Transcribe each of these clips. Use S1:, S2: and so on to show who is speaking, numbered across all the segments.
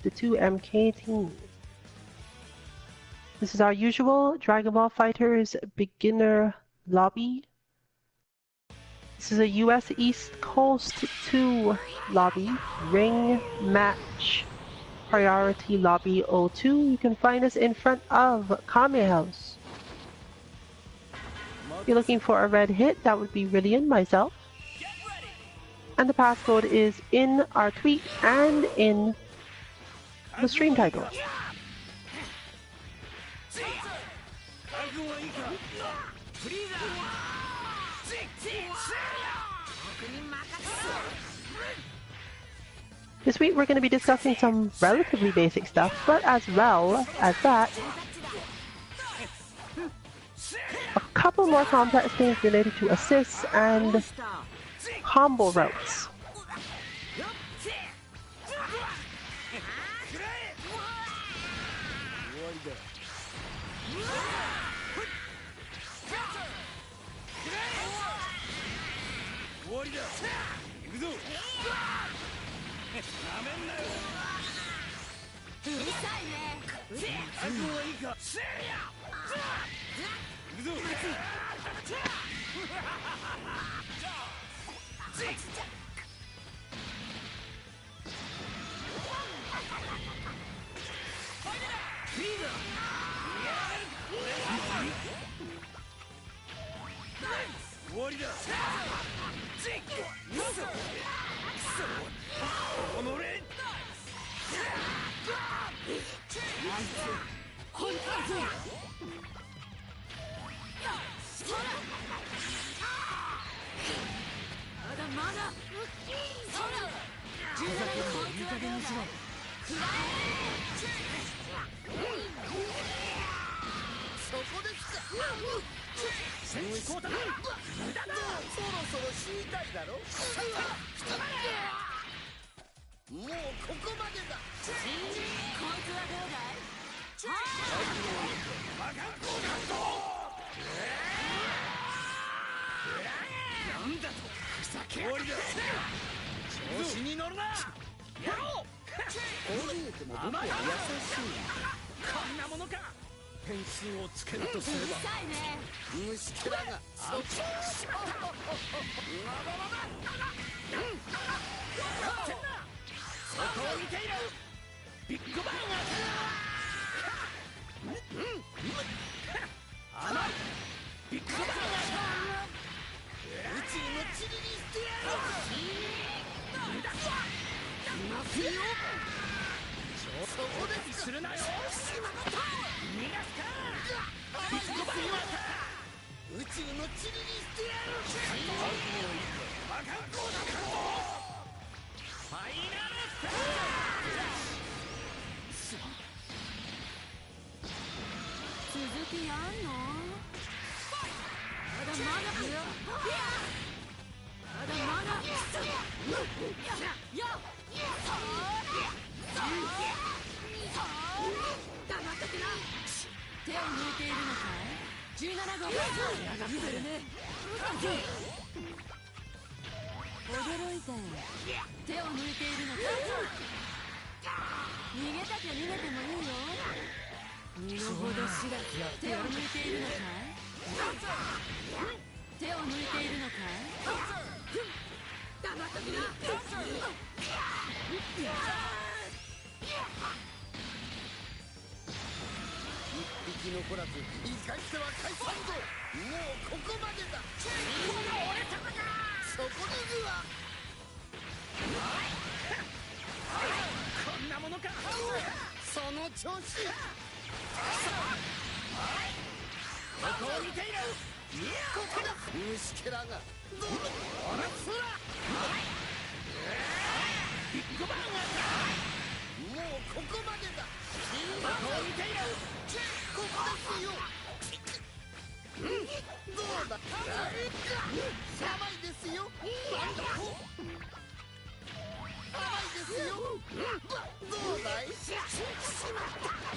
S1: the two MK teams. This is our usual Dragon Ball FighterZ beginner lobby. This is a US East Coast 2 lobby, ring match priority lobby 02. You can find us in front of Kame House. If you're looking for a red hit, that would be Rillian, myself. And the passcode is in our tweet and in the stream title. This week we're going to be discussing some relatively basic stuff, but as well as that, a couple more complex things related to assists and combo routes.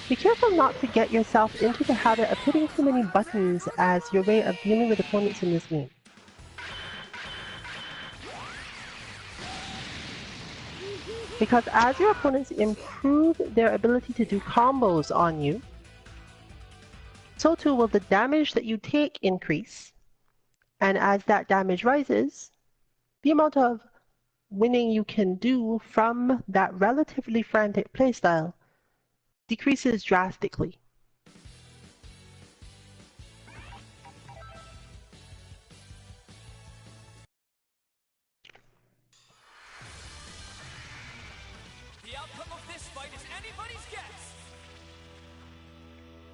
S1: Be careful not to get yourself into the habit of hitting too many buttons as your way of dealing with opponents in this game. Because as your opponents improve their ability to do combos on you, so too will the damage that you take increase. And as that damage rises, the amount of winning you can do from that relatively frantic playstyle decreases drastically.
S2: The outcome of this fight is anybody's guess.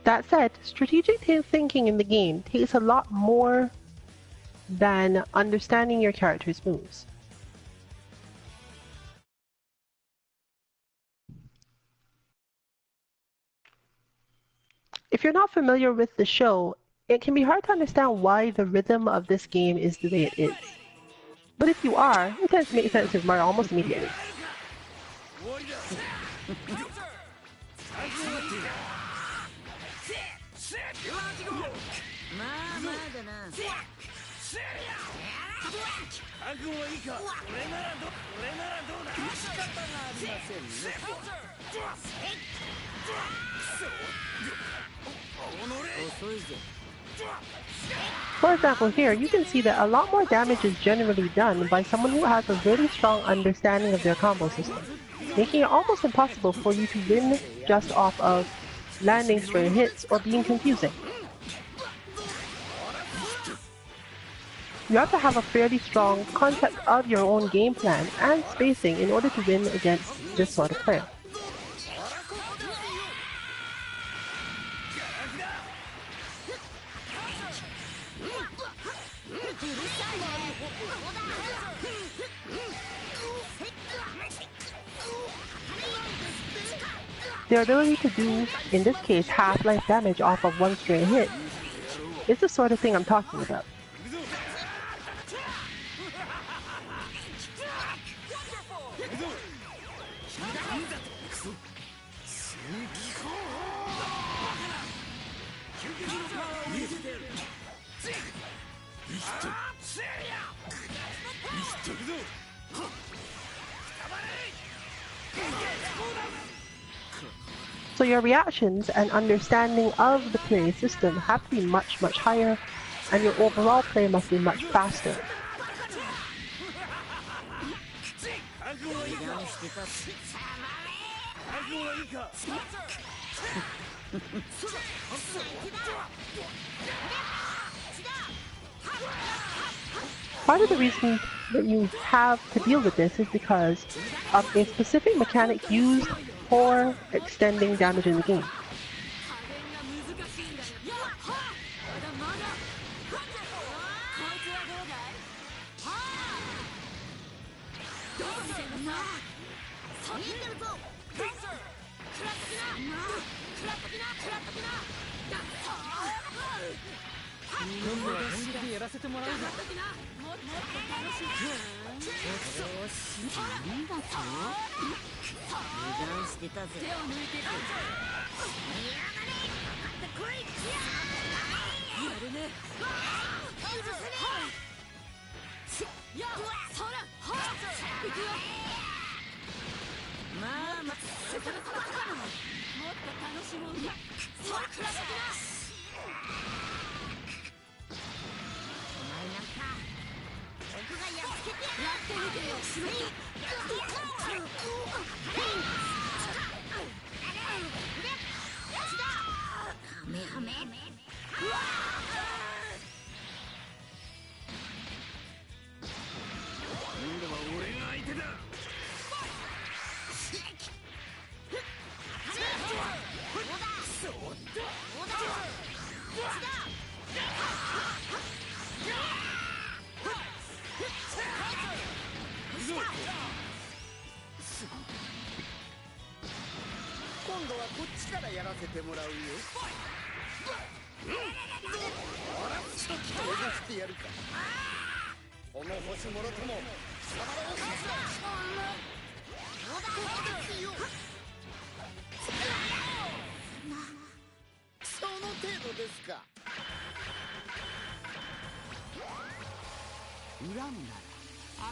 S1: That said, strategic thinking in the game takes a lot more than understanding your character's moves. If you're not familiar with the show, it can be hard to understand why the rhythm of this game is the way it is. But if you are, it tends to make sense of Mario almost immediately. For example, here you can see that a lot more damage is generally done by someone who has a really strong understanding of their combo system, making it almost impossible for you to win just off of landing stray hits or being confusing. You have to have a fairly strong concept of your own game plan and spacing in order to win against this sort of player. Their ability to do, in this case, half-life damage off of one stray hit is the sort of thing I'm talking about. So your reactions and understanding of the play system have to be much, much higher, and your overall play must be much faster. Part of the reason that you have to deal with this is because of a specific mechanic used for extending damage in the game.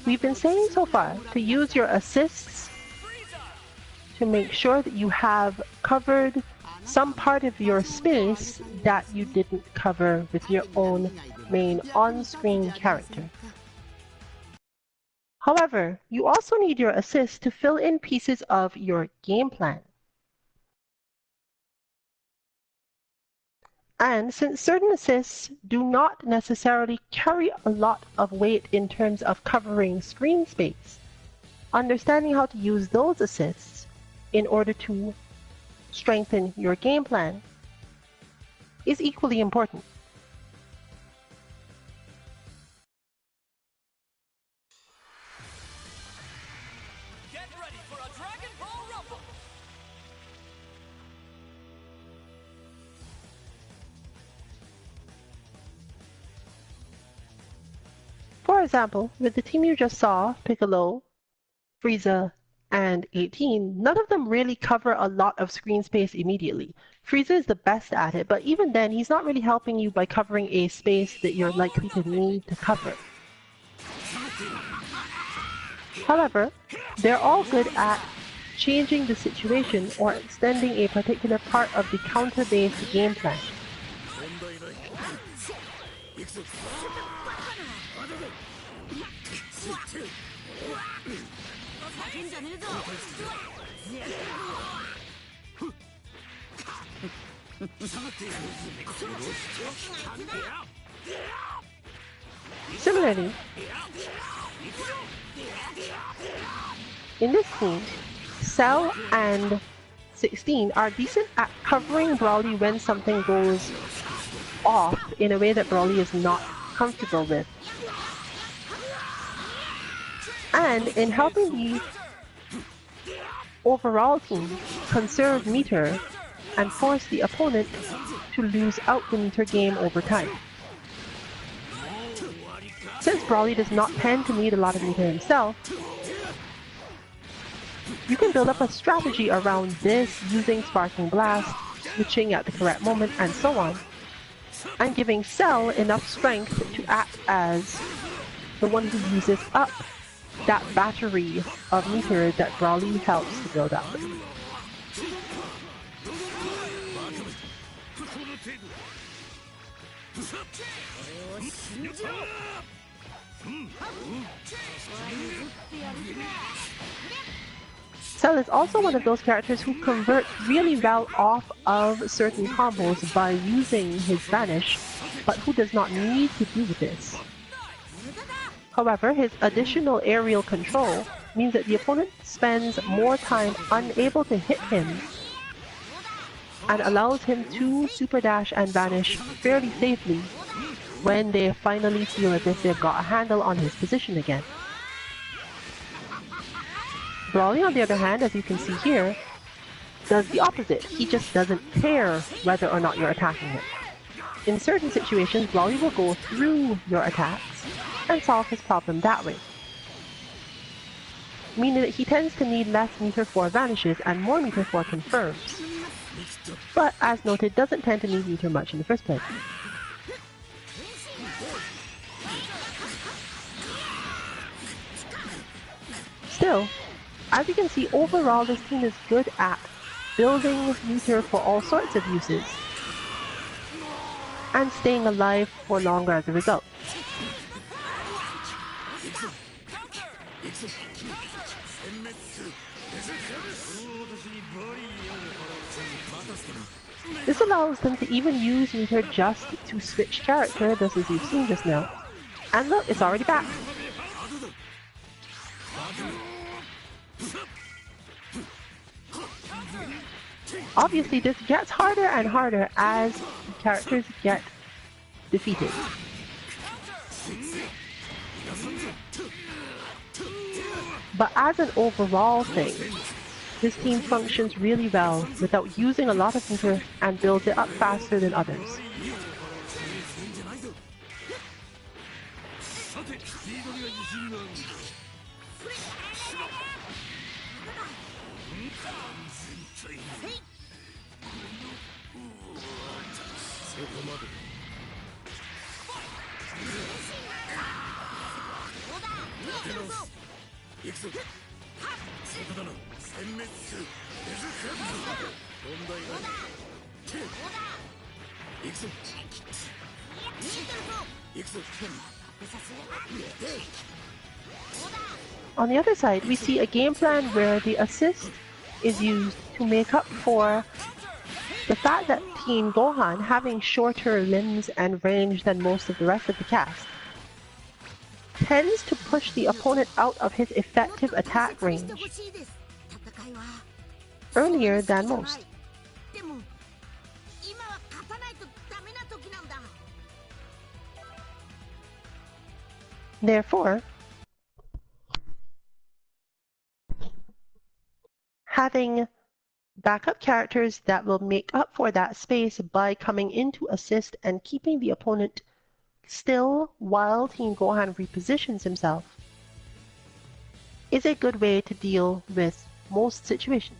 S1: We've been saying so far to use your assists to make sure that you have covered some part of your space that you didn't cover with your own main on-screen character. However, you also need your assist to fill in pieces of your game plan. And since certain assists do not necessarily carry a lot of weight in terms of covering screen space, understanding how to use those assists in order to strengthen your game plan is equally important.
S2: Get ready for a Dragon Ball Rumble!
S1: For example, with the team you just saw, Piccolo, Frieza, and 18, none of them really cover a lot of screen space immediately. Frieza is the best at it, but even then, he's not really helping you by covering a space that you're likely to need to cover. However, they're all good at changing the situation or extending a particular part of the counter-based game plan. Similarly, in this team, Cell and 16 are decent at covering Broly when something goes off in a way that Broly is not comfortable with. And in helping the overall team conserve meter and force the opponent to lose out the meter game over time. Since Broly does not tend to need a lot of meter himself, you can build up a strategy around this using Sparking Blast, switching at the correct moment, and so on, and giving Cell enough strength to act as the one who uses up that battery of meter that Broly helps to build up. Cell is also one of those characters who convert really well off of certain combos by using his Vanish, but who does not need to do this. However, his additional aerial control means that the opponent spends more time unable to hit him and allows him to Super Dash and Vanish fairly safely when they finally feel as if they've got a handle on his position again. Broly, on the other hand, as you can see here, does the opposite. He just doesn't care whether or not you're attacking him. In certain situations, Broly will go through your attacks and solve his problem that way, meaning that he tends to need less meter for vanishes and more meter for confirms, but as noted, doesn't tend to need meter much in the first place. Still, as you can see, overall this team is good at building meter for all sorts of uses and staying alive for longer as a result. This allows them to even use meter just to switch character, just as you've seen just now. And look, it's already back. Obviously, this gets harder and harder as the characters get defeated. But as an overall thing, this team functions really well without using a lot of meter and builds it up faster than others. On the other side, we see a game plan where the assist is used to make up for the fact that Team Gohan, having shorter limbs and range than most of the rest of the cast, tends to push the opponent out of his effective attack range earlier than most. Therefore, having backup characters that will make up for that space by coming into assist and keeping the opponent still while Team Gohan repositions himself is a good way to deal with most situations.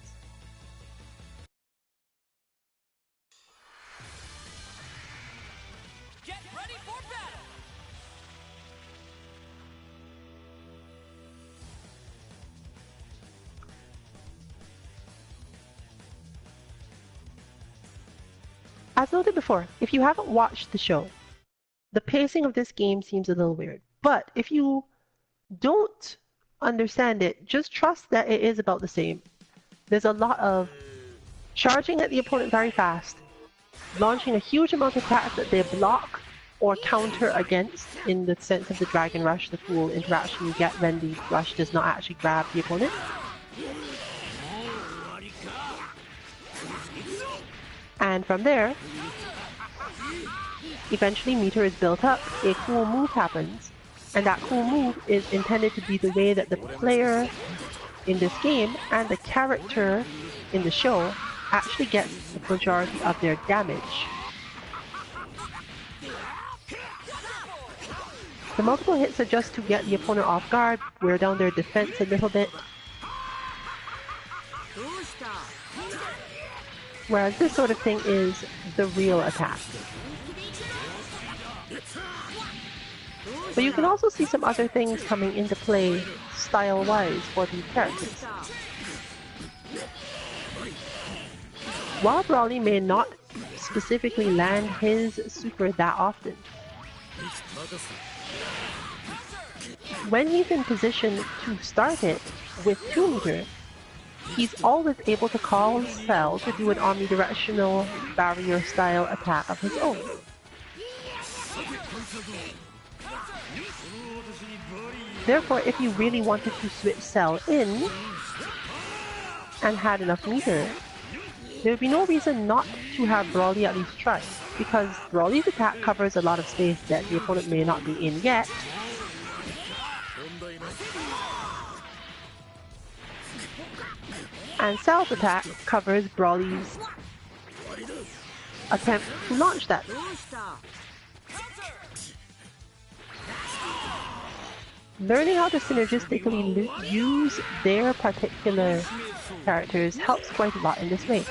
S2: Get ready for battle!
S1: As noted before, if you haven't watched the show, the pacing of this game seems a little weird. But if you don't understand it, just trust that it is about the same. There's a lot of charging at the opponent very fast, launching a huge amount of attacks that they block or counter against in the sense of the Dragon Rush, the cool interaction you get when the rush does not actually grab the opponent. And from there, eventually meter is built up, a cool move happens, and that cool move is intended to be the way that the player in this game and the character in the show actually gets the majority of their damage. The multiple hits are just to get the opponent off guard, wear down their defense a little bit. Whereas this sort of thing is the real attack. But you can also see some other things coming into play style-wise for these characters. While Broly may not specifically land his super that often, when he's in position to start it with 2 meter, he's always able to call Cell to do an omnidirectional barrier style attack of his own. Therefore, if you really wanted to switch Cell in and had enough meter, there would be no reason not to have Broly at least try, because Broly's attack covers a lot of space that the opponent may not be in yet. And Cell's attack covers Broly's attempt to launch that. Learning how to synergistically use their particular characters helps quite a lot in this way.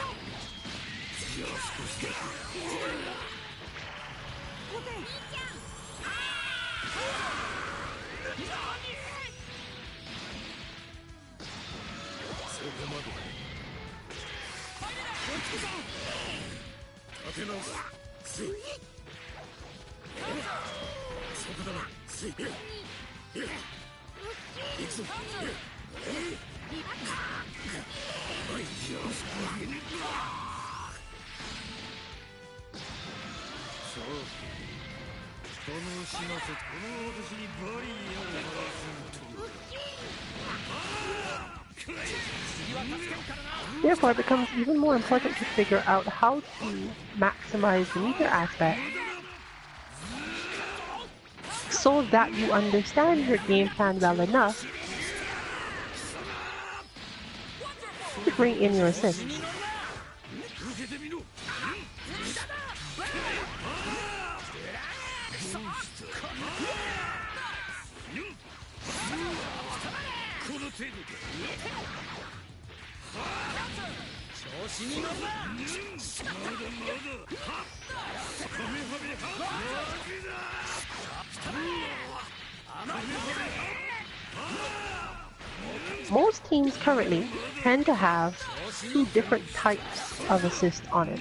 S1: Therefore, it becomes even more important to figure out how to maximize the meter aspect so that you understand your game plan well enough to bring in your assists. Most teams currently tend to have two different types of assist on it.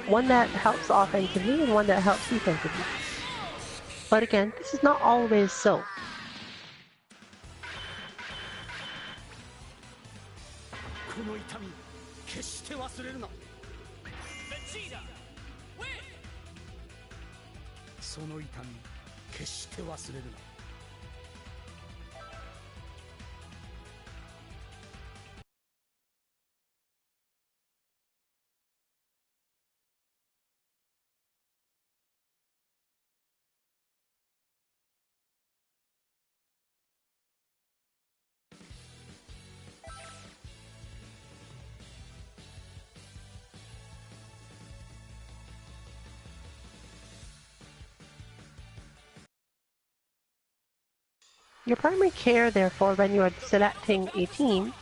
S1: One that helps offensively and one that helps defensively. But again, this is not always so. Your primary care, therefore, when you are selecting a team,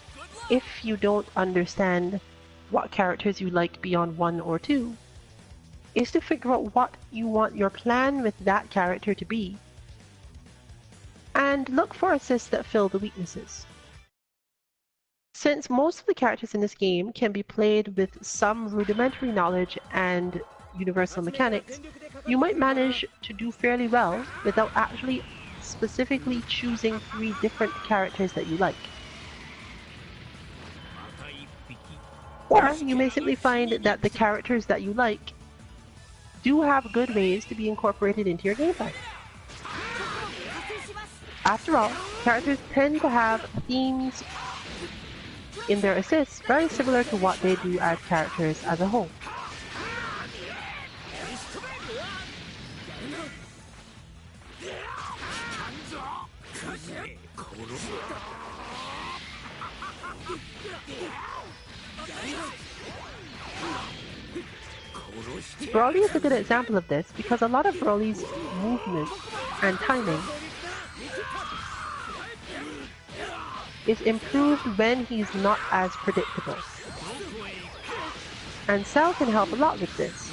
S1: if you don't understand what characters you like beyond 1 or 2, is to figure out what you want your plan with that character to be, and look for assists that fill the weaknesses. Since most of the characters in this game can be played with some rudimentary knowledge and universal mechanics, you might manage to do fairly well without actually specifically choosing 3 different characters that you like. Or you may simply find that the characters that you like do have good ways to be incorporated into your gameplay. After all, characters tend to have themes in their assists very similar to what they do as characters as a whole. Broly is a good example of this because a lot of Broly's movement and timing is improved when he's not as predictable. And Cell can help a lot with this.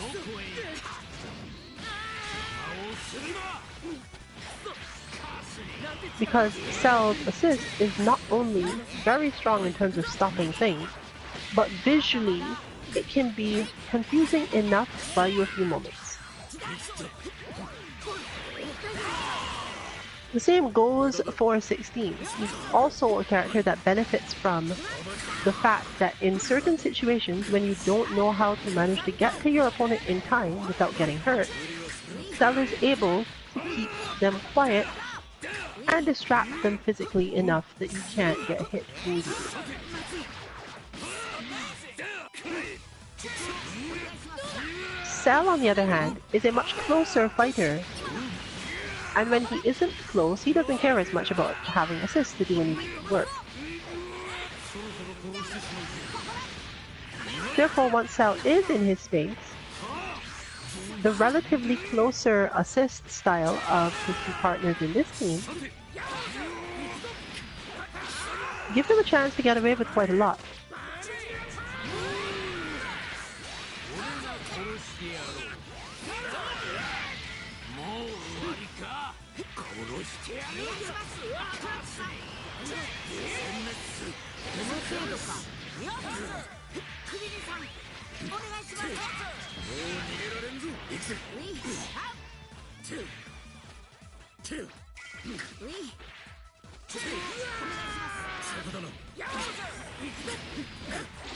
S1: Because Cell's assist is not only very strong in terms of stopping things, but visually it can be confusing enough to buy you a few moments. The same goes for 16. He's also a character that benefits from the fact that in certain situations when you don't know how to manage to get to your opponent in time without getting hurt, Cell is able to keep them quiet and distract them physically enough that you can't get hit immediately. Cell, on the other hand, is a much closer fighter, and when he isn't close, he doesn't care as much about having assists to do any work. Therefore, once Cell is in his space, the relatively closer assist style of his two partners in this team give them a chance to get away with quite a lot.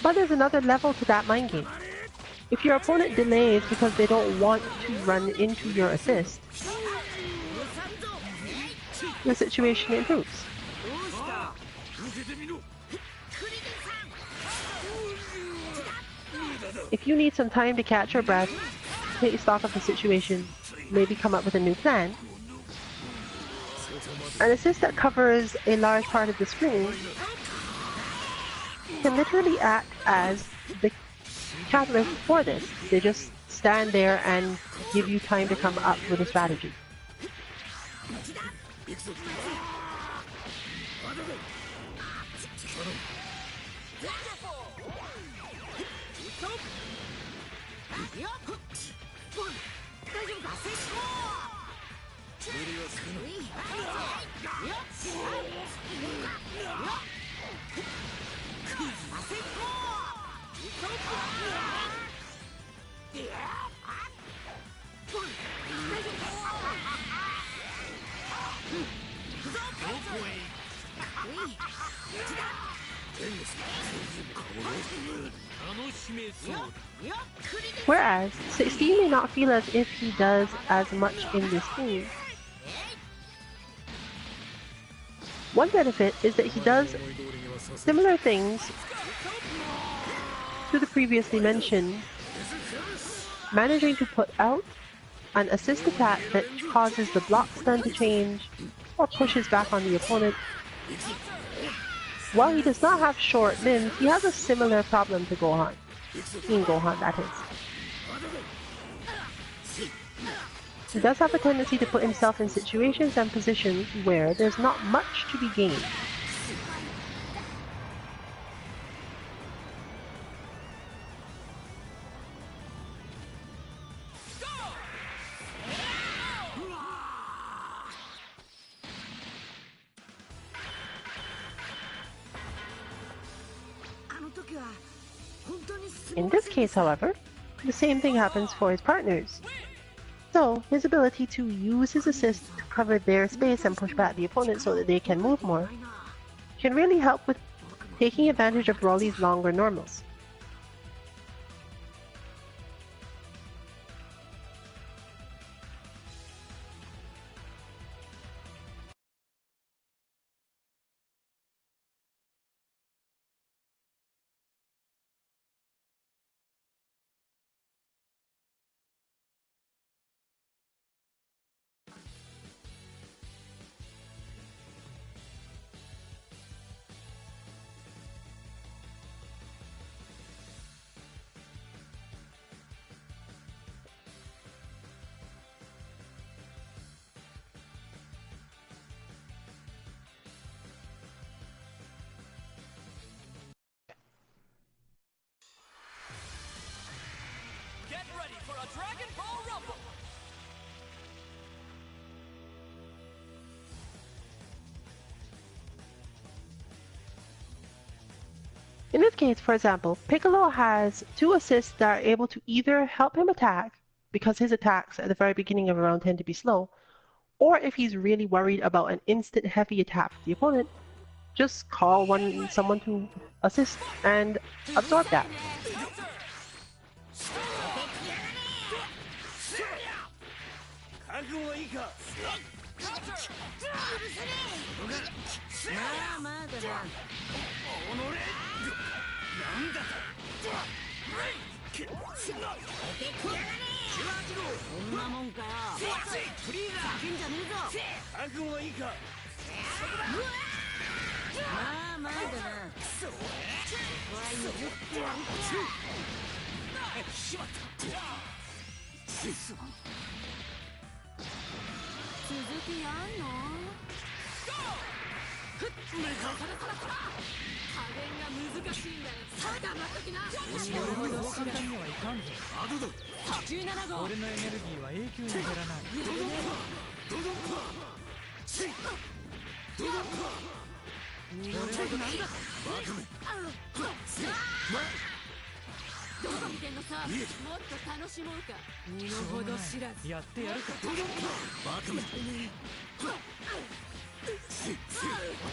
S1: But there's another level to that mind game. If your opponent delays because they don't want to run into your assist, the situation improves. If you need some time to catch your breath, take stock of the situation, maybe come up with a new plan, an assist that covers a large part of the screen can literally act as the catalyst for this. They just stand there and give you time to come up with a strategy. Whereas, 16 may not feel as if he does as much in this game. One benefit is that he does similar things to the previously mentioned, managing to put out an assist attack that causes the block stun to change or pushes back on the opponent. While he does not have short limbs, he has a similar problem to Gohan. King Gohan, that is. He does have a tendency to put himself in situations and positions where there's not much to be gained. In this case, however, the same thing happens for his partners. So, his ability to use his assist to cover their space and push back the opponent so that they can move more can really help with taking advantage of Broly's longer normals.
S2: Get ready for a Dragon Ball Rumble!
S1: In this case, for example, Piccolo has two assists that are able to either help him attack, because his attacks at the very beginning of a round tend to be slow, or if he's really worried about an instant heavy attack from the opponent, just call someone to assist and absorb that.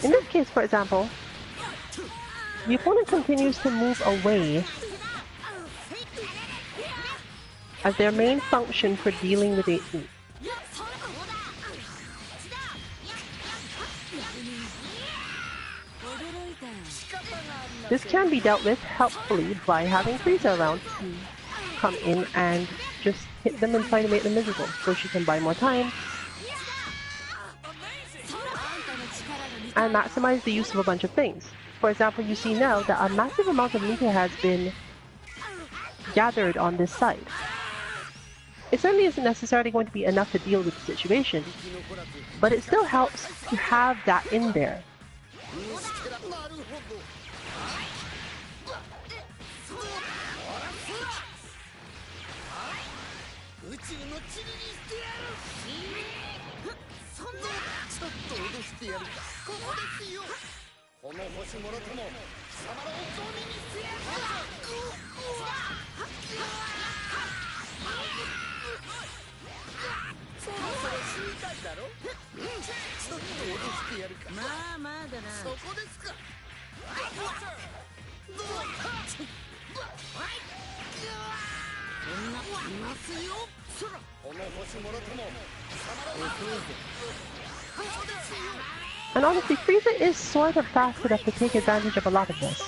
S1: In this case, for example, the opponent continues to move away as their main function for dealing with 18. This can be dealt with helpfully by having Frieza around to come in and just hit them and try to make them miserable, so she can buy more time and maximize the use of a bunch of things. For example, you see now that a massive amount of meter has been gathered on this side. It certainly isn't necessarily going to be enough to deal with the situation, but it still helps to have that in there. And honestly, Frieza is sort of fast enough to take advantage of a lot of this.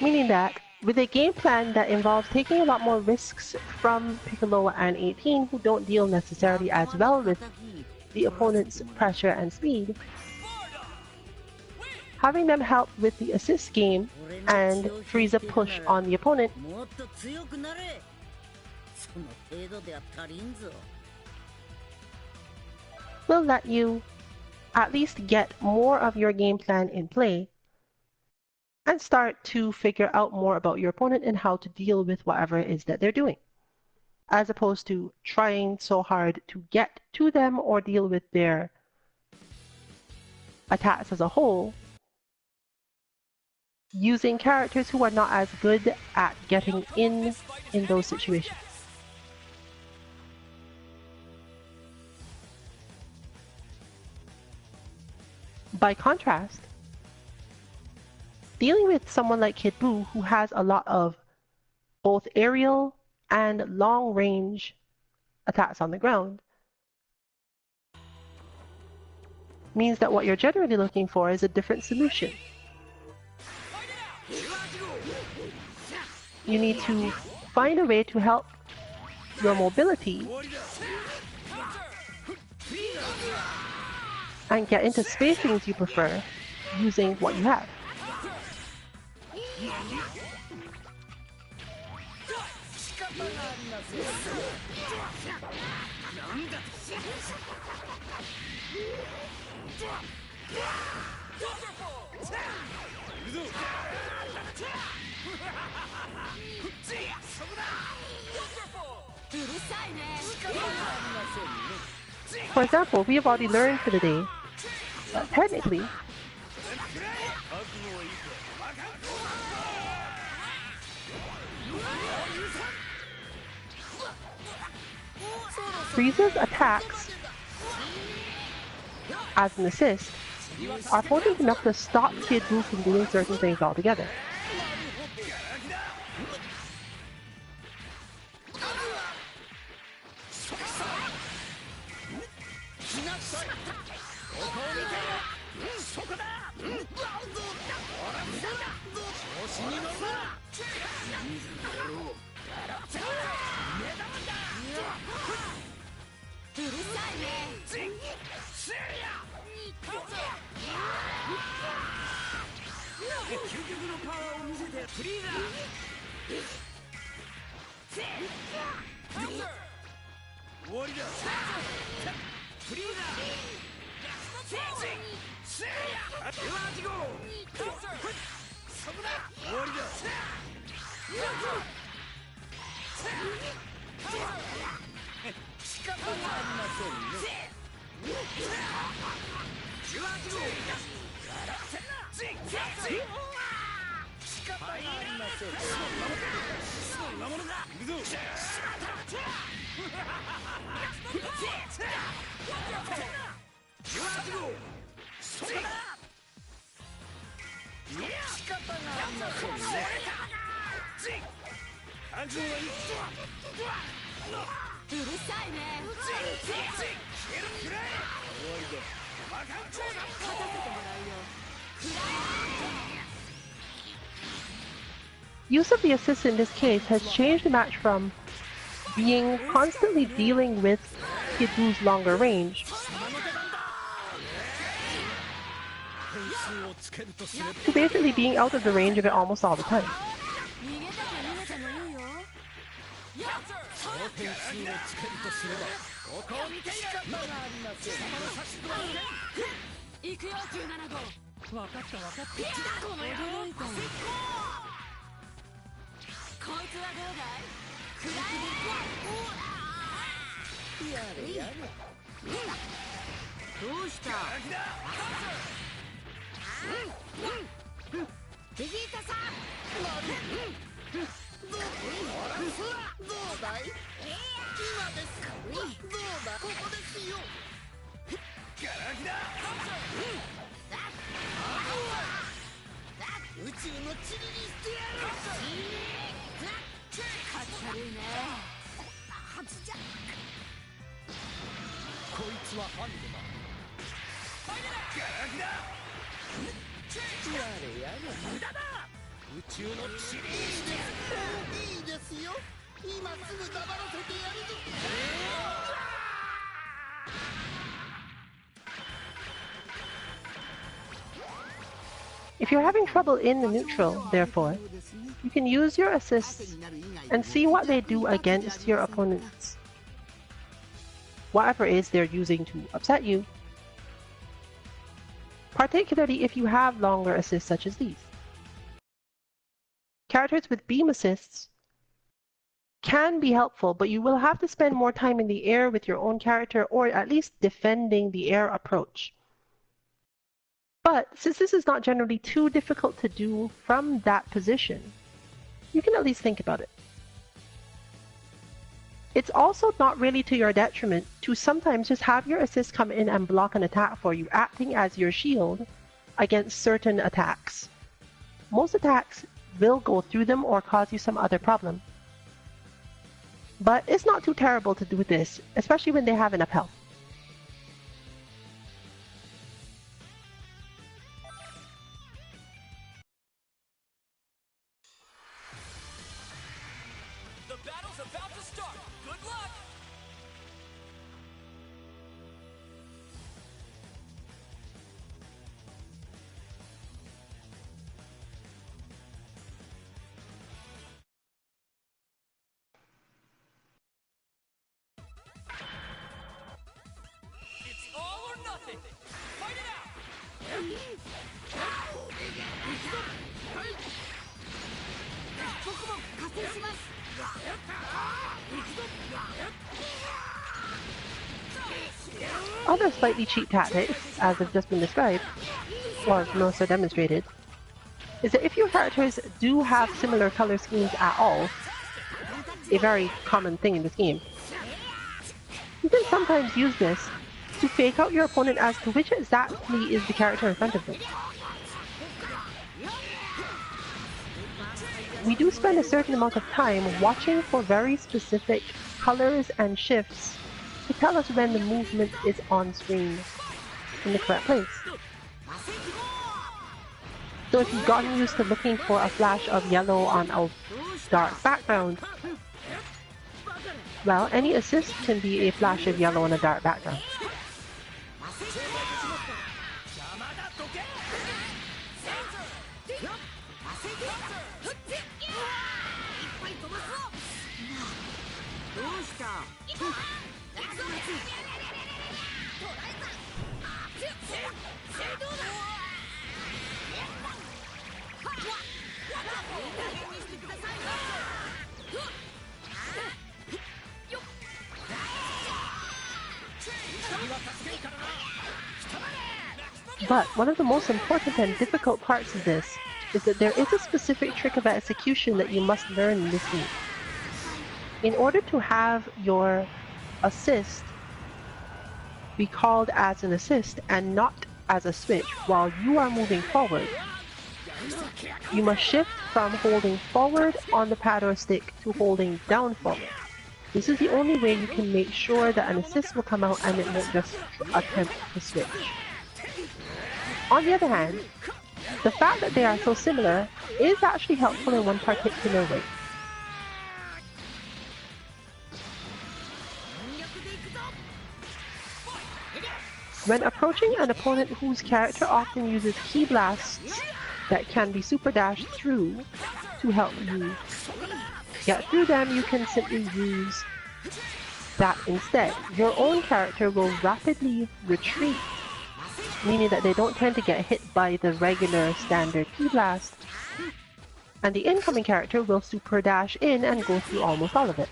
S1: Meaning that, with a game plan that involves taking a lot more risks from Piccolo and 18, who don't deal necessarily as well with the opponent's pressure and speed, having them help with the assist game and Frieza push on the opponent will let you at least get more of your game plan in play and start to figure out more about your opponent and how to deal with whatever it is that they're doing, as opposed to trying so hard to get to them or deal with their attacks as a whole, using characters who are not as good at getting in those situations. By contrast, dealing with someone like Kid Buu, who has a lot of both aerial and long-range attacks on the ground, means that what you're generally looking for is a different solution. You need to find a way to help your mobility and get into spacings you prefer using what you have. For example, we have already learned for the day that technically Frieza's attacks as an assist are potent enough to stop Kid Buu from doing certain things altogether. Use of the assist in this case has changed the match from being constantly dealing with Kid Buu's longer range to basically being out of the range of it almost all the time. If you're having trouble in the neutral, therefore, you can use your assists and see what they do against your opponents. Whatever it is they're using to upset you, particularly if you have longer assists such as these. Characters with beam assists can be helpful, but you will have to spend more time in the air with your own character, or at least defending the air approach. But since this is not generally too difficult to do from that position, you can at least think about it. It's also not really to your detriment to sometimes just have your assist come in and block an attack for you, acting as your shield against certain attacks. Most attacks will go through them or cause you some other problem. But it's not too terrible to do this, especially when they have enough health.
S2: The battle's about to start. Good luck! It's all or nothing. Fight it out.
S1: Other slightly cheap tactics, as have just been described, or also demonstrated, is that if your characters do have similar color schemes at all, a very common thing in this game, you can sometimes use this to fake out your opponent as to which exactly is the character in front of them. We do spend a certain amount of time watching for very specific colors and shifts to tell us when the movement is on screen in the correct place. So if you've gotten used to looking for a flash of yellow on a dark background, well, any assist can be a flash of yellow on a dark background. But one of the most important and difficult parts of this is that there is a specific trick of execution that you must learn in this game. In order to have your assist be called as an assist and not as a switch while you are moving forward, you must shift from holding forward on the pad or stick to holding down forward. This is the only way you can make sure that an assist will come out and it won't just attempt to switch. On the other hand, the fact that they are so similar is actually helpful in one particular way. When approaching an opponent whose character often uses key blasts that can be super dashed through to help you get through them, you can simply use that instead. Your own character will rapidly retreat, meaning that they don't tend to get hit by the regular standard Ki Blast, and the incoming character will super dash in and go through almost all of it.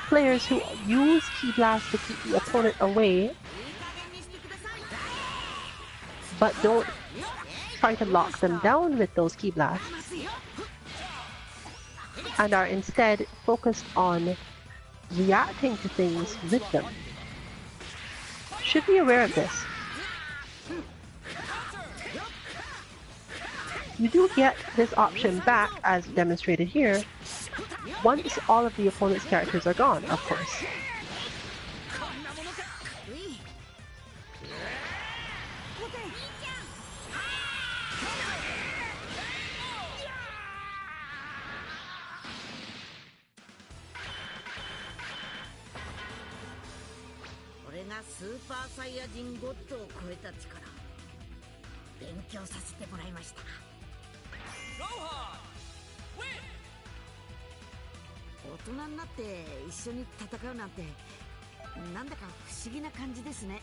S1: Players who use Ki Blast to keep the opponent away, but don't try to lock them down with those Ki Blasts, and are instead focused on reacting to things with them, should be aware of this. You do get this option back, as demonstrated here, once all of the opponent's characters are gone, of course.
S2: Rohan! Win!
S3: 大人になって一緒に戦うなんてなんだか不思議な感じですね。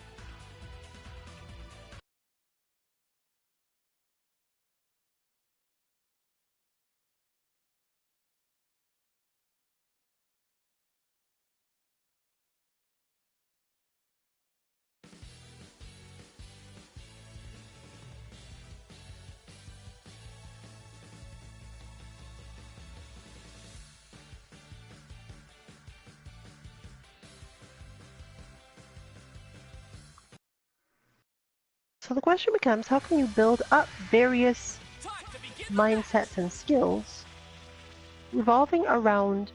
S1: So the question becomes, how can you build up various mindsets and skills revolving around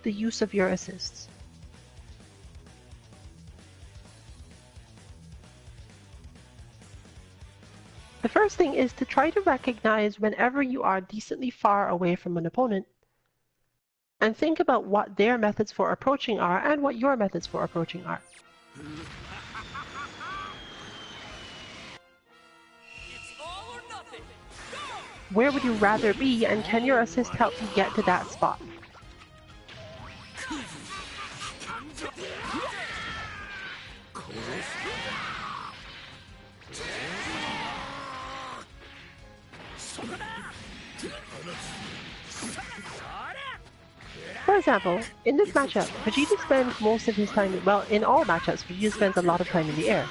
S1: the use of your assists? The first thing is to try to recognize whenever you are decently far away from an opponent and think about what their methods for approaching are and what your methods for approaching are. Where would you rather be, and can your assist help you get to that spot? For example, in this matchup, Vegeta spends most of his time, well, in all matchups, Vegeta spends a lot of time in the air.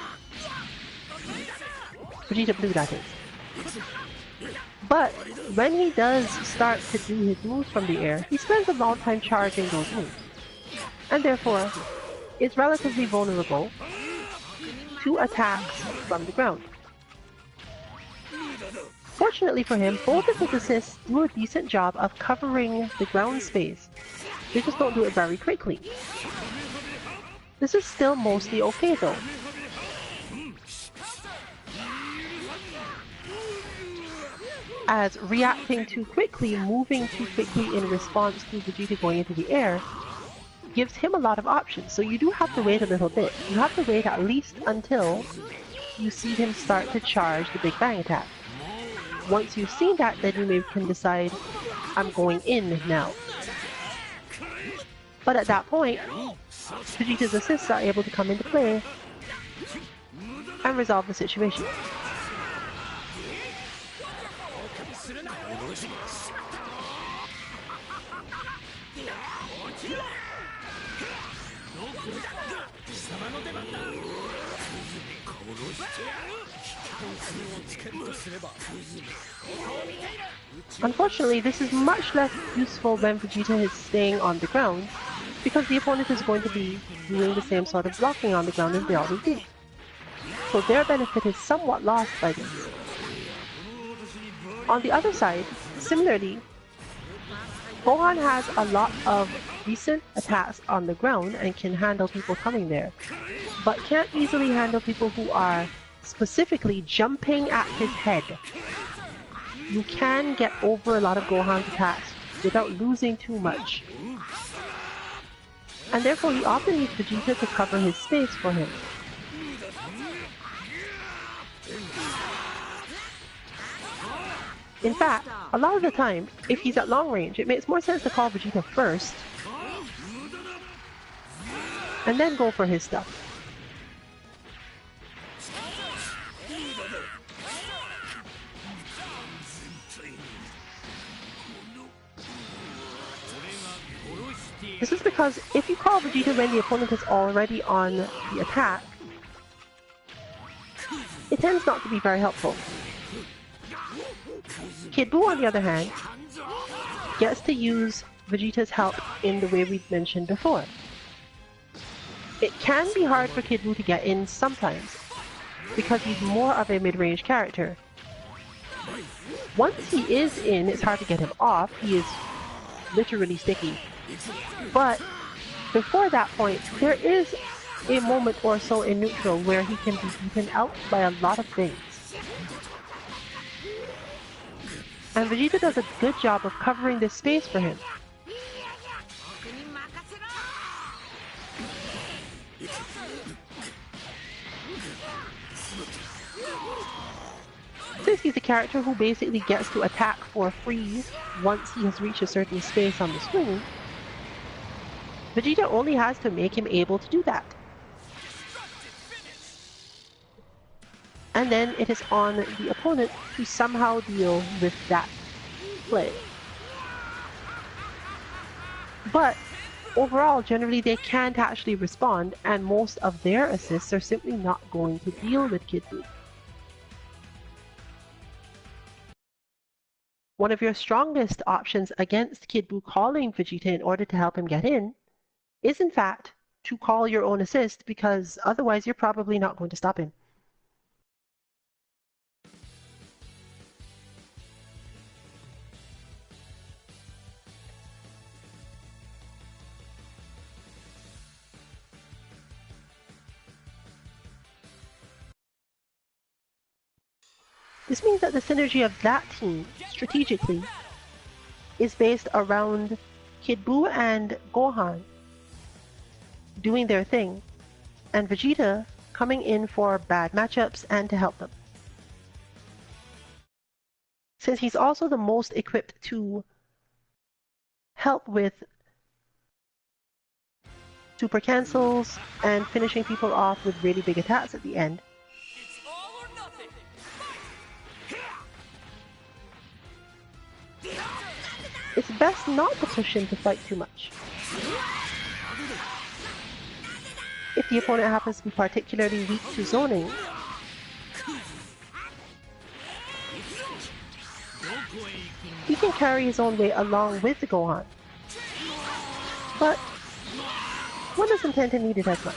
S1: Vegeta Blue, that is. But when he does start to do his moves from the air, he spends a long time charging those moves, and therefore is relatively vulnerable to attacks from the ground. Fortunately for him, both of his assists do a decent job of covering the ground space. They just don't do it very quickly. This is still mostly okay though. As reacting too quickly, moving too quickly in response to Vegeta going into the air, gives him a lot of options. So you do have to wait a little bit. You have to wait at least until you see him start to charge the Big Bang attack. Once you've seen that, then you maybe can decide, I'm going in now. But at that point, Vegeta's assists are able to come into play and resolve the situation. Unfortunately, this is much less useful when Vegeta is staying on the ground, because the opponent is going to be doing the same sort of blocking on the ground as they always do. So their benefit is somewhat lost by this. On the other side, similarly, Gohan has a lot of decent attacks on the ground and can handle people coming there, but can't easily handle people who are specifically jumping at his head. You can get over a lot of Gohan's attacks without losing too much, and therefore he often needs Vegeta to cover his space for him. In fact, a lot of the time, if he's at long range, it makes more sense to call Vegeta first, and then go for his stuff. This is because if you call Vegeta when the opponent is already on the attack, it tends not to be very helpful. Kid Buu, on the other hand, gets to use Vegeta's help in the way we've mentioned before. It can be hard for Kid Buu to get in sometimes, because he's more of a mid-range character. Once he is in, it's hard to get him off. He is literally sticky. But before that point, there is a moment or so in neutral where he can be beaten out by a lot of things. And Vegeta does a good job of covering this space for him. Since he's a character who basically gets to attack for free once he has reached a certain space on the screen, Vegeta only has to make him able to do that. And then it is on the opponent to somehow deal with that play. But overall, generally they can't actually respond, and most of their assists are simply not going to deal with Kid Buu. One of your strongest options against Kid Buu calling Vegeta in order to help him get in is in fact to call your own assist, because otherwise you're probably not going to stop him. This means that the synergy of that team, strategically, is based around Kid Buu and Gohan doing their thing, and Vegeta coming in for bad matchups and to help them. Since he's also the most equipped to help with super cancels and finishing people off with really big attacks at the end,
S2: It's all or nothing.
S1: it's best not to push him to fight too much. If the opponent happens to be particularly weak to zoning, he can carry his own weight along with the Gohan. But one doesn't tend to need it as much.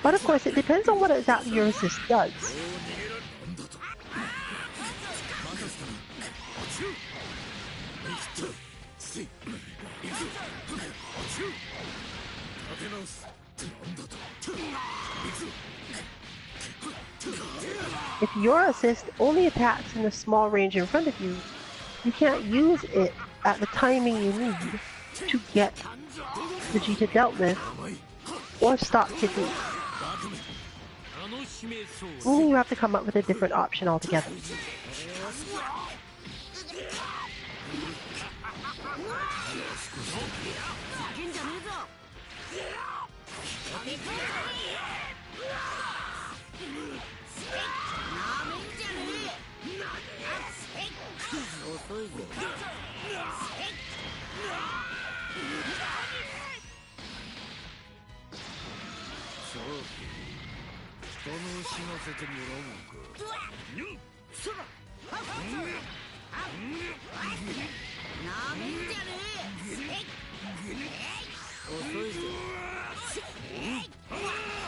S1: But of course, it depends on what exactly your assist does. If your assist only attacks in a small range in front of you, you can't use it at the timing you need to get Vegeta dealt with or stop Kid Buu. Meaning you have to come up with a different option altogether.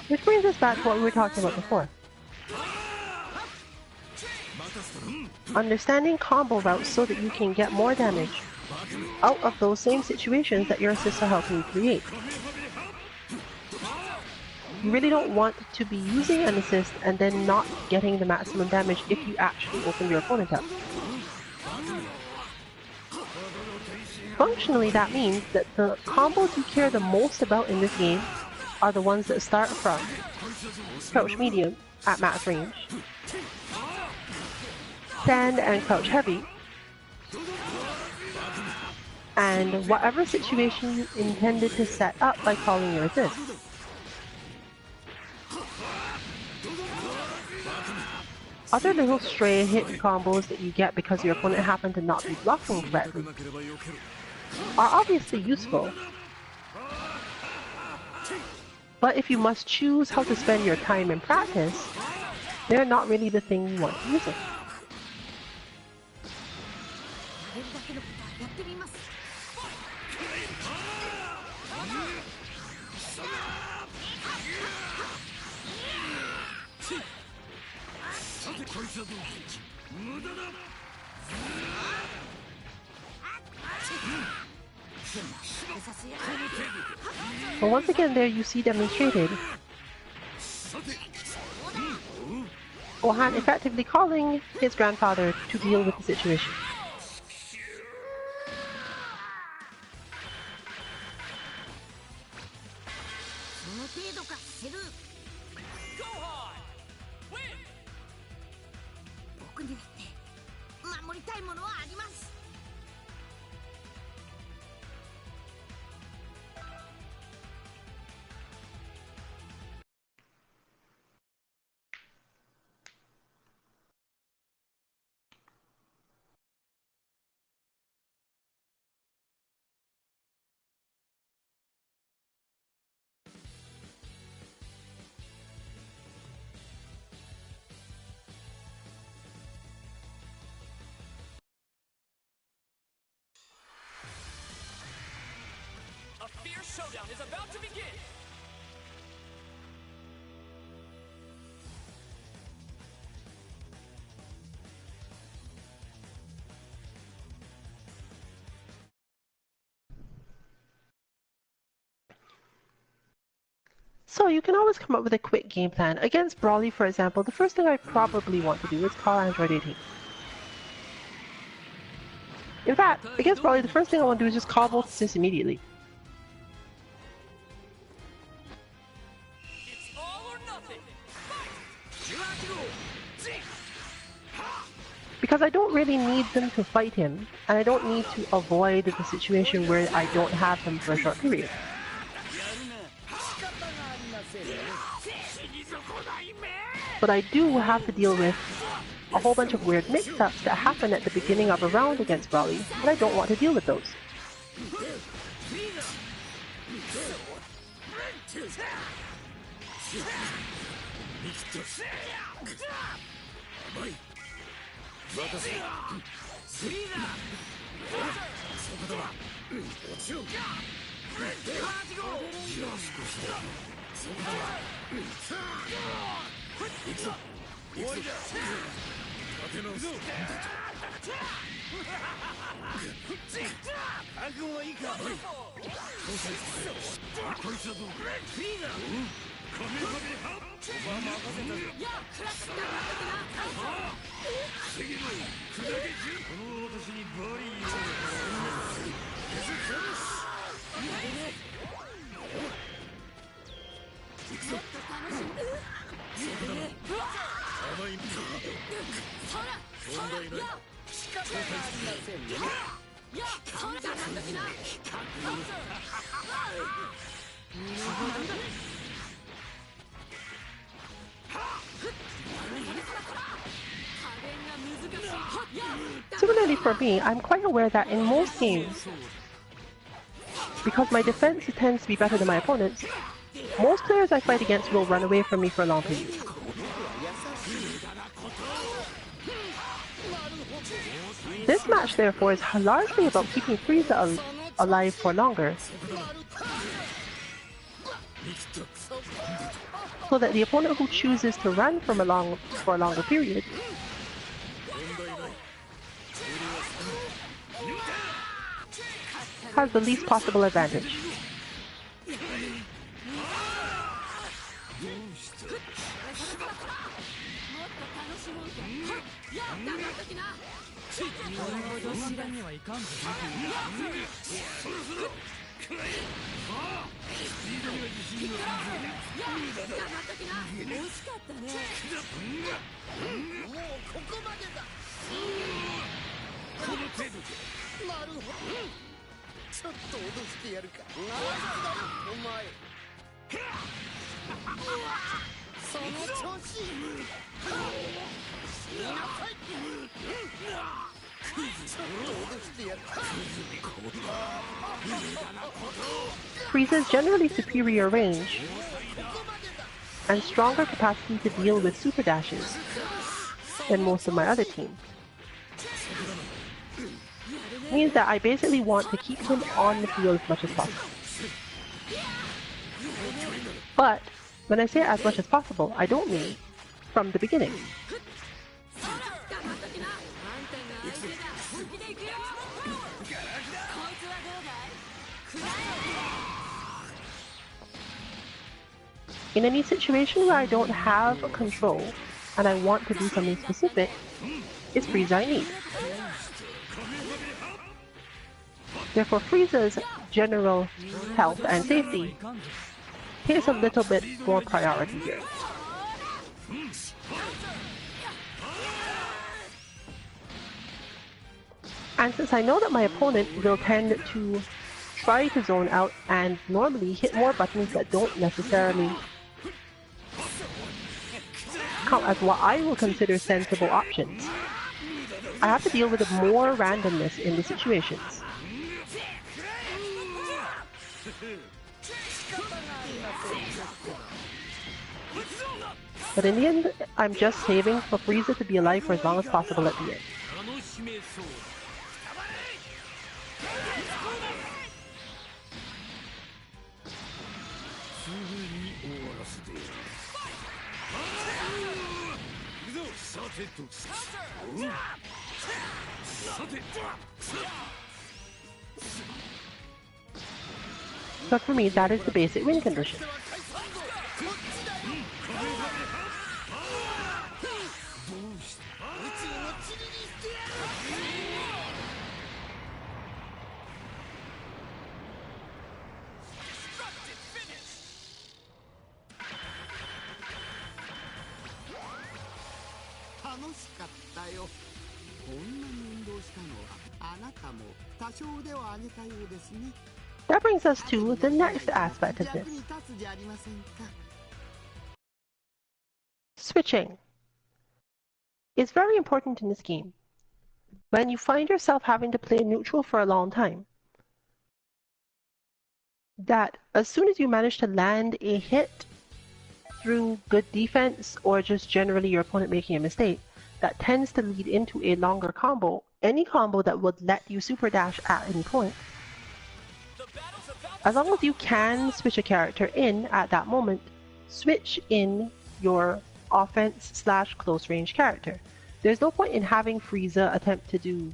S1: Which brings us back to what we were talking about before. Understanding combo routes so that you can get more damage out of those same situations that your assists are helping you create. You really don't want to be using an assist and then not getting the maximum damage if you actually open your opponent up. Functionally, that means that the combos you care the most about in this game are the ones that start from crouch medium at max range, stand and crouch heavy, and whatever situation you intended to set up by calling your assist. Other little stray hit combos that you get because your opponent happened to not be blocking correctly are obviously useful. But if you must choose how to spend your time in practice, they're not really the thing you want to use it. But once again there you see demonstrated Gohan effectively calling his grandfather to deal with the situation.
S2: A fierce showdown is about to begin!
S1: So you can always come up with a quick game plan. Against Brawly, for example, the first thing I probably want to do is call Android 18. In fact, against Brawly, the first thing I want to do is just call both assists immediately.
S2: It's all or nothing!
S1: Because I don't really need them to fight him, and I don't need to avoid the situation where I don't have him for a short period. But I do have to deal with a whole bunch of weird mix-ups that happen at the beginning of a round against Brawly, and I don't want to deal with those. Similarly for me, I'm quite aware that in most games, because my defense tends to be better than my opponent's, most players I fight against will run away from me for a long period. This match, therefore, is largely about keeping Frieza alive for longer, so that the opponent who chooses to run for a longer period has the least possible advantage. Frieza's generally superior range and stronger capacity to deal with super dashes than most of my other team means that I basically want to keep him on the field as much as possible. But when I say as much as possible, I don't mean from the beginning. In any situation where I don't have control and I want to do something specific, it's Frieza I need. Therefore, Frieza's general health and safety takes a little bit more priority here. And since I know that my opponent will tend to try to zone out and normally hit more buttons that don't necessarily count as what I will consider sensible options, I have to deal with more randomness in the situations. But in the end, I'm just saving for Frieza to be alive for as long as possible at the end. But for me, that is the basic win condition. That brings us to the next aspect of this. Switching is very important in this game. When you find yourself having to play neutral for a long time, that as soon as you manage to land a hit through good defense or just generally your opponent making a mistake, that tends to lead into a longer combo. Any combo that would let you super dash at any point. As long as you can switch a character in at that moment, switch in your offense / close range character. There's no point in having Frieza attempt to do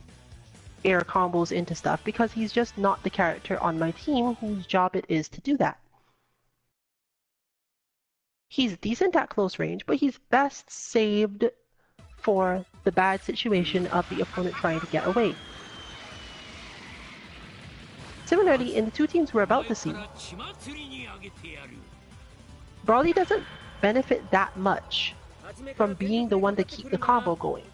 S1: air combos into stuff because he's just not the character on my team whose job it is to do that. He's decent at close range, but he's best saved for the bad situation of the opponent trying to get away. Similarly, in the two teams we're about to see, Broly doesn't benefit that much from being the one to keep the combo going.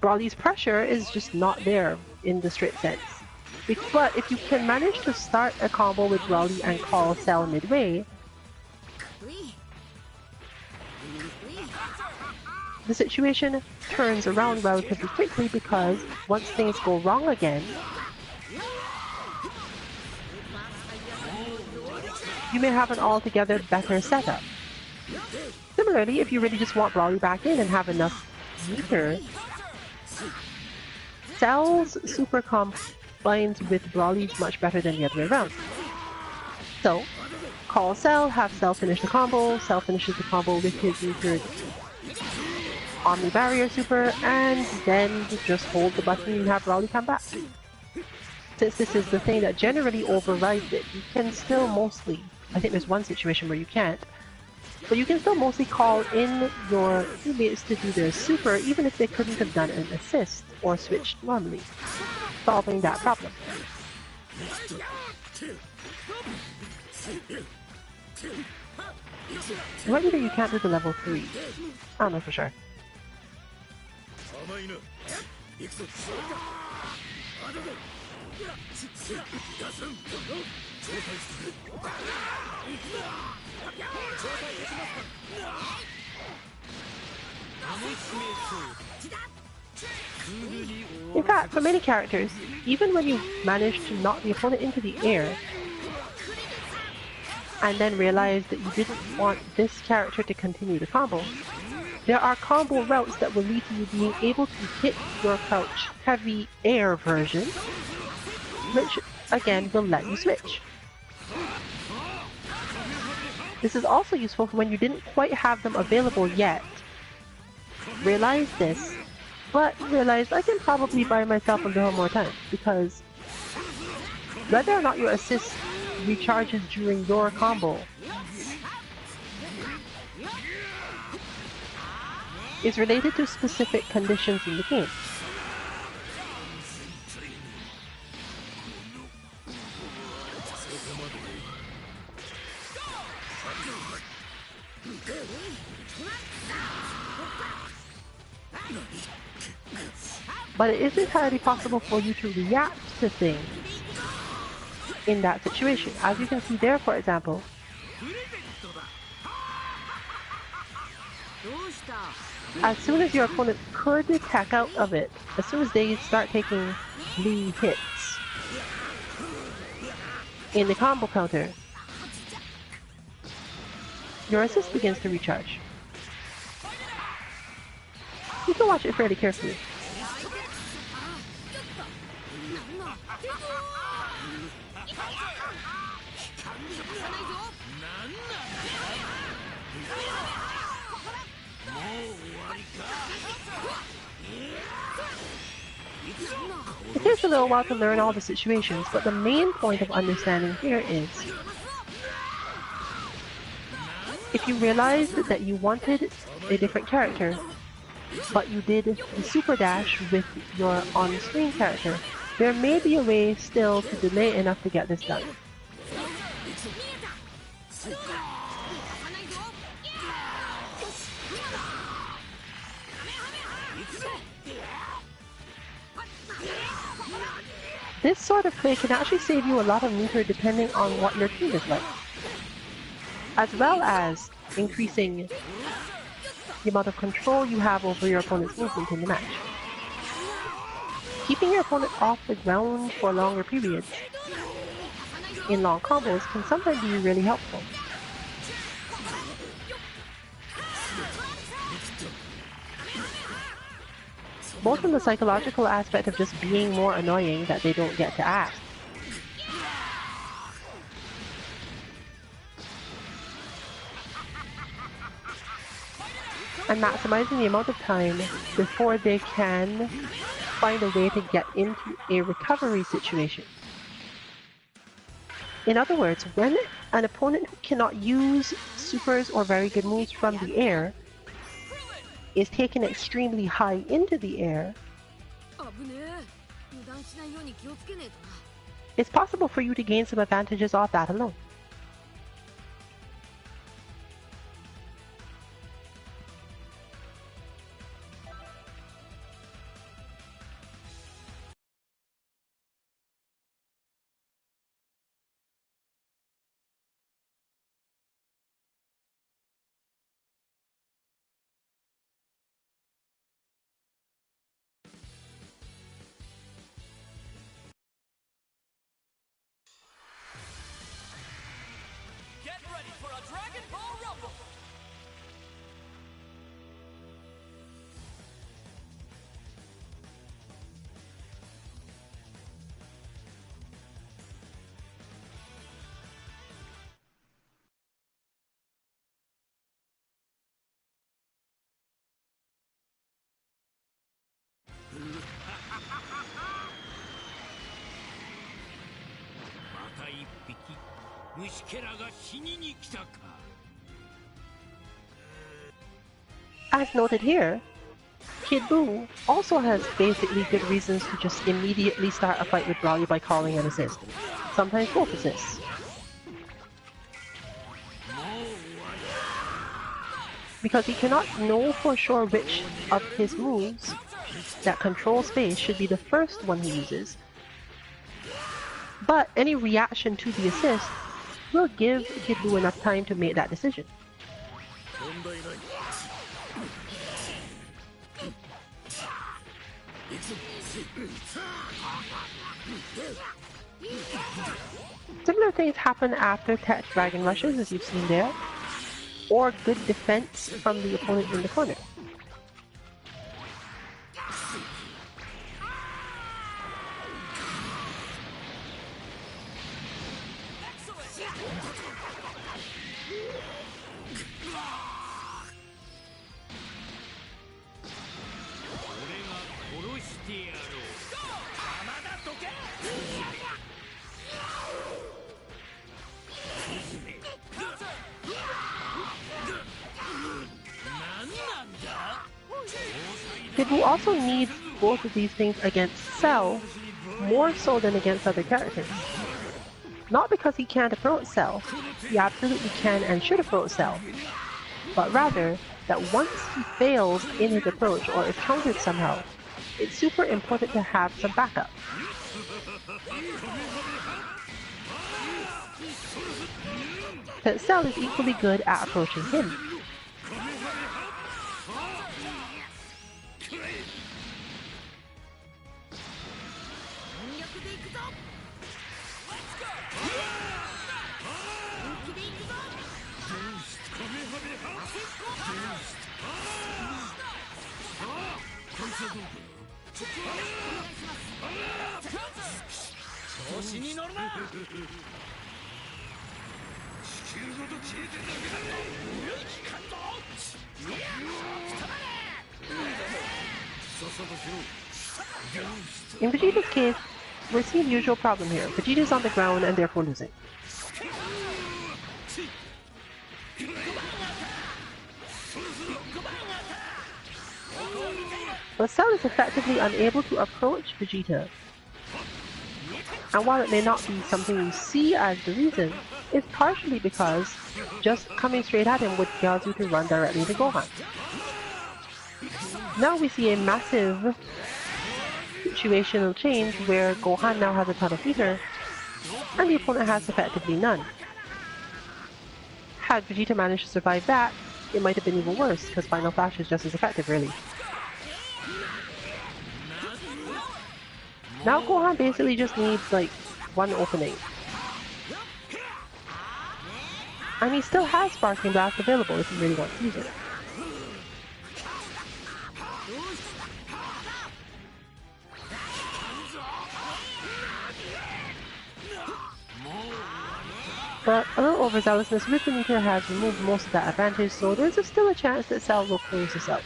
S1: Broly's pressure is just not there in the strict sense. But if you can manage to start a combo with Broly and call Cell midway, the situation turns around relatively quickly because once things go wrong again, you may have an altogether better setup. Similarly, if you really just want Broly back in and have enough meter, Cell's super combines with Broly's much better than the other way around. So, call Cell, have Cell finish the combo, Cell finishes the combo with his metered Omni Barrier Super, and then just hold the button and have Broly come back. Since this is the thing that generally overrides it, you can still mostly, I think there's one situation where you can't, But you can still mostly call in your teammates to do their super even if they couldn't have done an assist or switched normally, solving that problem. What either you can't do the level 3? I don't know for sure. In fact, for many characters, even when you manage to knock the opponent into the air, and then realize that you didn't want this character to continue the combo, there are combo routes that will lead to you being able to hit your crouch heavy air version, which again will let you switch. This is also useful for when you didn't quite have them available yet. Realize this, but realize I can probably buy myself a little more time, because whether or not your assist recharges during your combo is related to specific conditions in the game. But it is entirely possible for you to react to things in that situation. As you can see there, for example, as soon as your opponent could tech out of it, as soon as they start taking blue hits in the combo counter, your assist begins to recharge. You can watch it fairly carefully. It takes a little while to learn all the situations, but the main point of understanding here is if you realized that you wanted a different character, but you did the super dash with your on-screen character, there may be a way still to delay enough to get this done. This sort of play can actually save you a lot of meter depending on what your team is like, as well as increasing the amount of control you have over your opponent's movement in the match. Keeping your opponent off the ground for longer periods in long combos can sometimes be really helpful. Both from the psychological aspect of just being more annoying that they don't get to act, and maximizing the amount of time before they can find a way to get into a recovery situation. In other words, when an opponent who cannot use supers or very good moves from the air is taken extremely high into the air, it's possible for you to gain some advantages off that alone.
S2: Get ready for a Dragon Ball Rumble!
S1: As noted here, Kid Buu also has basically good reasons to just immediately start a fight with Broly by calling an assist. Sometimes both assists. Because he cannot know for sure which of his moves that control space should be the first one he uses, but any reaction to the assist will give Kid Buu enough time to make that decision. Similar things happen after tech dragon rushes, as you've seen there, or good defense from the opponent in the corner. Kid Buu also needs both of these things against Cell, more so than against other characters. Not because he can't approach Cell, he absolutely can and should approach Cell, but rather that once he fails in his approach or is countered somehow, it's super important to have some backup. Since Cell is equally good at approaching him. In Vegeta's case, we're seeing the usual problem here. Vegeta's on the ground and therefore losing. But Cell is effectively unable to approach Vegeta. And while it may not be something you see as the reason, it's partially because just coming straight at him would cause you to run directly into Gohan. Now we see a massive situational change where Gohan now has a ton of meter, and the opponent has effectively none. Had Vegeta managed to survive that, it might have been even worse, because Final Flash is just as effective, really. Now Gohan basically just needs, like, one opening. And he still has Sparking Blast available if he really wants to use it. But a little overzealousness with the meter has removed most of that advantage, so there's still a chance that Cell will close this out.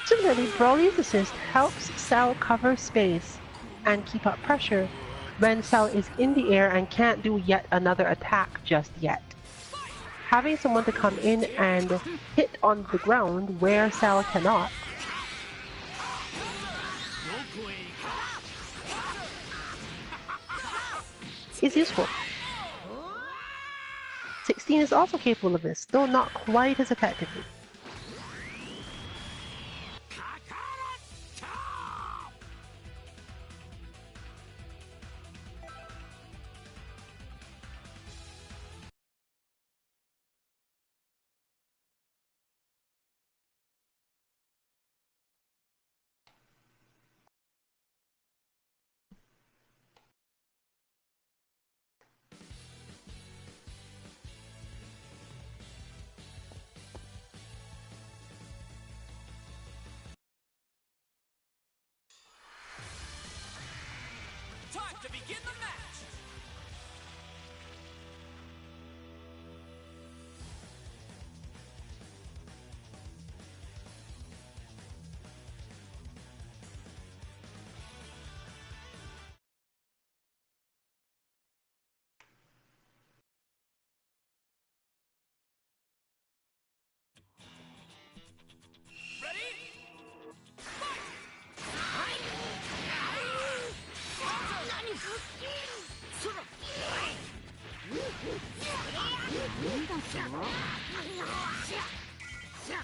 S1: Similarly, Broly's assist helps Cell cover space and keep up pressure when Cell is in the air and can't do yet another attack just yet. Having someone to come in and hit on the ground where Cell cannot is useful. 16 is also capable of this, though not quite as effectively.
S2: Time to begin the match!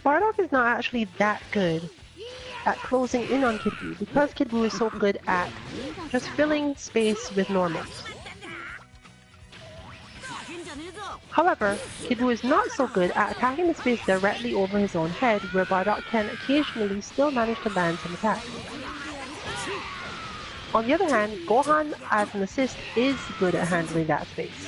S1: Bardock is not actually that good at closing in on Kid Buu because Kid Buu is so good at just filling space with normals. However, Kid Buu is not so good at attacking the space directly over his own head, where Bardock can occasionally still manage to land some attacks. On the other hand, Gohan as an assist is good at handling that space.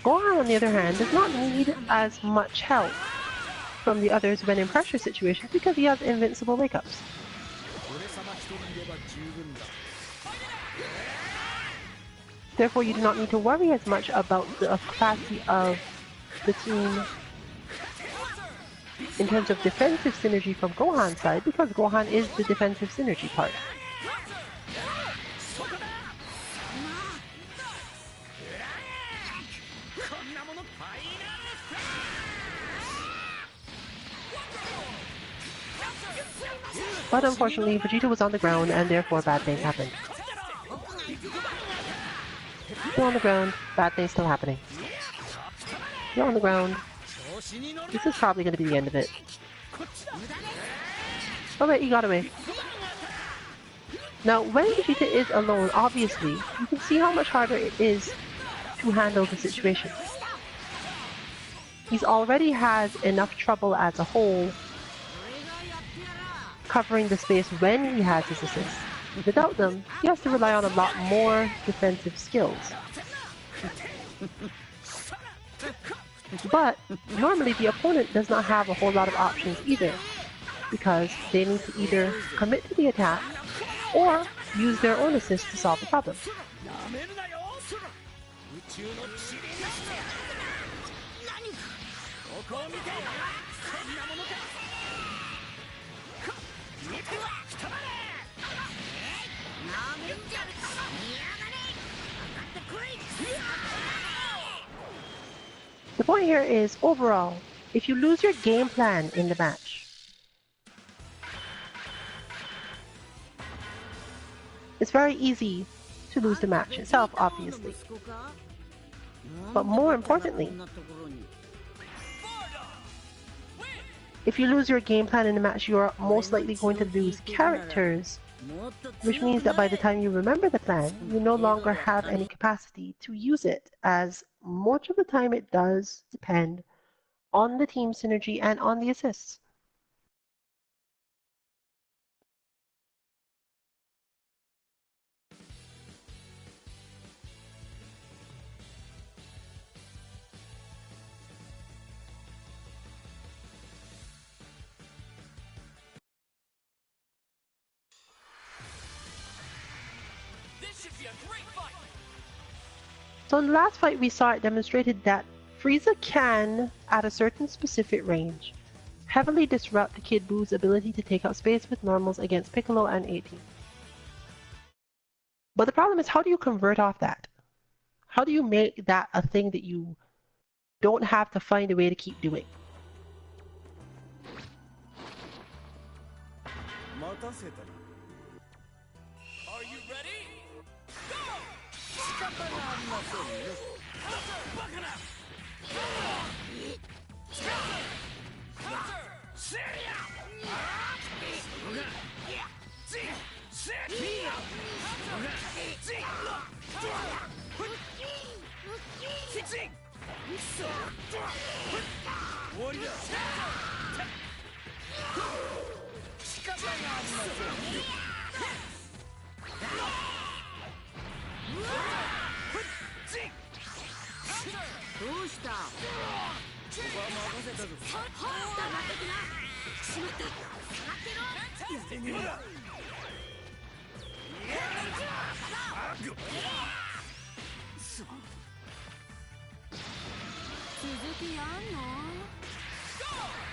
S1: Gohan, on the other hand, does not need as much help from the others when in pressure situations because he has invincible wake-ups. Therefore, you do not need to worry as much about the capacity of the team in terms of defensive synergy from Gohan's side, because Gohan is the defensive synergy part. But unfortunately, Vegeta was on the ground and therefore bad things happened. Still on the ground, bad things still happening. Still on the ground. This is probably going to be the end of it. Oh wait, he got away. Now, when Vegeta is alone, obviously, you can see how much harder it is to handle the situation. He's already has enough trouble as a whole covering the space when he has his assists. Without them, he has to rely on a lot more defensive skills. But normally the opponent does not have a whole lot of options either, because they need to either commit to the attack or use their own assist to solve the problem. The point here is, overall, if you lose your game plan in the match, it's very easy to lose the match itself, obviously. But more importantly, if you lose your game plan in the match, you are most likely going to lose characters, which means that by the time you remember the plan, you no longer have any capacity to use it, as much of the time it does depend on the team synergy and on the assists. So in the last fight we saw, it demonstrated that Frieza can, at a certain specific range, heavily disrupt the Kid Buu's ability to take up space with normals against Piccolo and 18. But the problem is, how do you convert off that? How do you make that a thing that you don't have to find a way to keep doing?
S2: Are you ready? Go!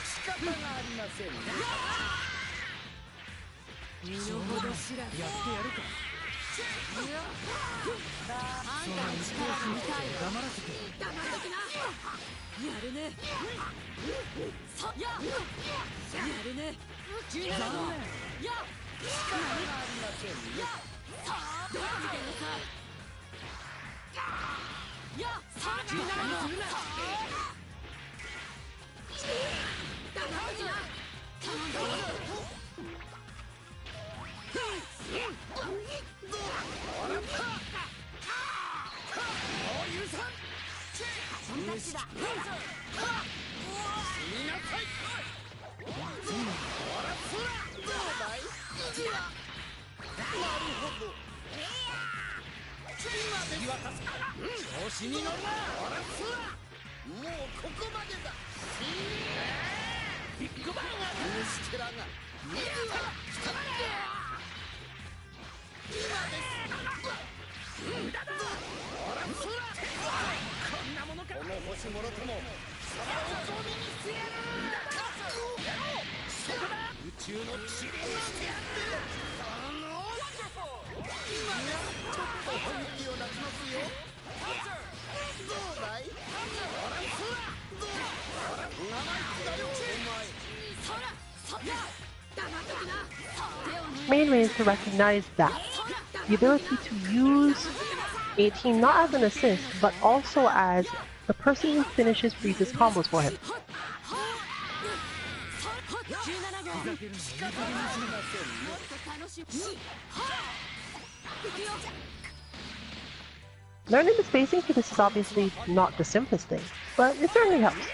S4: 仕方がありませんね。身の程知らずやってやるか。あんたの力見たい。黙らせて。黙っときな。やるね。やるね。17号。や。仕方がありませんね。どっちでのさ。や。17号。黙っときな。頼んだぞ。調子に乗るな。もうここまでだ。ビッグバンが虫けらが右は来た。今です無駄だ。こんなものか。この星もろともそのおみにしてやる。そこだ。宇宙の塵にしてやる。今ですちょっと本気を出しますよ。どうだい。どうだ。生意気だよお前。
S1: Main way is to recognize that. The ability to use 18 not as an assist, but also as the person who finishes Frieza's combos for him. Learning the spacing for this is obviously not the simplest thing, but it certainly helps.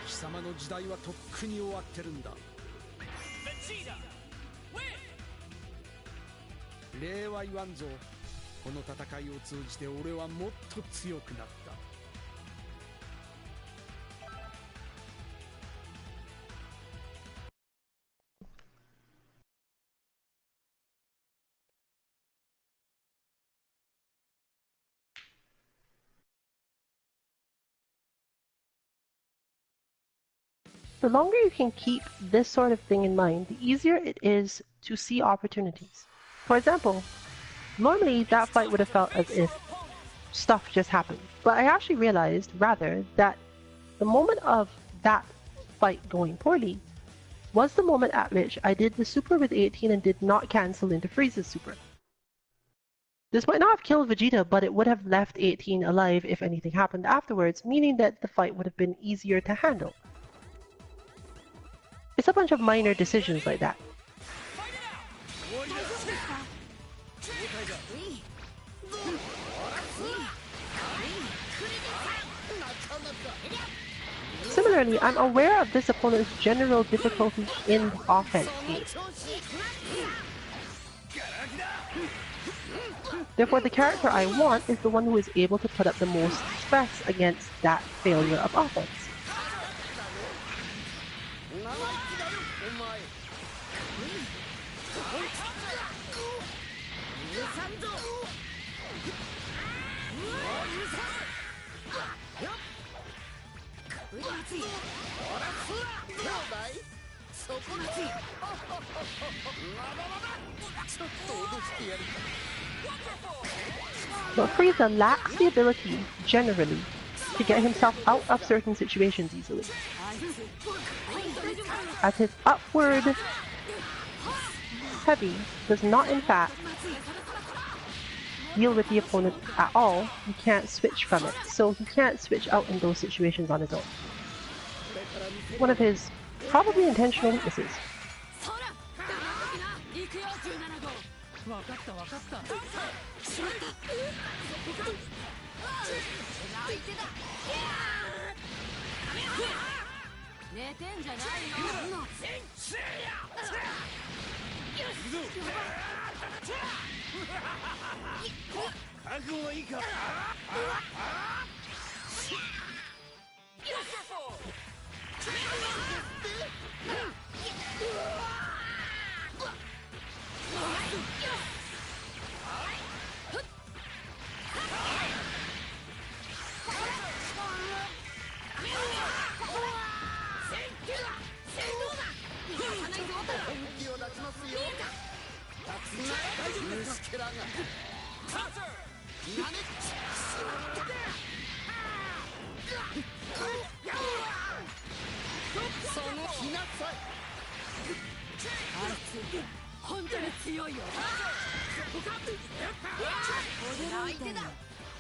S4: 貴様の時代はとっくに終わってるんだ。礼は言わんぞ。この戦いを通じて俺はもっと強くなった。
S1: The longer you can keep this sort of thing in mind, the easier it is to see opportunities. For example, normally that fight would have felt as if stuff just happened, but I actually realized, rather, that the moment of that fight going poorly was the moment at which I did the super with 18 and did not cancel into Frieza's super. This might not have killed Vegeta, but it would have left 18 alive if anything happened afterwards, meaning that the fight would have been easier to handle. It's a bunch of minor decisions like that. Similarly, I'm aware of this opponent's general difficulty in the offense game. Therefore, the character I want is the one who is able to put up the most stress against that failure of offense. But Frieza lacks the ability, generally, to get himself out of certain situations easily, as his upward heavy does not in fact deal with the opponent at all. He can't switch from it, so he can't switch out in those situations on his own. One of his probably intentional weaknesses.
S4: 分かった分かった。
S3: しまった。相手だ。
S4: 寝てんじゃないの。
S2: 覚悟はいいか。
S4: 本当に強いよ。驚いてだ。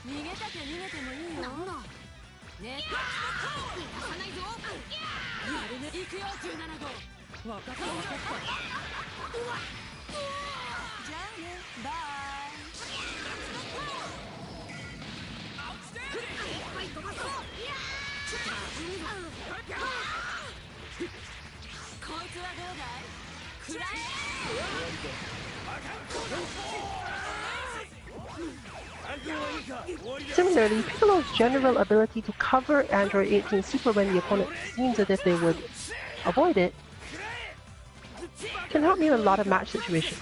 S4: 逃げたきゃ逃げてもいいよ。ね。行かないぞ。やるね。行くよ17号。分かった分かった。じゃあね。バイ。こいつはどうだい？食らえ！
S1: Similarly, Piccolo's general ability to cover Android 18 Super when the opponent seems as if they would avoid it can help me in a lot of match situations.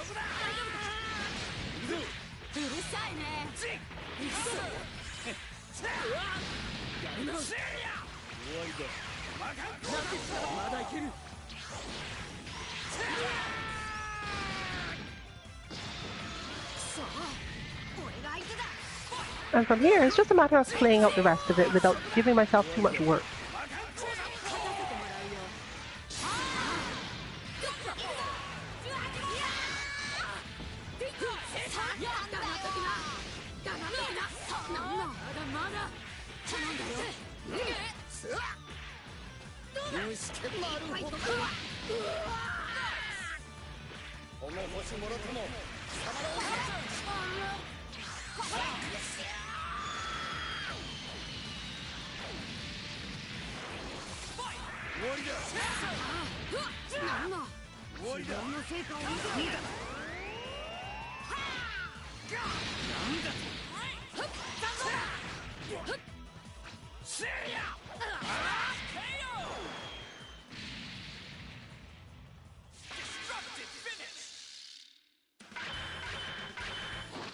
S1: And from here, it's just a matter of playing out the rest of it without giving myself too much work.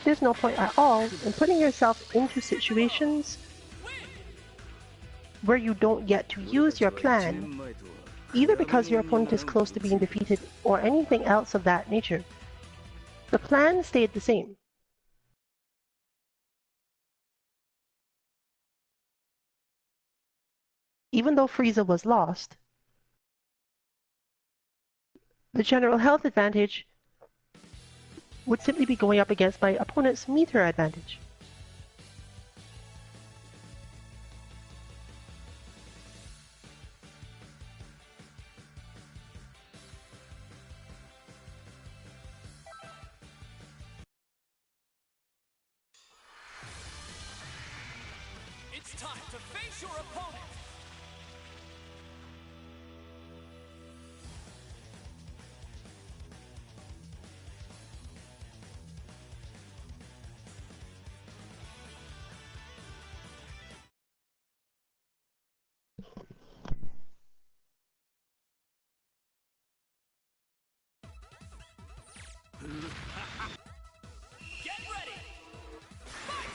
S1: There's no point at all in putting yourself into situations where you don't get to use your plan, either because your opponent is close to being defeated or anything else of that nature. The plan stayed the same. Even though Frieza was lost, the general health advantage would simply be going up against my opponent's meter advantage.
S2: It's time to face your opponent. Get ready. Fight!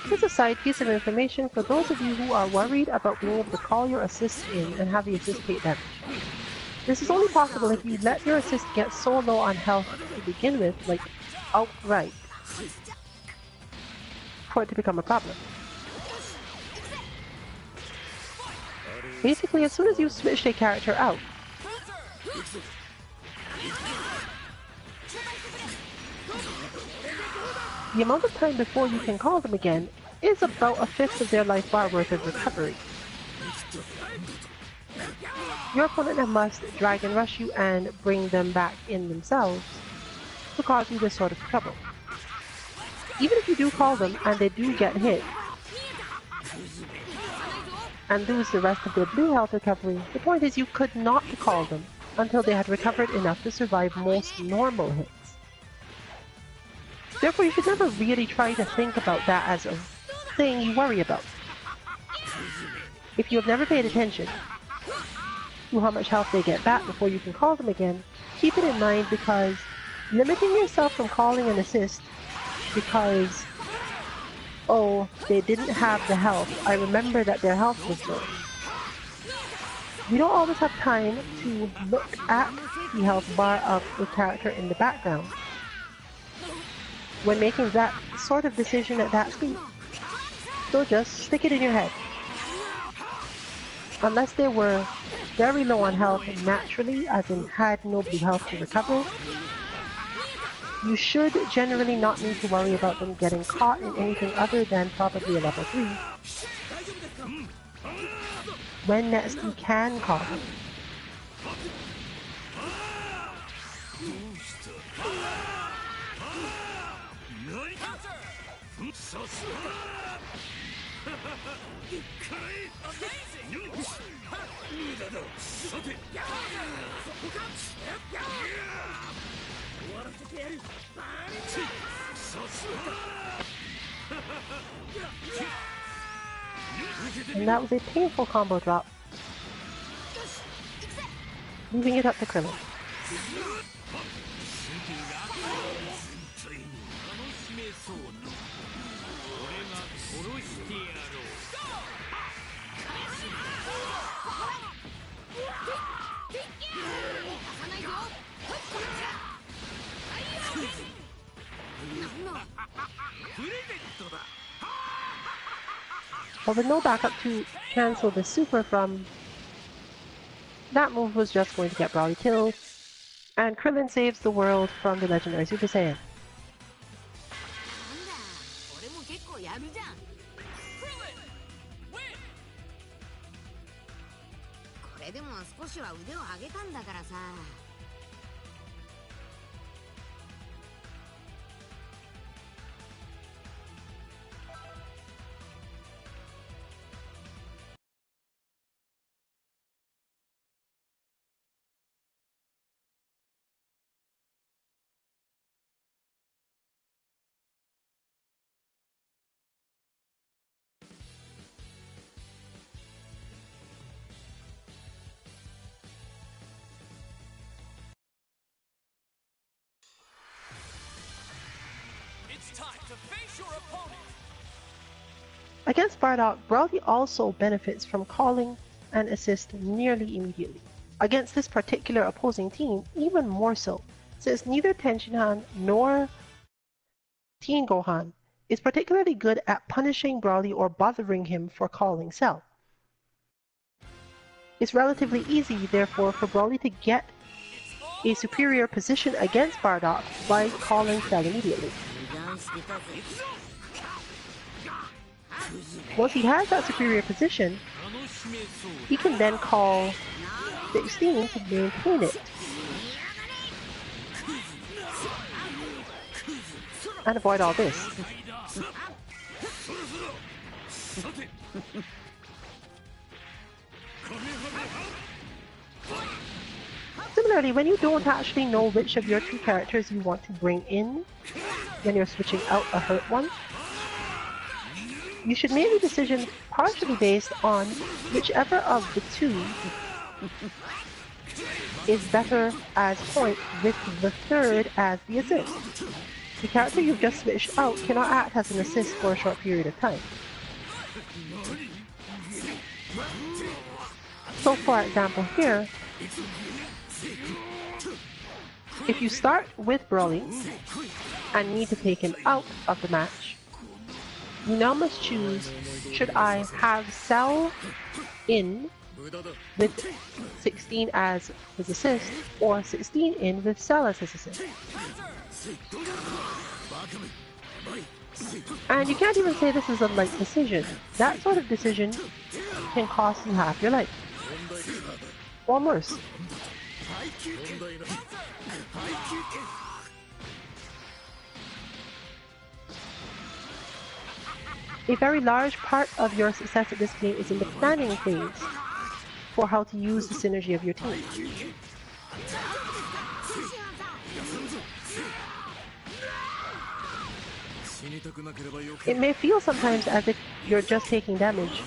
S1: Here's a side piece of information for those of you who are worried about being able to call your assist in and have the assist take damage. This is only possible if you let your assist get so low on health to begin with, like outright, for it to become a problem. Basically, as soon as you switch a character out, the amount of time before you can call them again is about a fifth of their life bar worth of recovery. Your opponent must drag and rush you and bring them back in themselves to cause you this sort of trouble. Even if you do call them and they do get hit and lose the rest of their blue health recovery, the point is you could not call them until they had recovered enough to survive most normal hits. Therefore, you should never really try to think about that as a thing you worry about. If you have never paid attention to how much health they get back before you can call them again, keep it in mind, because limiting yourself from calling an assist because, oh, they didn't have the health, I remember that their health was low. We don't always have time to look at the health bar of the character in the background when making that sort of decision at that speed. So just stick it in your head. Unless they were very low on health naturally, as in had no blue health to recover, you should generally not need to worry about them getting caught in anything other than probably a level 3. When next you can call them. And that was a painful combo drop, leaving it up to Krillin. but with no backup to cancel the super from, that move was just going to get Brawly killed, and Krillin saves the world from the legendary Super Saiyan.
S3: なんだ俺も結構やるじゃん。
S2: Krillin! Win!
S3: これでも少しは腕を上げたんだからさ。
S2: It's time to face your opponent!
S1: Against Bardock, Brawly also benefits from calling and assist nearly immediately. Against this particular opposing team, even more so, since neither Tenshinhan nor Teen Gohan is particularly good at punishing Brawly or bothering him for calling Cell. It's relatively easy, therefore, for Brawly to get a superior position against Bardock by calling Cell immediately. Once he has that superior position, he can then call 16 to maintain it. And avoid all this. Similarly, when you don't actually know which of your two characters you want to bring in when you're switching out a hurt one, you should make a decision partially based on whichever of the two is better as point, with the third as the assist. The character you've just switched out cannot act as an assist for a short period of time. So for example here, if you start with Brawly and need to take him out of the match, you now must choose, should I have Cell in with 16 as his assist, or 16 in with Cell as his assist? And you can't even say this is a light decision. That sort of decision can cost you half your life. Or worse. A very large part of your success at this game is in the planning phase for how to use the synergy of your team. It may feel sometimes as if you're just taking damage,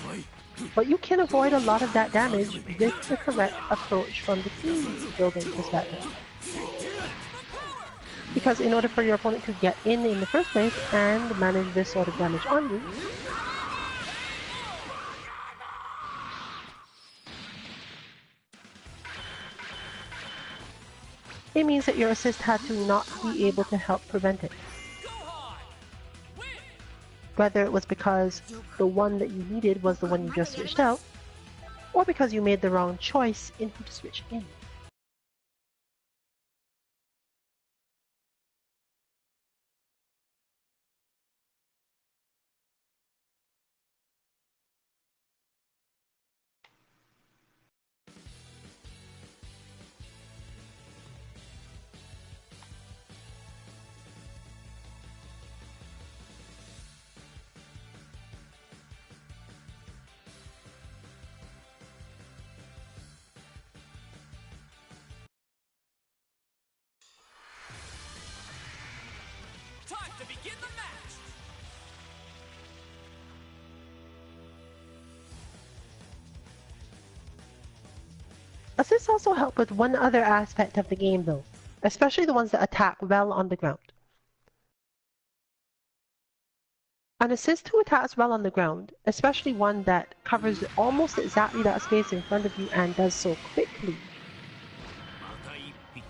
S1: but you can avoid a lot of that damage with the correct approach from the team building perspective. Because in order for your opponent to get in the first place and manage this sort of damage on you, it means that your assist had to not be able to help prevent it. Whether it was because the one that you needed was the one you just switched out, or because you made the wrong choice in who to switch in.
S2: Time to begin the match!
S1: Assists also help with one other aspect of the game though, especially the ones that attack well on the ground. An assist who attacks well on the ground, especially one that covers almost exactly that space in front of you and does so quickly,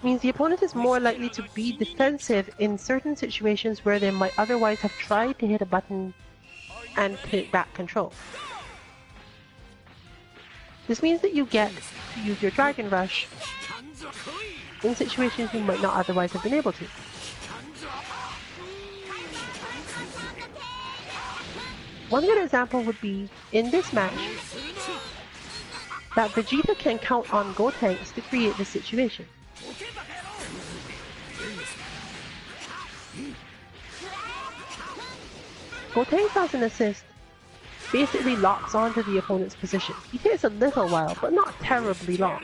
S1: means the opponent is more likely to be defensive in certain situations where they might otherwise have tried to hit a button and take back control. This means that you get to use your Dragon Rush in situations you might not otherwise have been able to. One good example would be, in this match, that Vegeta can count on Gotenks to create this situation. Gotenks as an assist basically locks onto the opponent's position. He takes a little while, but not terribly long.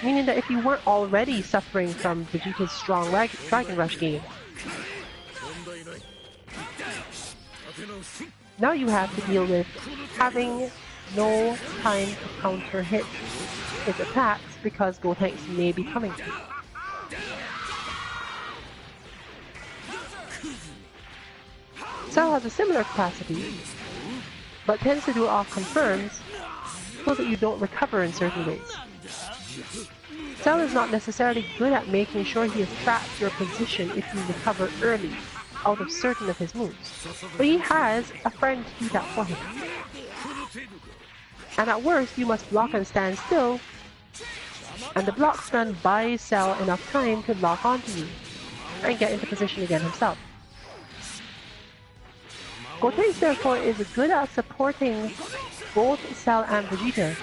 S1: Meaning that if you weren't already suffering from Vegeta's strong Dragon Rush game, now you have to deal with having no time to counter hit his attacks because Gotenks may be coming to you. Cell has a similar capacity, but tends to do it off confirms so that you don't recover in certain ways. Cell is not necessarily good at making sure he has trapped your position if you recover early out of certain of his moves, but he has a friend to do that for him. And at worst, you must block and stand still, and the block stun buys Cell enough time to lock onto you and get into position again himself. Gotenks therefore is good at supporting both Cell and Vegeta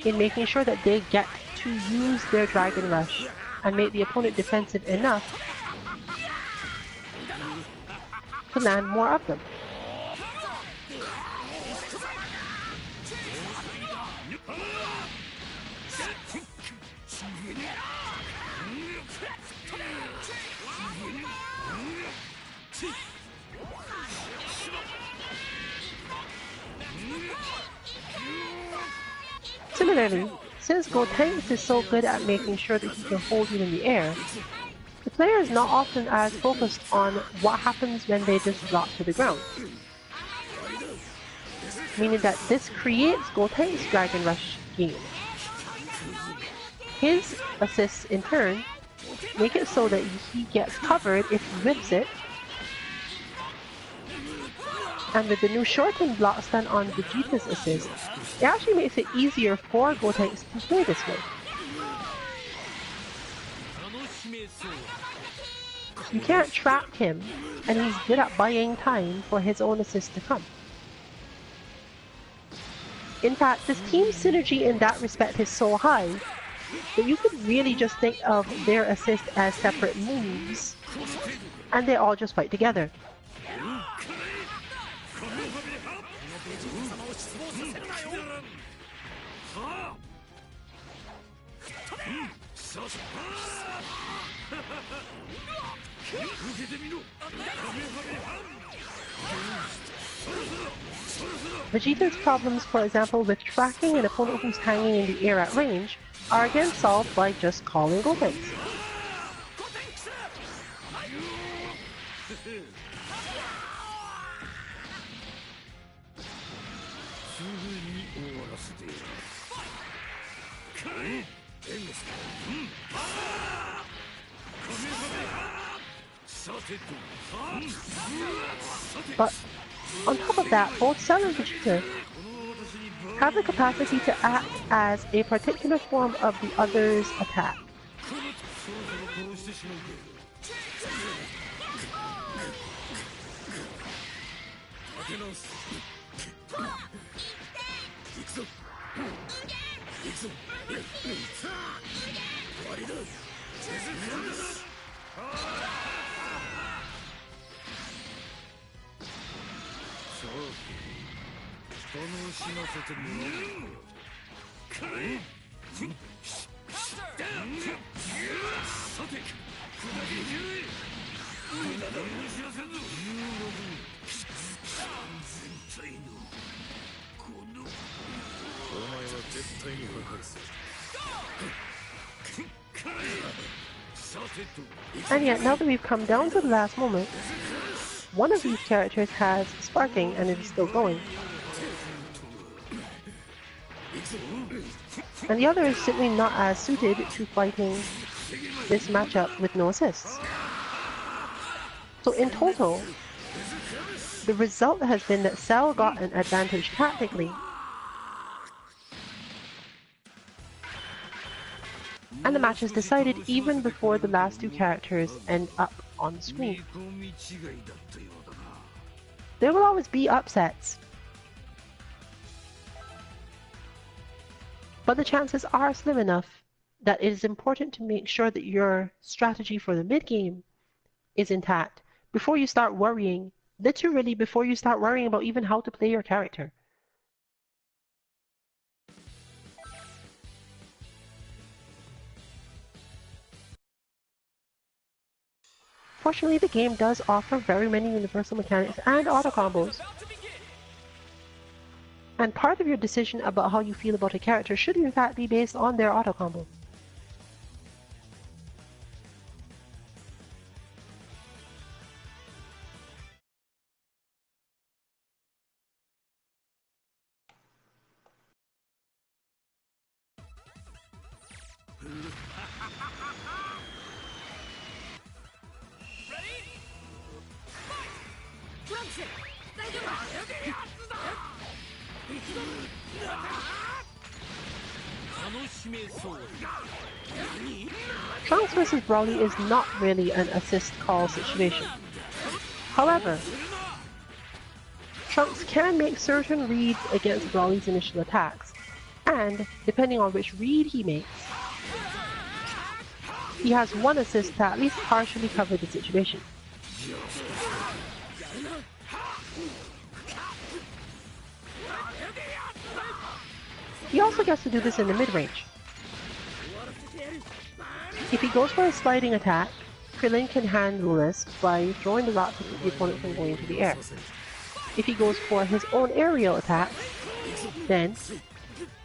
S1: in making sure that they get to use their Dragon Rush and make the opponent defensive enough to land more of them. Similarly, since Gotenks is so good at making sure that he can hold you in the air, the player is not often as focused on what happens when they just drop to the ground. Meaning that this creates Gotenks' Dragon Rush game. His assists in turn make it so that he gets covered if he whips it, and with the new shortened block stun on Vegeta's assist, it actually makes it easier for Gotenks to play this way. You can't trap him, and he's good at buying time for his own assist to come. In fact, this team synergy in that respect is so high that you could really just think of their assist as separate moves, and they all just fight together. Vegeta's problems, for example, with tracking an opponent who's hanging in the air at range, are again solved by just calling Gotenks. But on top of that, both Cell and Vegeta have the capacity to act as a particular form of the other's attack. And yet, now that we've come down to the last moment, one of these characters has sparking and it is still going. and the other is simply not as suited to fighting this matchup with no assists. So in total, the result has been that Cell got an advantage tactically, and the match is decided even before the last two characters end up on screen. There will always be upsets, but the chances are slim enough that it is important to make sure that your strategy for the mid-game is intact before you start worrying, literally before you start worrying about even how to play your character. Fortunately, the game does offer very many universal mechanics and auto combos. And part of your decision about how you feel about a character should in fact be based on their auto combo. Trunks vs Broly is not really an assist call situation. However, Trunks can make certain reads against Broly's initial attacks, and depending on which read he makes, he has one assist to at least partially cover the situation. He also gets to do this in the mid-range. If he goes for a sliding attack, Krillin can handle this by throwing the rock to keep the opponent from going into the air. If he goes for his own aerial attack, then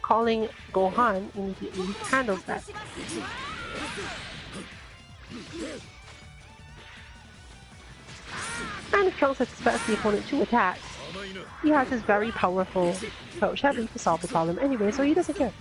S1: calling Gohan immediately handles that. And if Trunks expects the opponent to attack, he has his very powerful Crouch Heavy to solve the problem anyway, so he doesn't care.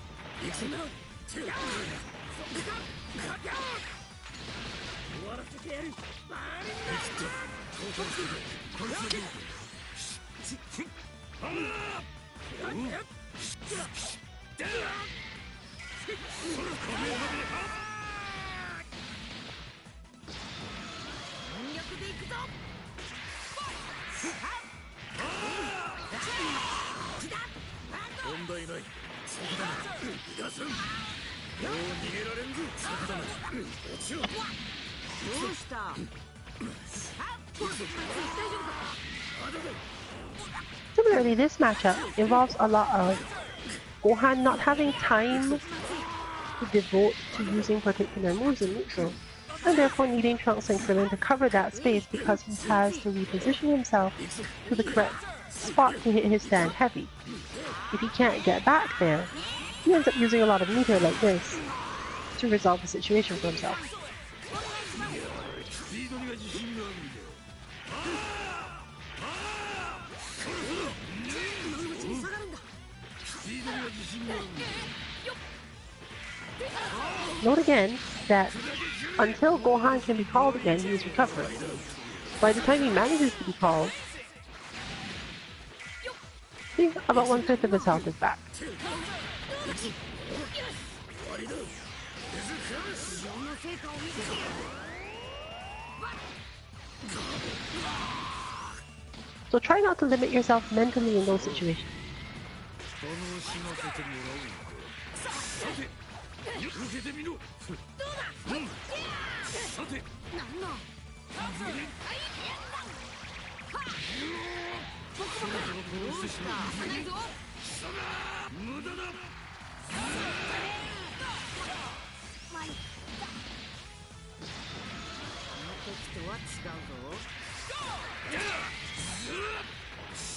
S1: Similarly, this matchup involves a lot of Gohan not having time to devote to using particular moves in neutral, and therefore needing Trunks and Krillin to cover that space because he has to reposition himself to the correct spot to hit his stand heavy. If he can't get back there, he ends up using a lot of meter like this to resolve the situation for himself. Note again that until Gohan can be called again, he is recovering. By the time he manages to be called, I think about 1/5 of his health is back. So try not to limit yourself mentally in those situations.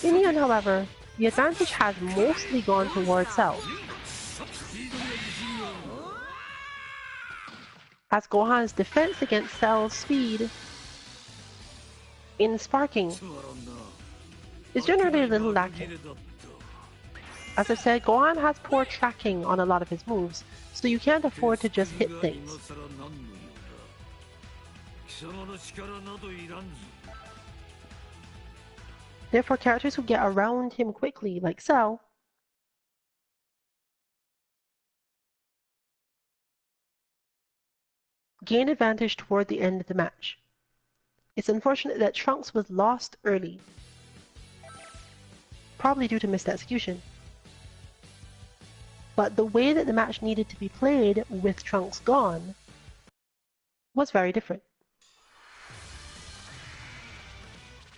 S1: In the end, however, the advantage has mostly gone towards Cell, as Gohan's defense against Cell's speed in sparking is generally a little lacking. As I said, Gohan has poor tracking on a lot of his moves, so you can't afford to just hit things. Therefore, characters who get around him quickly, like Cell, gain advantage toward the end of the match. It's unfortunate that Trunks was lost early, probably due to missed execution. But the way that the match needed to be played with Trunks gone was very different.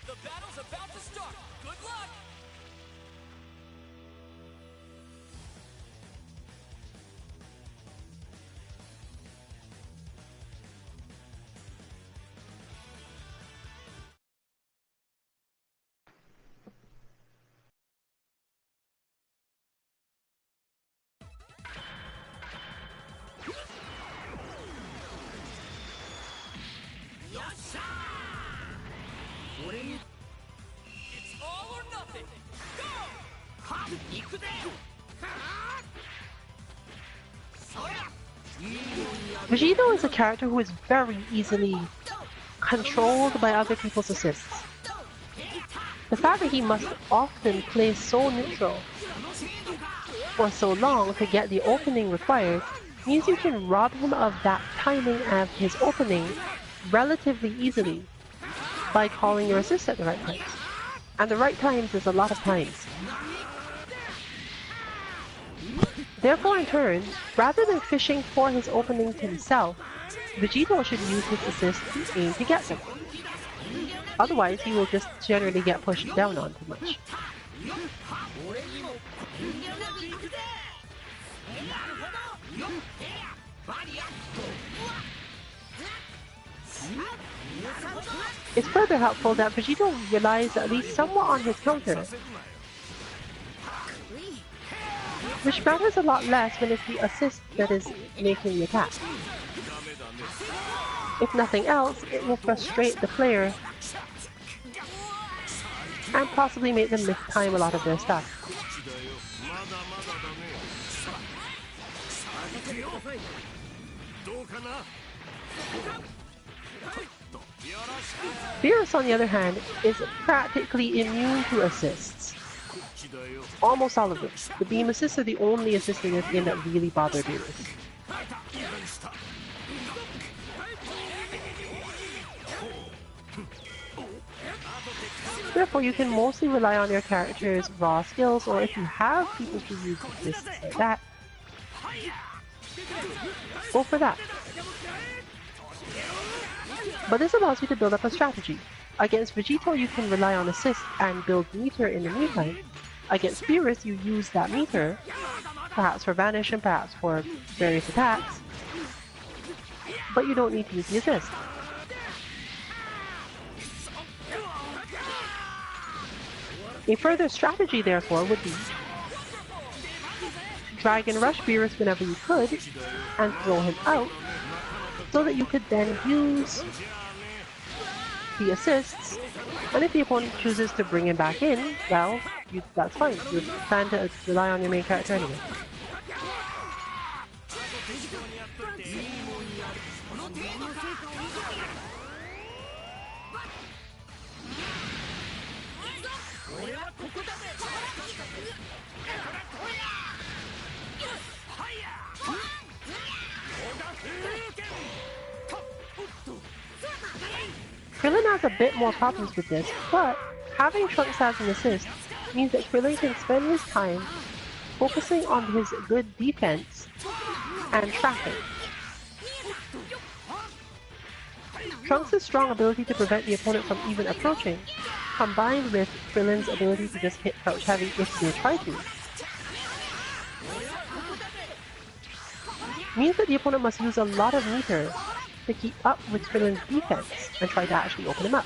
S2: The battle's about to start. Good luck. It's all or nothing. Go!
S1: Vegito is a character who is very easily controlled by other people's assists. The fact that he must often play so neutral for so long to get the opening required means you can rob him of that timing of his opening relatively easily by calling your assist at the right times. And the right times is a lot of times. Therefore, in turn, rather than fishing for his opening to himself, Vegito should use his assist to aim to get them. Otherwise, he will just generally get pushed down on too much. It's further helpful that Vegito relies at least somewhat on his counter, which matters a lot less when it's the assist that is making the attack. If nothing else, it will frustrate the player and possibly make them mistime a lot of their stuff. Beerus, on the other hand, is practically immune to assists. Almost all of them. The beam assists are the only assists in this game that really bother Beerus. Therefore, you can mostly rely on your character's raw skills, or if you have people who use assists like that, go for that. But this allows you to build up a strategy. Against Vegito, you can rely on assist and build meter in the meantime. Against Beerus, you use that meter, perhaps for Vanish and perhaps for various attacks, but you don't need to use the assist. A further strategy, therefore, would be to drag and rush Beerus whenever you could, and throw him out, so that you could then use the assists, and if the opponent chooses to bring him back in, well, that's fine. You plan to rely on your main character anyway. Krillin has a bit more problems with this, but having Trunks as an assist means that Krillin can spend his time focusing on his good defense and tracking. Trunks' strong ability to prevent the opponent from even approaching, combined with Krillin's ability to just hit crouch heavy if they try to, means that the opponent must use a lot of meter to keep up with Krillin's defense and try to actually open him up.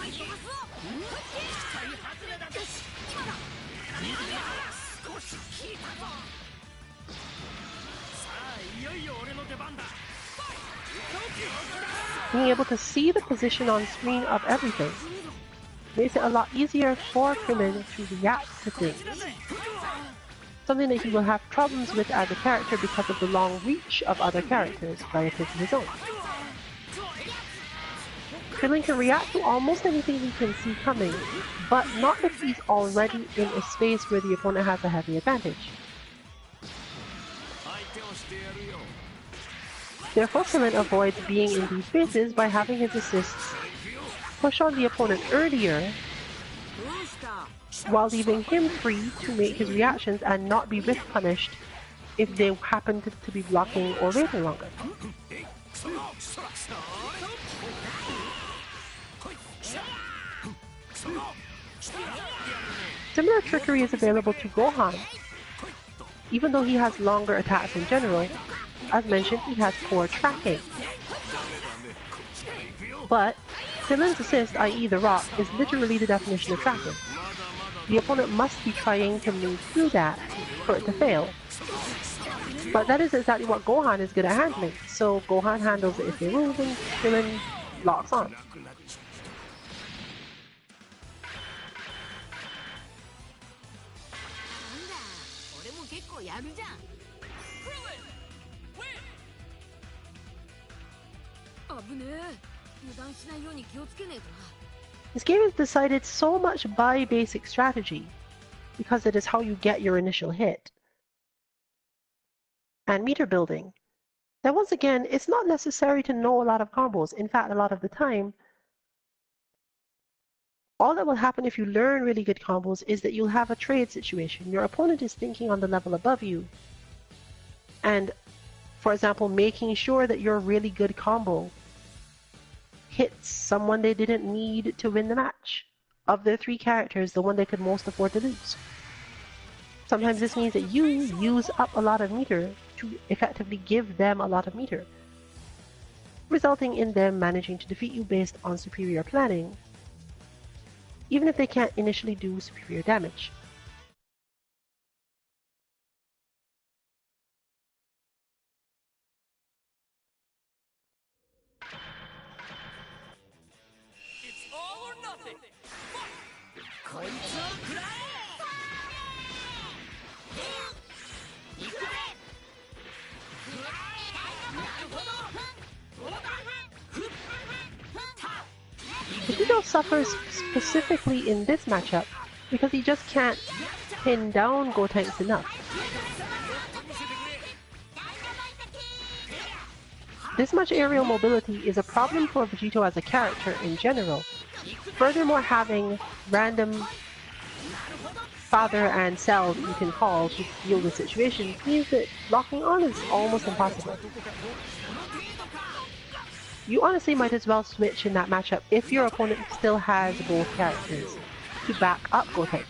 S1: Being able to see the position on screen of everything makes it a lot easier for Krillin to react to things. something that he will have problems with as a character because of the long reach of other characters relative to his own. Krillin can react to almost anything he can see coming, but not if he's already in a space where the opponent has a heavy advantage. Therefore, Krillin avoids being in these spaces by having his assists push on the opponent earlier, while leaving him free to make his reactions and not be risk punished if they happen to be blocking or waiting longer. Similar trickery is available to Gohan. Even though he has longer attacks in general, as mentioned, he has poor tracking. But Krillin's assist, i.e. the rock, is literally the definition of tracking. The opponent must be trying to move through that for it to fail. But that is exactly what Gohan is good at handling. So Gohan handles it if they move and Krillin locks on. This game is decided so much by basic strategy, because it is how you get your initial hit. And meter building. That once again, it's not necessary to know a lot of combos. In fact, a lot of the time, all that will happen if you learn really good combos is that you'll have a trade situation. Your opponent is thinking on the level above you. And, for example, making sure that your really good combo hits someone they didn't need to win the match. Of their three characters, the one they could most afford to lose. Sometimes this means that you use up a lot of meter to effectively give them a lot of meter, resulting in them managing to defeat you based on superior planning, even if they can't initially do superior damage.
S2: It's all or nothing.
S1: Vegito suffers specifically in this matchup because he just can't pin down Gotenks enough. This much aerial mobility is a problem for Vegito as a character in general. Furthermore, having random father and Cell that you can call to deal with situations means that locking on is almost impossible. You honestly might as well switch in that matchup if your opponent still has both characters to back up Gotenks.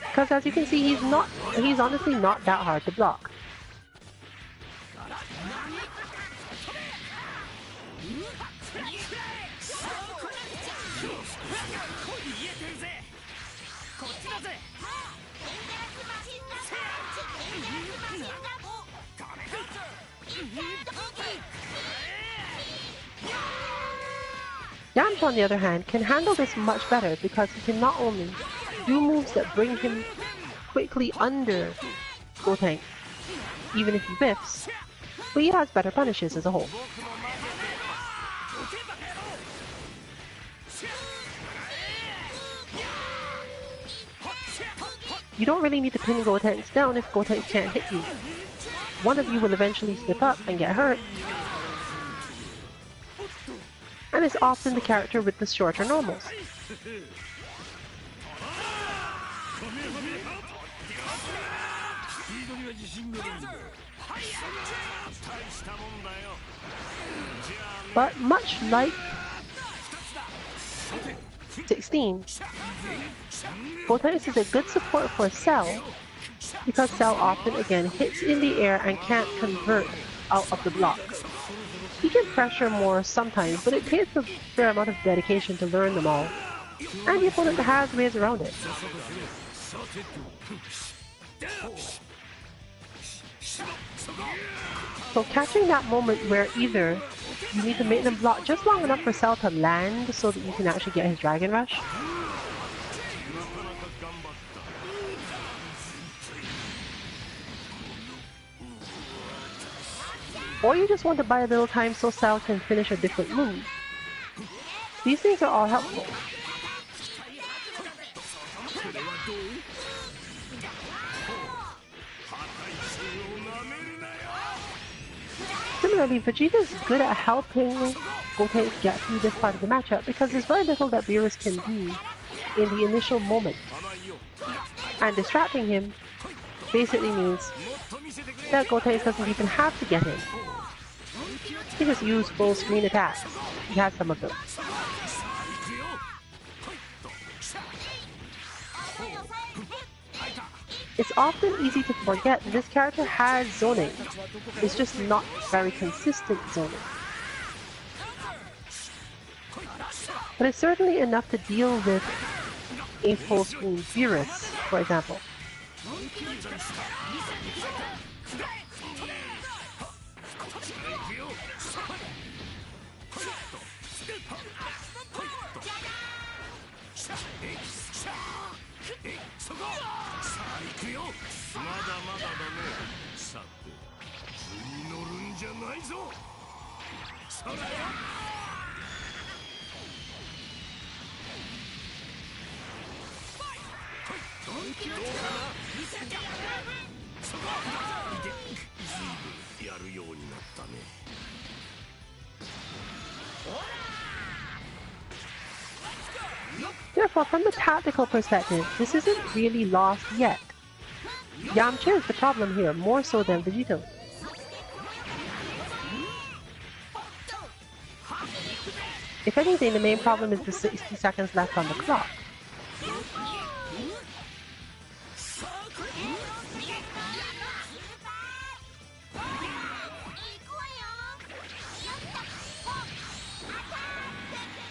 S1: Because as you can see, he's honestly not that hard to block. Yamcha, on the other hand, can handle this much better because he can not only do moves that bring him quickly under Gotenks, even if he whiffs, but he has better punishes as a whole. You don't really need to pin Gotenks down if Gotenks can't hit you. One of you will eventually slip up and get hurt, and is often the character with the shorter normals. But much like 16, Gotenks is a good support for Cell because Cell often again hits in the air and can't convert out of the block. He can pressure more sometimes, but it takes a fair amount of dedication to learn them all, and the opponent has ways around it. So catching that moment where either You need to make them block just long enough for Cell to land so that you can actually get his Dragon Rush. Or you just want to buy a little time so Cell can finish a different move. These things are all helpful. Similarly, Vegeta's good at helping Goten get through this part of the matchup because there's very little that Beerus can do in the initial moment. And distracting him basically means that Goten doesn't even have to get in. He just use full screen attacks. He has some of them. It's often easy to forget that this character has zoning. It's just not very consistent zoning. But it's certainly enough to deal with a full screen Beerus, for example. Therefore, from the tactical perspective, this isn't really lost yet. Yamcha is the problem here, more so than Vegito. If anything, the main problem is the 60 seconds left on the clock.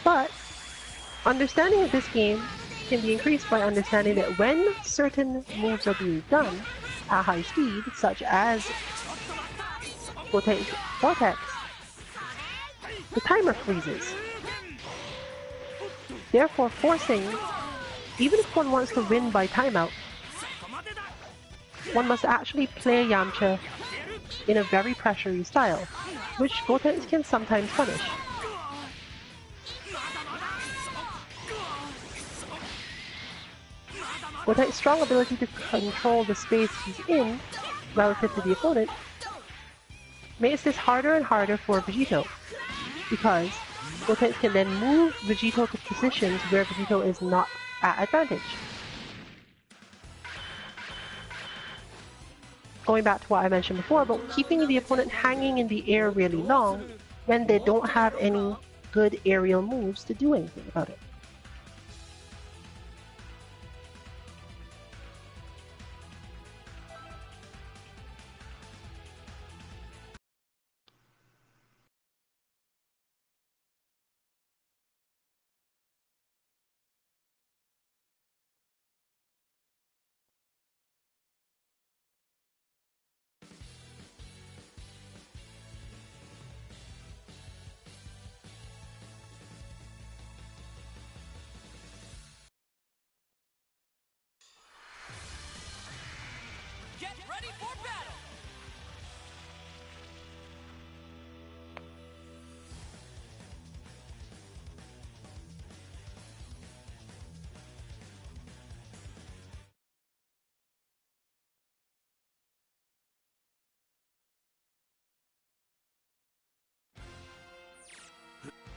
S1: But understanding of this game can be increased by understanding that when certain moves are being done at high speed, such as Goten's Vortex, the timer freezes. Therefore forcing, even if one wants to win by timeout, one must actually play Yamcha in a very pressury style, which Goten can sometimes punish. Goten's strong ability to control the space he's in relative to the opponent makes this harder and harder for Vegito, because Goten can then move Vegito to positions where Vegito is not at advantage. Going back to what I mentioned before, but keeping the opponent hanging in the air really long when they don't have any good aerial moves to do anything about it.
S2: Get ready for battle!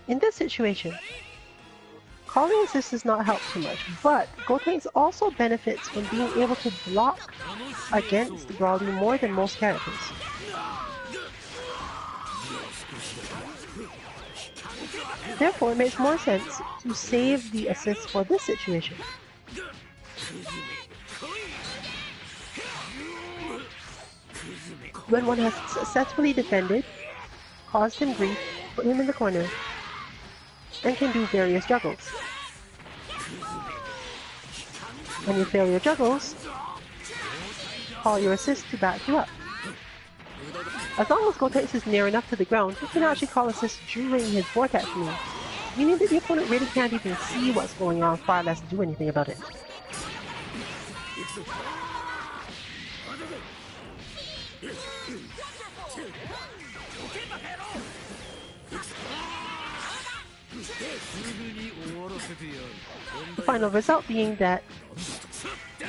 S1: In this situation, calling assist does not help too much, but Goten also benefits from being able to block against Broly more than most characters. Therefore, it makes more sense to save the assist for this situation. When one has successfully defended, caused him grief, put him in the corner, and can do various juggles. When you fail your juggles, call your assist to back you up. As long as Gotenks is near enough to the ground, he can actually call assist during his vortex move, meaning that the opponent really can't even see what's going on, far less do anything about it. The final result being that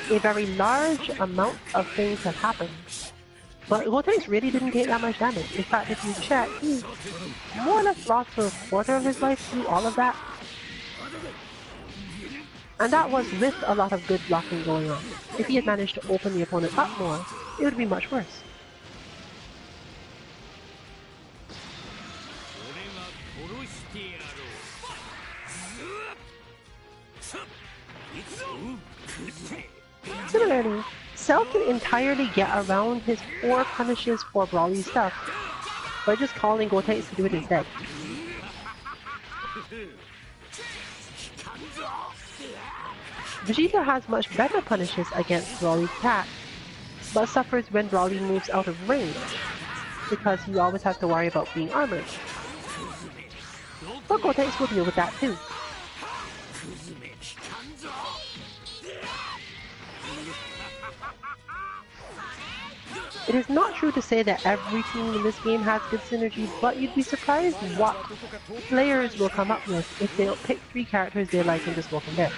S1: a very large amount of things have happened. But Gotenks really didn't take that much damage. In fact, if you check, he more or less lost a quarter of his life through all of that. And that was with a lot of good blocking going on. If he had managed to open the opponent up more, it would be much worse. Similarly, Cell can entirely get around his 4 punishes for brawly stuff by just calling Gotenks to do it instead. Vegeta has much better punishes against Broly's attack, but suffers when Broly moves out of range, because he always has to worry about being armored. But Gotenks will deal with that too. It is not true to say that every team in this game has good synergy, but you'd be surprised what players will come up with if they don't pick 3 characters they like and just go from there.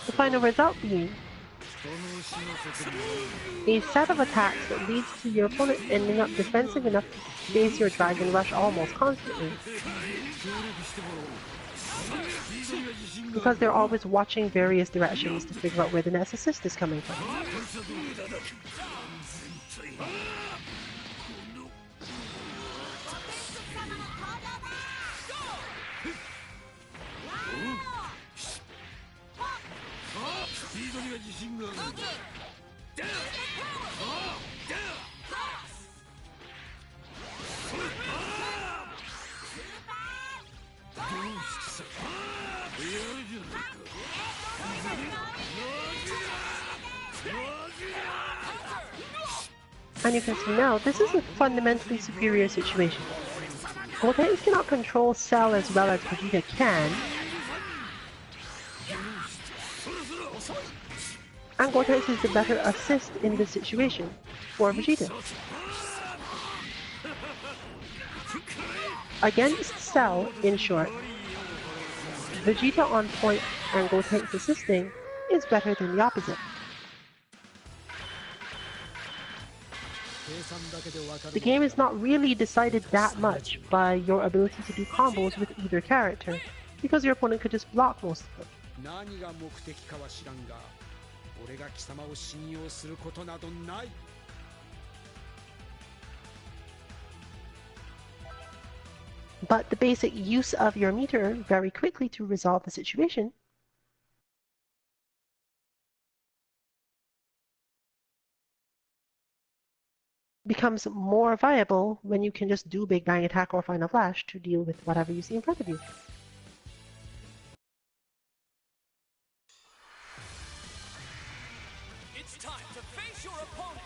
S1: The final result being a set of attacks that leads to your opponent ending up defensive enough to face your Dragon Rush almost constantly. Because they're always watching various directions to figure out where the next assist is coming from. And you can see now, this is a fundamentally superior situation. Gotenks cannot control Cell as well as Vegeta can, and Gotenks is the better assist in this situation for Vegeta. Against Cell, in short, Vegeta on point and Gotenks assisting is better than the opposite. The game is not really decided that much by your ability to do combos with either character, because your opponent could just block most of them. But the basic use of your meter very quickly to resolve the situation becomes more viable when you can just do Big Bang Attack or Final Flash to deal with whatever you see in front of you.
S2: It's time to face your opponent!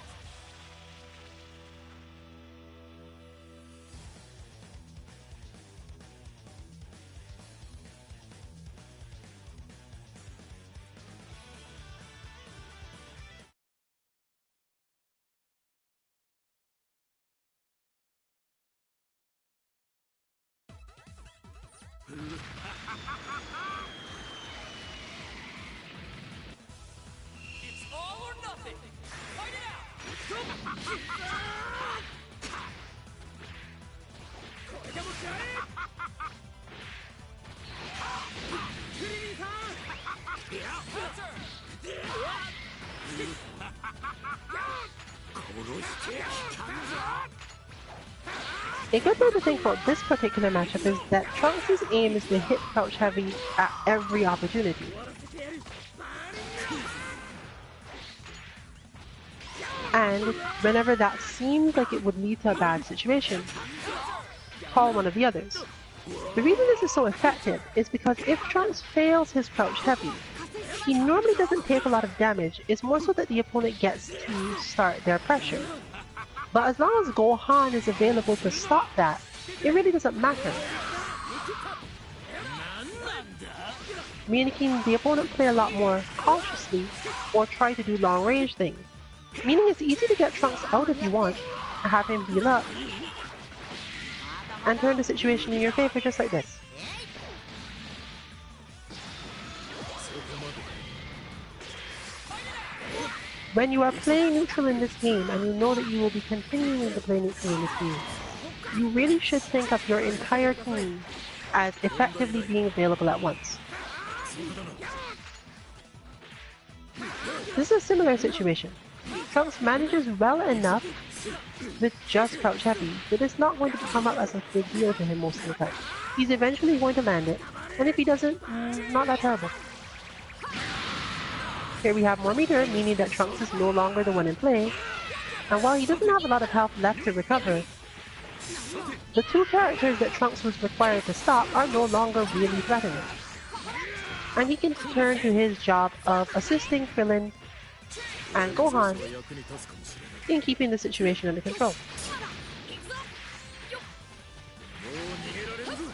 S2: It's all or nothing! Fight it out!
S1: A good way to think about this particular matchup is that Trunks' aim is to hit Crouch Heavy at every opportunity. And whenever that seems like it would lead to a bad situation, call one of the others. The reason this is so effective is because if Trunks fails his Crouch Heavy, he normally doesn't take a lot of damage. It's more so that the opponent gets to start their pressure. But as long as Gohan is available to stop that, it really doesn't matter. Making the opponent play a lot more cautiously or try to do long range things. Meaning it's easy to get Trunks out if you want, have him heal up, and turn the situation in your favor just like this. When you are playing neutral in this game, and you know that you will be continuing to play neutral in this game, you really should think of your entire team as effectively being available at once. This is a similar situation. Trunks manages well enough with just Crouch Heavy that it's not going to come up as a big deal to him most of the time. He's eventually going to land it, and if he doesn't, not that terrible. Here we have more meter, meaning that Trunks is no longer the one in play, and while he doesn't have a lot of health left to recover, the two characters that Trunks was required to stop are no longer really threatening. And he can turn to his job of assisting Krillin and Gohan in keeping the situation under control.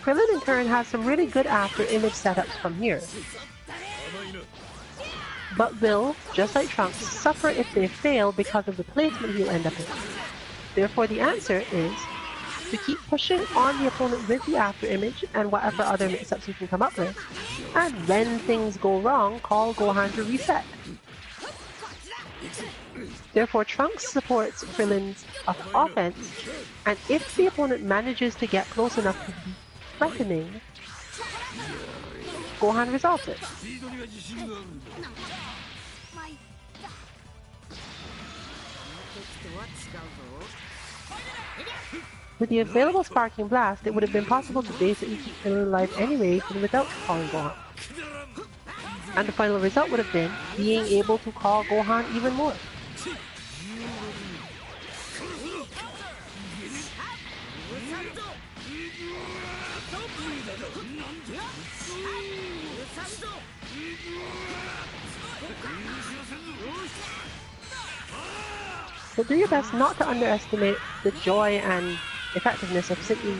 S1: Krillin in turn has some really good after image setups from here, but will, just like Trunks, suffer if they fail because of the placement he'll end up in. Therefore the answer is to keep pushing on the opponent with the after image and whatever other mix-ups you can come up with, and when things go wrong, call Gohan to reset. Therefore Trunks supports Krillin's offense, and if the opponent manages to get close enough to be threatening, Gohan resolves it. With the available Sparking Blast, it would have been possible to basically keep Krillin alive anyway, even without calling Gohan. And the final result would have been being able to call Gohan even more. So do your best not to underestimate the joy and effectiveness of simply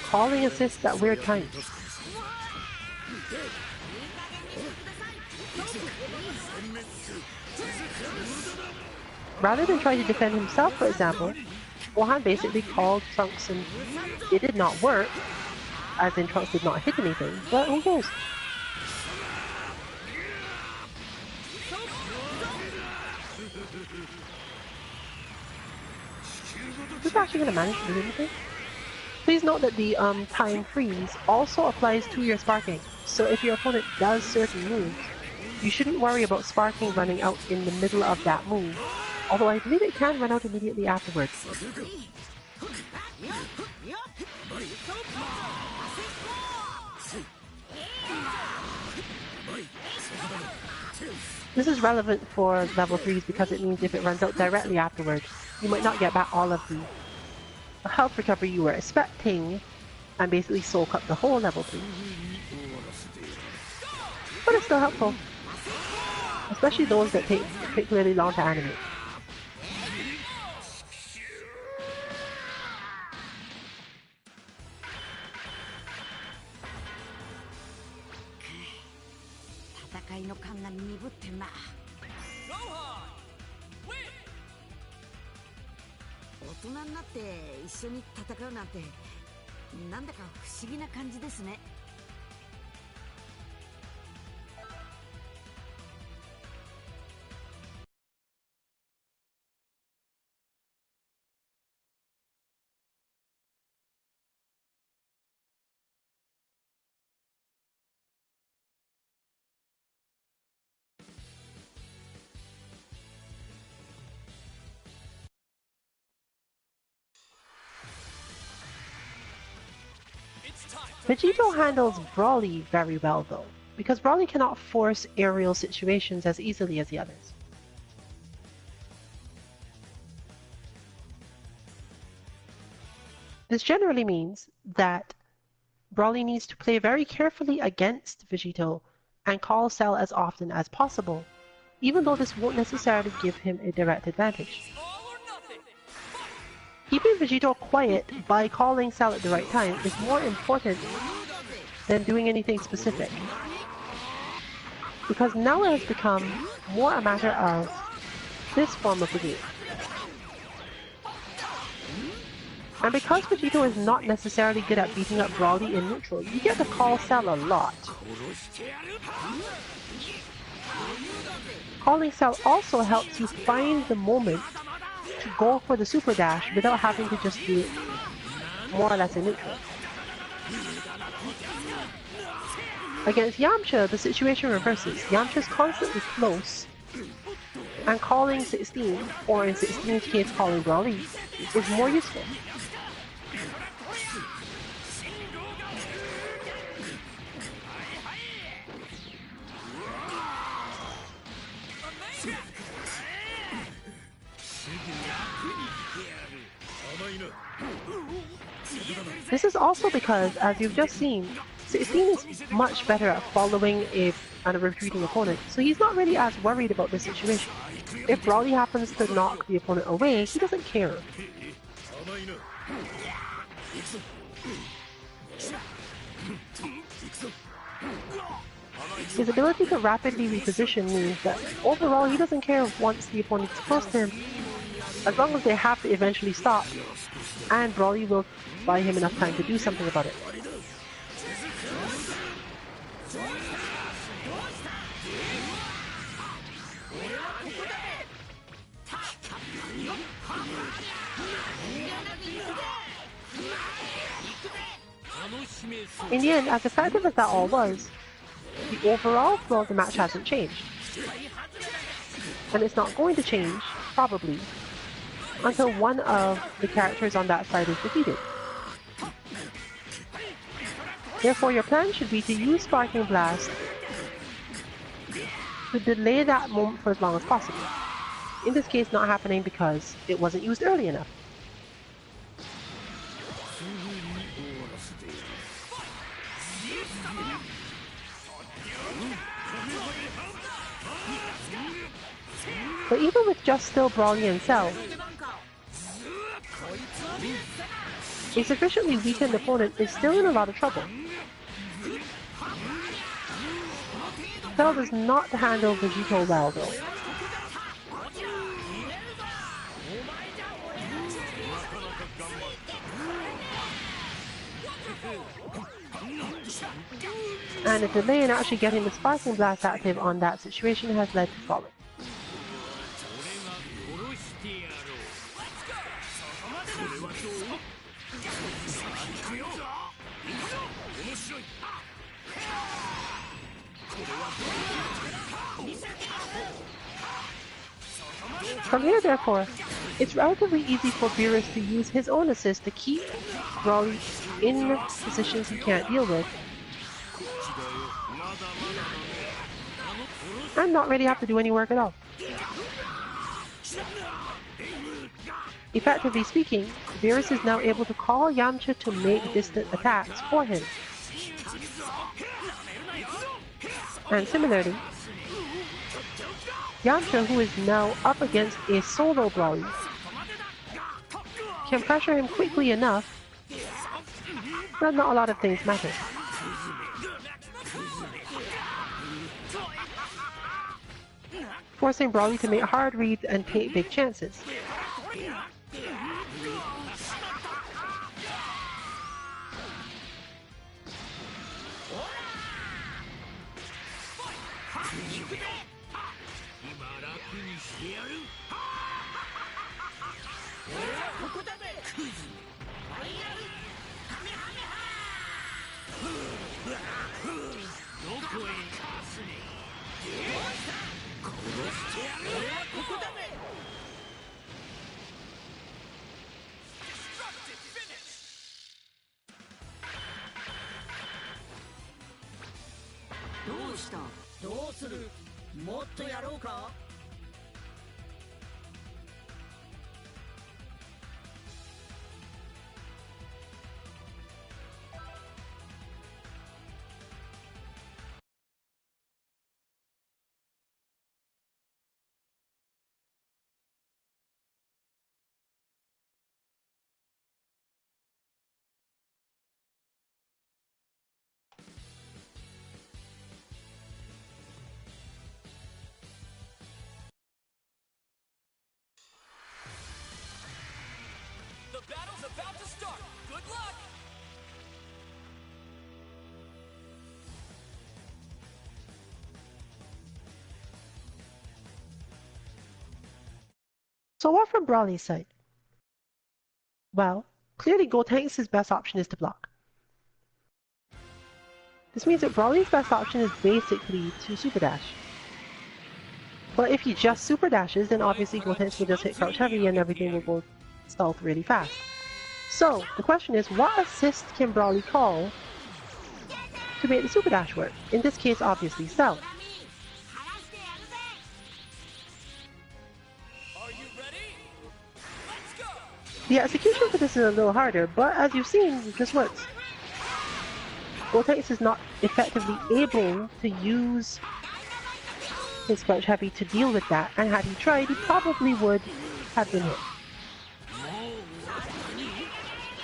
S1: calling assists at weird times. Rather than try to defend himself, for example, Gohan basically called Trunks and it did not work, as in Trunks did not hit anything, but who knows? Is this actually going to manage to do anything? Please note that the time freeze also applies to your sparking, so if your opponent does certain moves, you shouldn't worry about sparking running out in the middle of that move, although I believe it can run out immediately afterwards. This is relevant for level 3s because it means if it runs out directly afterwards, you might not get back all of the health recovery you were expecting and basically soak up the whole level 3. But it's still helpful, especially those that take particularly long to animate. Vegito handles Broly very well though, because Broly cannot force aerial situations as easily as the others. This generally means that Broly needs to play very carefully against Vegito and call Cell as often as possible, even though this won't necessarily give him a direct advantage. Keeping Vegito quiet by calling Cell at the right time is more important than doing anything specific, because now it has become more a matter of this form of the game. And because Vegito is not necessarily good at beating up Broly in neutral, you get to call Cell a lot. Calling Cell also helps you find the moment to go for the super dash without having to just do it more or less in neutral. Against Yamcha, the situation reverses. Yamcha is constantly close, and calling 16, or in 16's case calling Broly, is more useful. This is also because, as you've just seen, 16 is much better at following a retreating opponent, so he's not really as worried about this situation. If Broly happens to knock the opponent away, he doesn't care. His ability to rapidly reposition means that overall he doesn't care once the opponent is close to him, as long as they have to eventually stop, and Broly will buy him enough time to do something about it. In the end, as effective as that all was, the overall flow of the match hasn't changed. And it's not going to change, probably, until one of the characters on that side is defeated. Therefore, your plan should be to use Sparking Blast to delay that moment for as long as possible. In this case, not happening because it wasn't used early enough. But even with just still Broly and Cell, a sufficiently weakened opponent is still in a lot of trouble. Cell does not handle Vegito well though. And a delay in actually getting the Sparking Blast active on that situation has led to falling. From here, therefore, it's relatively easy for Beerus to use his own assist to keep Broly in positions he can't deal with, and not really have to do any work at all. Effectively speaking, Beerus is now able to call Yamcha to make distant attacks for him. And similarly, Yamcha, who is now up against a solo Broly, can pressure him quickly enough that not a lot of things matter. Forcing Broly to make hard reads and take big chances.
S3: どうした？
S2: どうする？もっとやろうか？ The battle's about to start. Good luck!
S1: So what from Brawley's side? Well, clearly Gotenks' best option is to block. This means that Brawley's best option is basically to super dash. But if he just super dashes, then obviously Gotenks will just hit crouch heavy and everything will go stealth really fast. So, the question is, what assist can Brawley call to make the super dash work? In this case, obviously stealth.
S2: Are you ready? Let's go!
S1: The execution for this is a little harder, but as you've seen, this works. Gotenks is not effectively able to use his crouch heavy to deal with that, and had he tried, he probably would have been hit.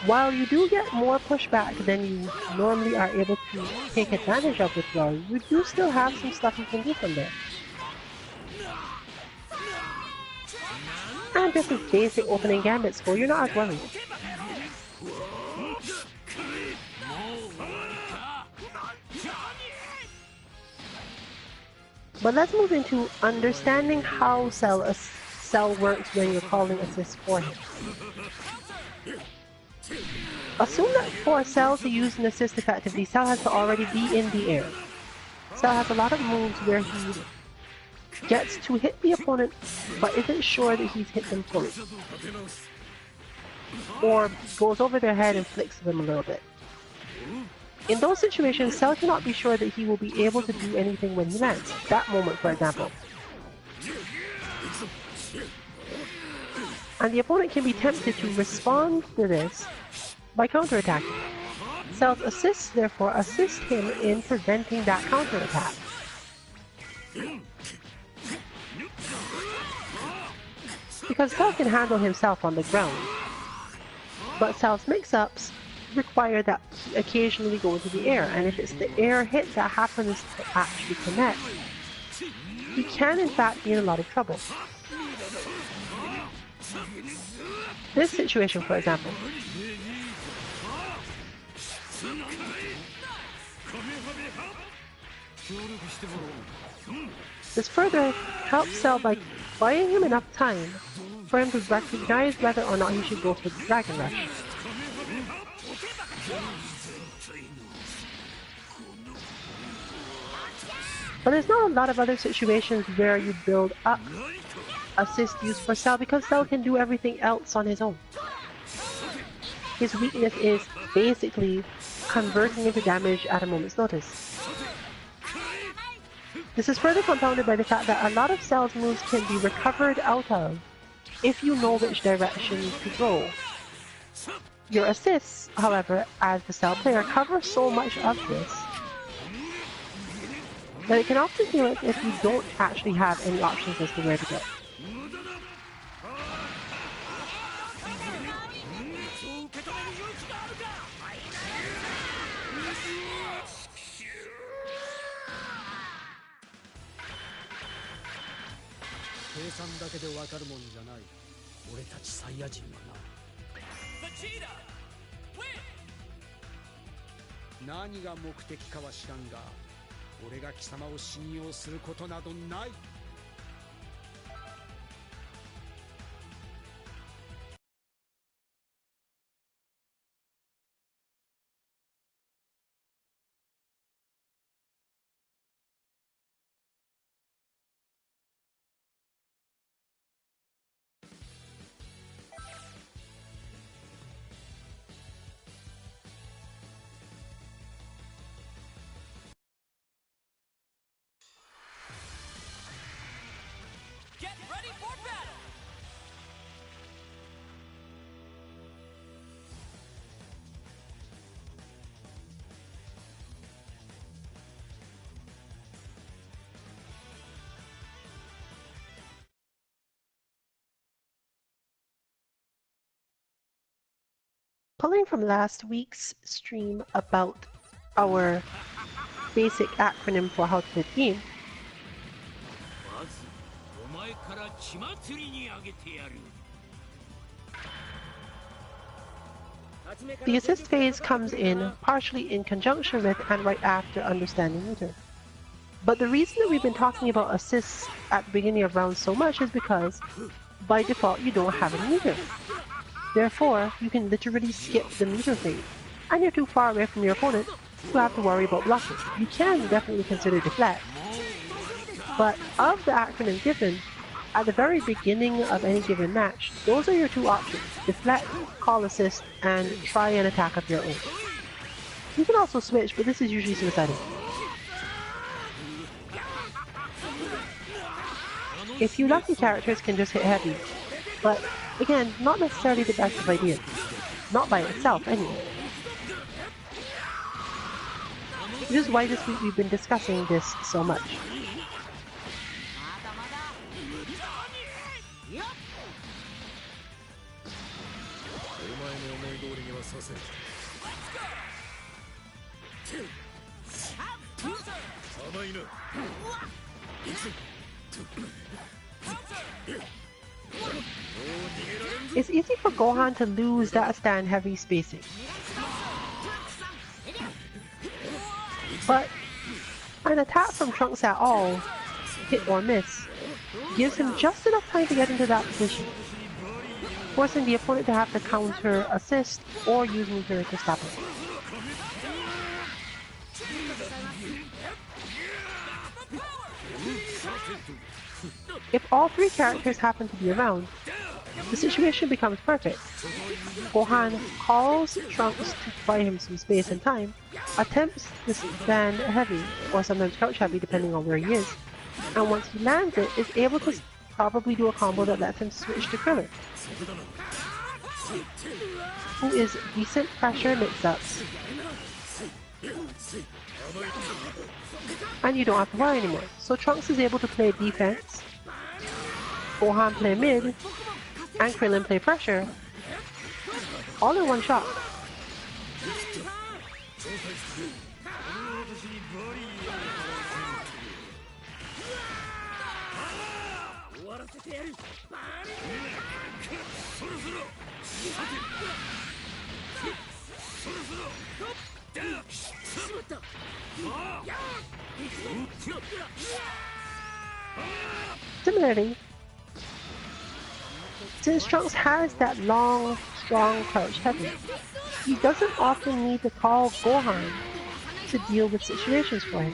S1: While you do get more pushback than you normally are able to take advantage of with Brawley, you do still have some stuff you can do from there. And this is basic opening gambit score, you're not as worried. But let's move into understanding how Cell works when you're calling assists for him. Assume that for Cell to use an assist effectively, Cell has to already be in the air. Cell has a lot of moves where he gets to hit the opponent but isn't sure that he's hit them fully. Or goes over their head and flicks them a little bit. In those situations, Cell cannot be sure that he will be able to do anything when he lands. That moment, for example. And the opponent can be tempted to respond to this by counterattacking. Cell's assists, therefore, assist him in preventing that counterattack. Because Cell can handle himself on the ground. But Cell's mix-ups require that he occasionally go into the air, and if it's the air hit that happens to actually connect, he can in fact be in a lot of trouble. This situation, for example. This further helps Cell by buying him enough time for him to recognize whether or not he should go for the Dragon Rush. But there's not a lot of other situations where you build up assist use for Cell because Cell can do everything else on his own. His weakness is basically converting into damage at a moment's notice. This is further compounded by the fact that a lot of Cell's moves can be recovered out of if you know which direction to go. Your assists, however, as the Cell player, cover so much of this that it can often feel as if you don't actually have any options as to where to go.
S2: Vegeta! Win!
S5: 何が目的かは知らんが、俺が貴様を信用することなどない。
S1: Pulling from last week's stream about our basic acronym for how to play the game,
S2: まずお前から血祭りにあげてやる
S1: the assist phase comes in partially in conjunction with and right after understanding meter. But the reason that we've been talking about assists at the beginning of rounds so much is because by default you don't have a meter. Therefore, you can literally skip the meter phase, and you're too far away from your opponent to have to worry about blocking. You can definitely consider deflect, but of the acronyms given, at the very beginning of any given match, those are your two options: deflect, call assist, and try an attack of your own. You can also switch, but this is usually suicidal. A few lucky characters can just hit heavy, but again, not necessarily the best of ideas. Not by itself, anyway. Which is why this week we've been discussing this so much. It's easy for Gohan to lose that stand heavy spacing. But an attack from Trunks at all, hit or miss, gives him just enough time to get into that position, forcing the opponent to have to counter assist or use meter to stop him. If all three characters happen to be around, the situation becomes perfect. Gohan calls Trunks to buy him some space and time, attempts to stand heavy, or sometimes crouch heavy depending on where he is, and once he lands it, is able to probably do a combo that lets him switch to Krillin, who is decent pressure mix-ups, and you don't have to worry anymore. So Trunks is able to play defense, Gohan play mid, and Krillin play pressure, all in one shot. Similarly, since Trunks has that long, strong crouch heavy, he doesn't often need to call Gohan to deal with situations for him,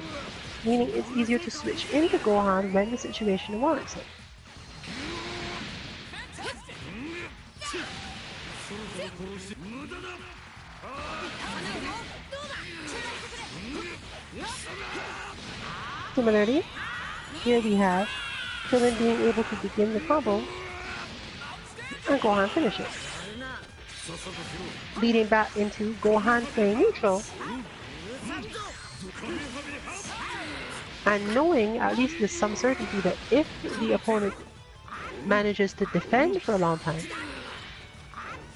S1: meaning it's easier to switch into Gohan when the situation warrants it. Similarly, here we have Krillin being able to begin the combo and Gohan finish it, leading back into Gohan playing neutral and knowing, at least with some certainty, that if the opponent manages to defend for a long time,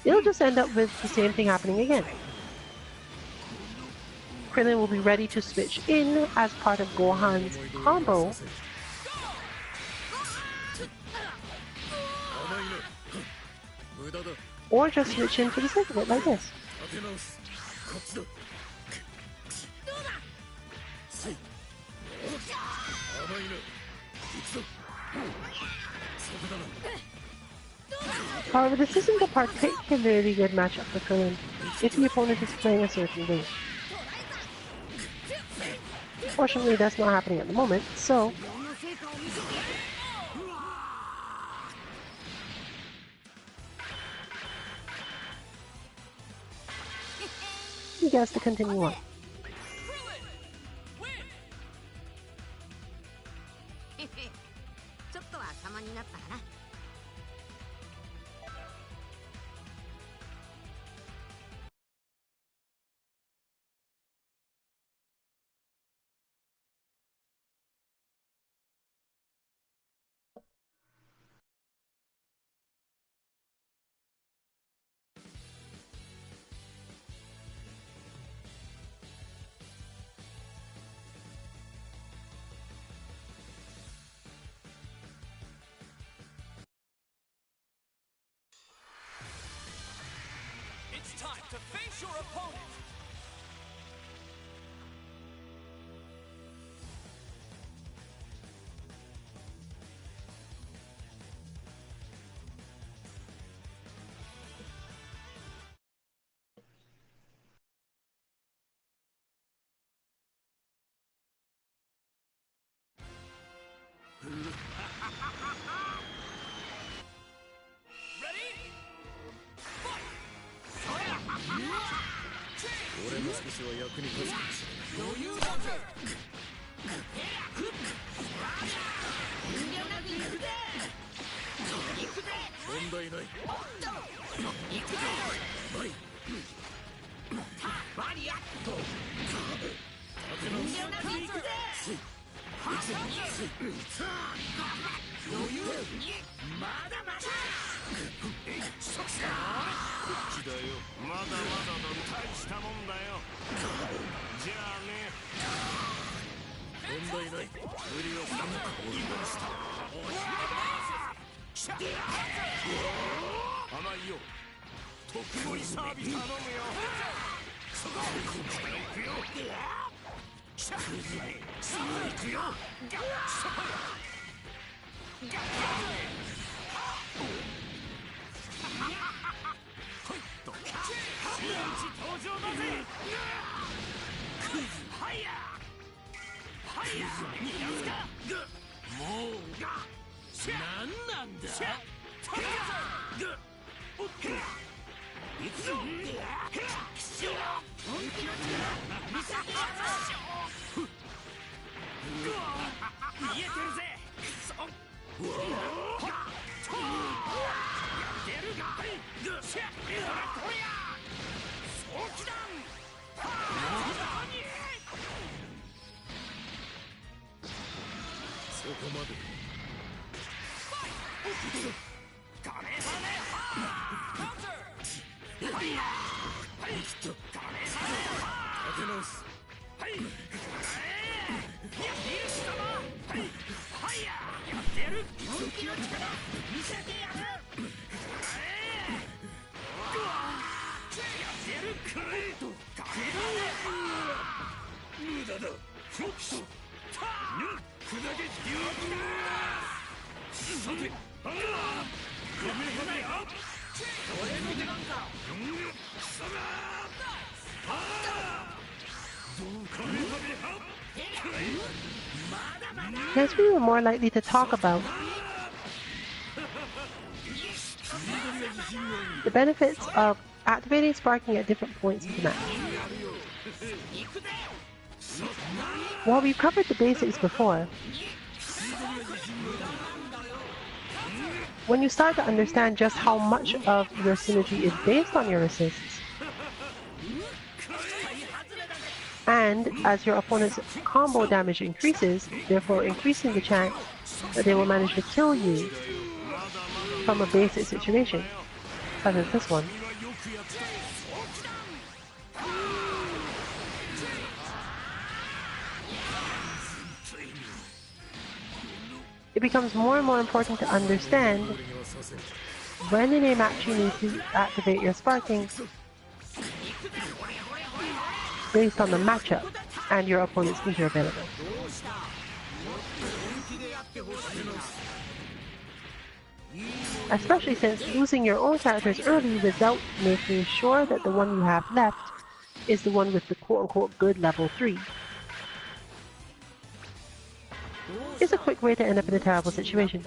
S1: it'll just end up with the same thing happening again. Krillin will be ready to switch in as part of Gohan's combo, or just switch in for the sake of it, like this. However, this isn't a particularly good matchup for Krillin if the opponent is playing a certain way. Fortunately, that's not happening at the moment, so he gets to continue on.
S3: ちょっとは様になったかな。
S6: It's time to face your opponent. Ready? Fight!
S2: 俺も少しは役に立つかもしれない。
S6: 余裕だぜ。
S2: 問題ない。こっちだよ。まだまだだ。大したもんだよ。じゃあね。問題ない。無理をするな。俺がした。甘いよ。特盛りサービス頼むよ。そこ行くよ。さあ行くよ。登場だぜ。はいやはいや逃がすか。もう何なんだ。行くぞ。本気の力見せてやる。見えてるぜ。くそ。やってるがこりゃ早期弾。そこまで。カメハメハカウンター。はいやはいきっとカメハメハ立て直す。はいやってる貴様。はいはいやってやる。本気の力見せてやる。やってやる。くれとカメハメ無駄だ。ちょっと砕けてよ。さてカメハメハ俺の出番か。貴様どうカメハメハ。
S1: Guess we were more likely to talk about the benefits of activating sparking at different points of the match. While we've covered the basics before, when you start to understand just how much of your synergy is based on your assists, and as your opponent's combo damage increases, therefore increasing the chance that they will manage to kill you from a basic situation, such as this one. It becomes more and more important to understand when in a match you need to activate your sparking based on the matchup and your opponent's meter available. Especially since losing your own characters early without making sure that the one you have left is the one with the quote-unquote good level 3 is a quick way to end up in a terrible situation.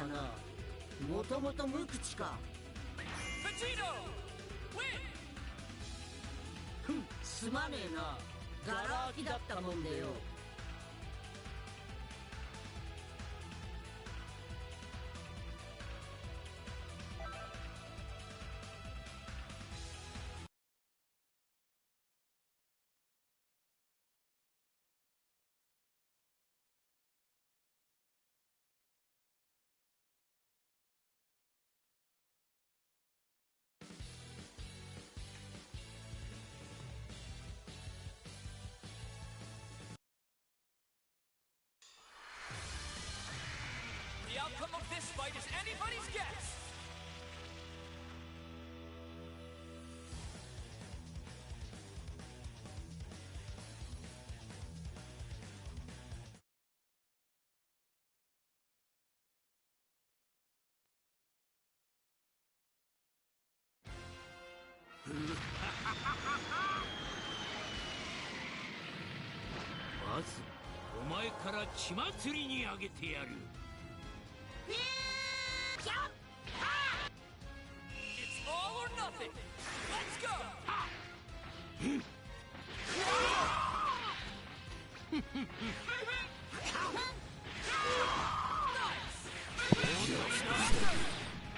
S6: The outcome of this fight is anybody's guess.
S2: まずお前から血祭りにあげてやる。
S6: It's all or nothing. Let's go.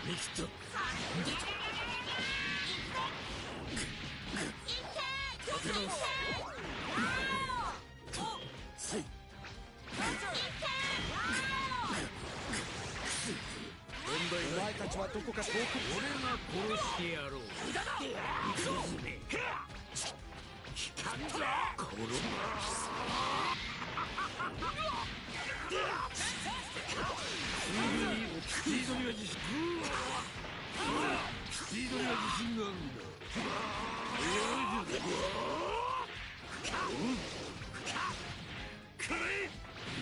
S2: Nice.
S5: お前たちはどこか遠く。
S2: 俺が殺してやろう。行くぜ。聞かんぞ。殺スピードには自信。スピードには自信があるんだ。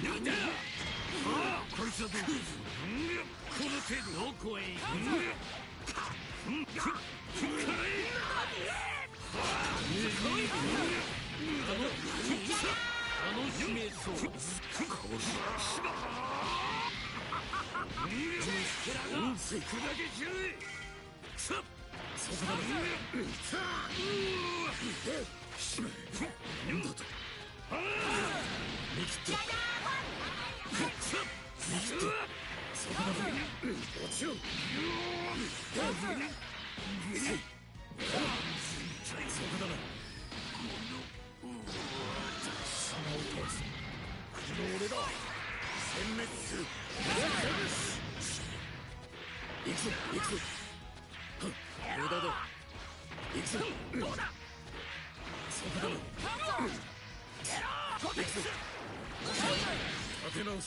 S2: なんだ。こいつはどこ。この程度どこへ行く。楽しめそう。砕け散れ。そこだ。なんだと。見切った。そこだ。落ちろ。そこだな。島を倒す。この俺だ。殲滅する。行くぞ行くぞ。無駄だ。行くぞ。そこだな。行くぞ。立て直す。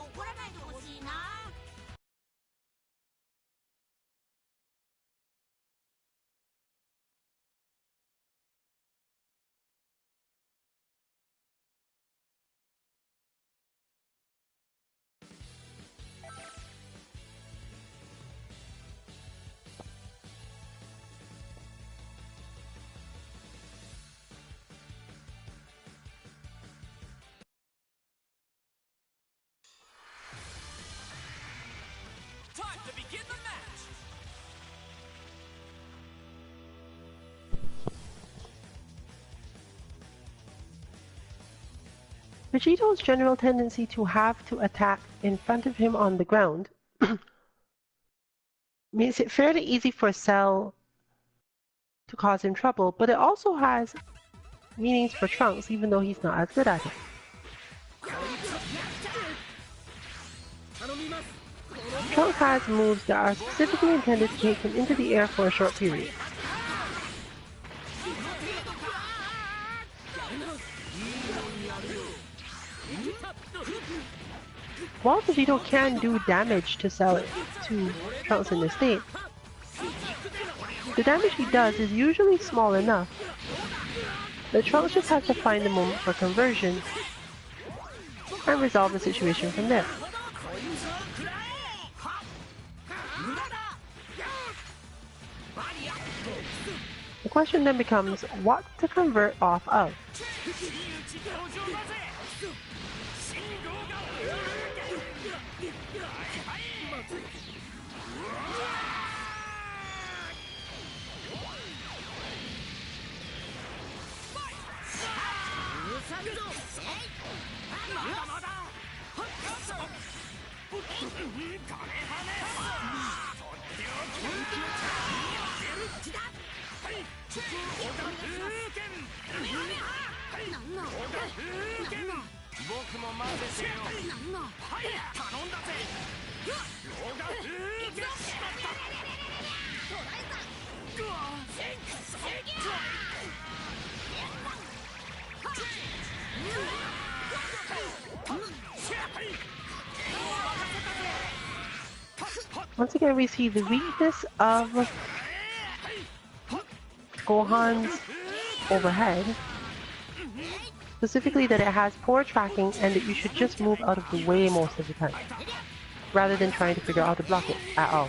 S3: 怒らないでほしいな。
S6: Time to begin the match!
S1: Vegito's general tendency to have to attack in front of him on the ground makes it fairly easy for Cell to cause him trouble, but it also has meanings for Trunks, even though he's not as good at it. Trunks has moves that are specifically intended to take him into the air for a short period. While Vegito can do damage to Trunks in this state, the damage he does is usually small enough that Trunks just has to find the moment for conversion and resolve the situation from there. The question then becomes what to convert off of. Once again, we see the weakness of Gohan's overhead, specifically that it has poor tracking and that you should just move out of the way most of the time, rather than trying to figure out how to block it at all.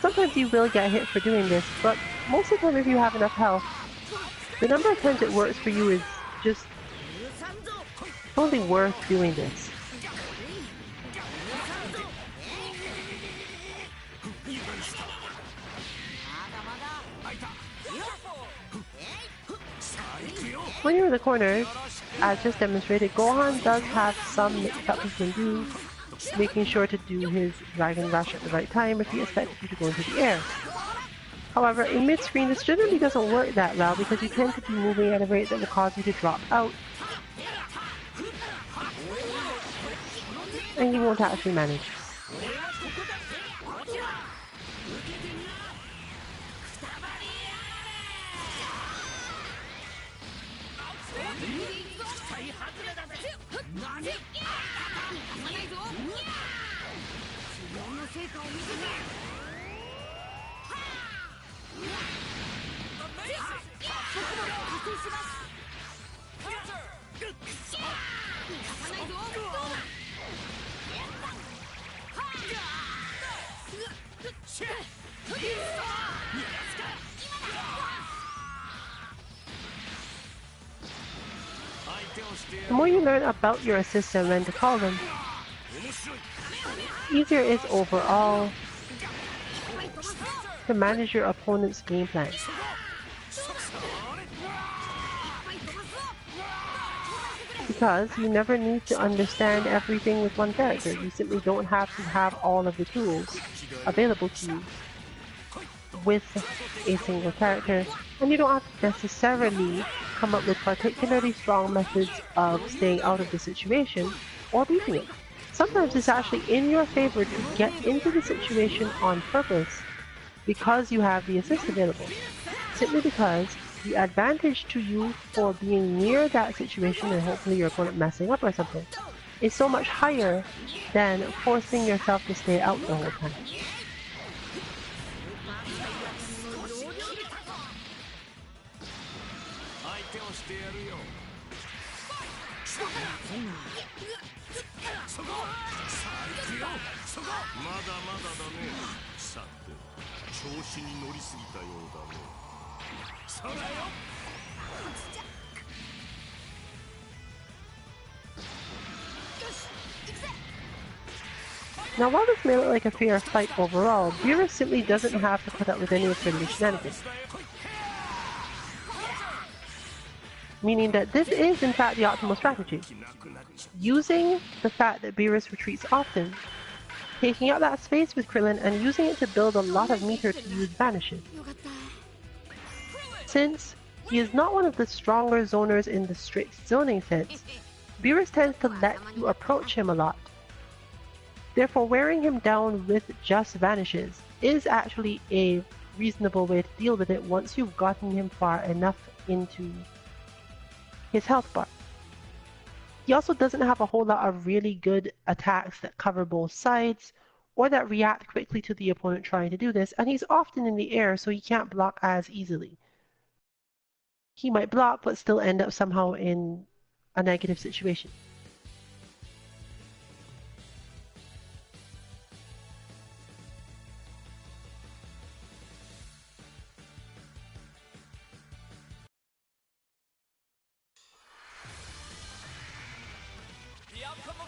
S1: Sometimes you will get hit for doing this, but most of the time if you have enough health, the number of times it works for you is just totally worth doing this. When you're in the corners, as just demonstrated, Gohan does have some mix-up he can do, making sure to do his Dragon Rush at the right time if he expects you to go into the air. However, in mid-screen this generally doesn't work that well because you tend to be moving at a rate that will cause you to drop out, and you won't actually manage. The more you learn about your assists and when to call them, easier it is overall to manage your opponent's game plan. Because you never need to understand everything with one character. You simply don't have to have all of the tools available to you with a single character, and you don't have to necessarily come up with particularly strong methods of staying out of the situation or beating it. Sometimes it's actually in your favor to get into the situation on purpose because you have the assist available, simply because the advantage to you for being near that situation and hopefully your opponent messing up or something is so much higher than forcing yourself to stay out the whole time. Now, while this may look like a fair fight overall, Beerus simply doesn't have to put up with any of Trinity shenanigans. Meaning that this is in fact the optimal strategy. Using the fact that Beerus retreats often, taking up that space with Krillin and using it to build a lot of meter to use vanishes. Since he is not one of the stronger zoners in the strict zoning sense, Beerus tends to let you approach him a lot. Therefore, wearing him down with just vanishes is actually a reasonable way to deal with it once you've gotten him far enough into his health bar. He also doesn't have a whole lot of really good attacks that cover both sides or that react quickly to the opponent trying to do this, and he's often in the air so he can't block as easily. He might block but still end up somehow in a negative situation.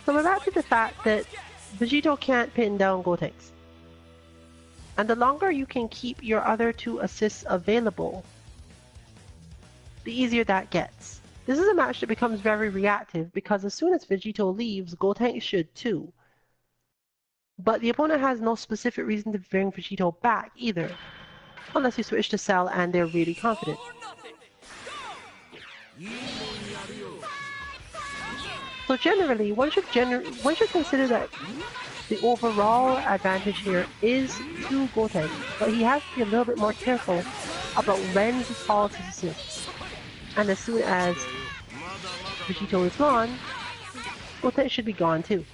S1: So we're back to the fact that Vegito can't pin down Gotenks. And the longer you can keep your other two assists available, the easier that gets. This is a match that becomes very reactive because as soon as Vegito leaves, Gotenks should too. But the opponent has no specific reason to bring Vegito back either, unless you switch to Cell and they're really confident. So generally, one should consider that the overall advantage here is to Gotenks, but he has to be a little bit more careful about when he calls his assists. And as soon as Vegito is gone, Gotenks should be gone too.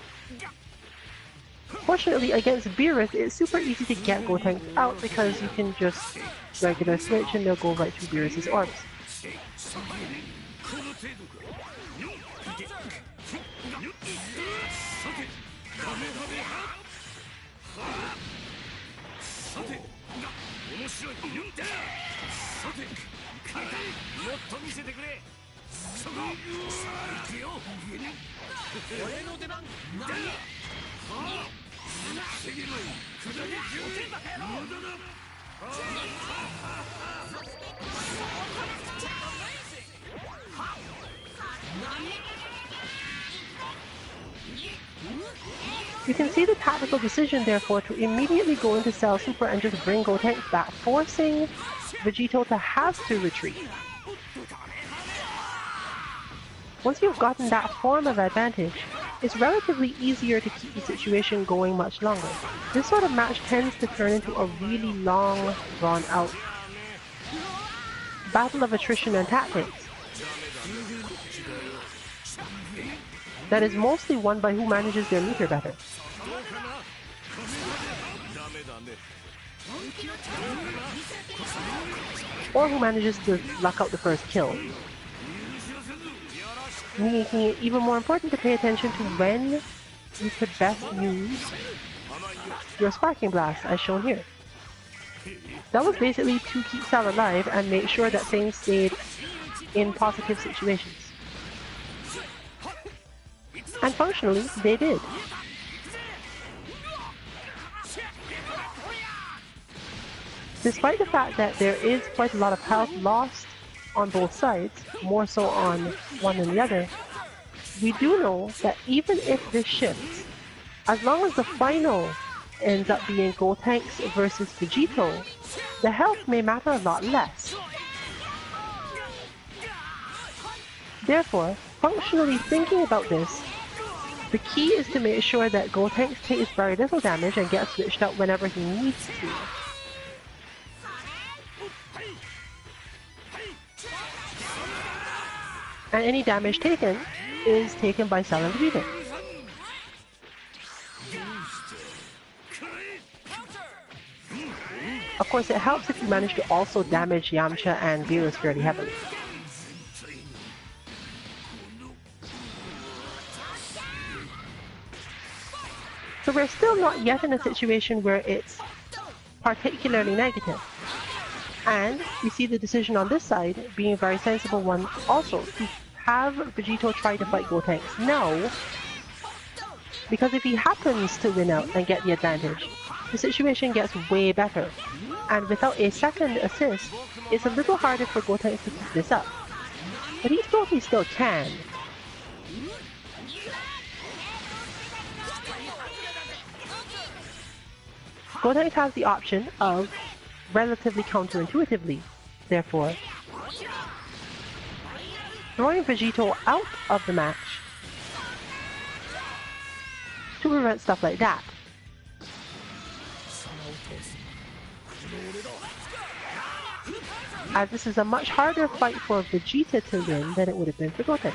S1: Fortunately, against Beerus, it's super easy to get Gotenks out because you can just regular switch and they'll go right through Beerus' orbs. You can see the tactical decision, therefore, to immediately go into Cell Super and just bring Gotenks back, forcing Vegito to have to retreat. Once you've gotten that form of advantage, it's relatively easier to keep the situation going much longer. This sort of match tends to turn into a really long, drawn-out battle of attrition and tactics that is mostly won by who manages their meter better. Or who manages to luck out the first kill. Making it even more important to pay attention to when you could best use your Sparking Blast, as shown here. That was basically to keep Cell alive and make sure that things stayed in positive situations. And functionally, they did. Despite the fact that there is quite a lot of health lost on both sides, more so on one than the other, we do know that even if this shifts, as long as the final ends up being Gotenks versus Vegito, the health may matter a lot less. Therefore, functionally thinking about this, the key is to make sure that Gotenks takes very little damage and gets switched out whenever he needs to. And any damage taken is taken by Cell and Vegito. Of course, it helps if you manage to also damage Yamcha and Beerus fairly heavily. So we're still not yet in a situation where it's particularly negative. And we see the decision on this side being a very sensible one also, to have Vegito try to fight Gotenks now, because if he happens to win out and get the advantage, the situation gets way better. And without a second assist, it's a little harder for Gotenks to keep this up. But he totally still can. Gotenks has the option of, relatively counterintuitively, therefore, throwing Vegito out of the match to prevent stuff like that. As this is a much harder fight for Vegeta to win than it would have been for Gotenks.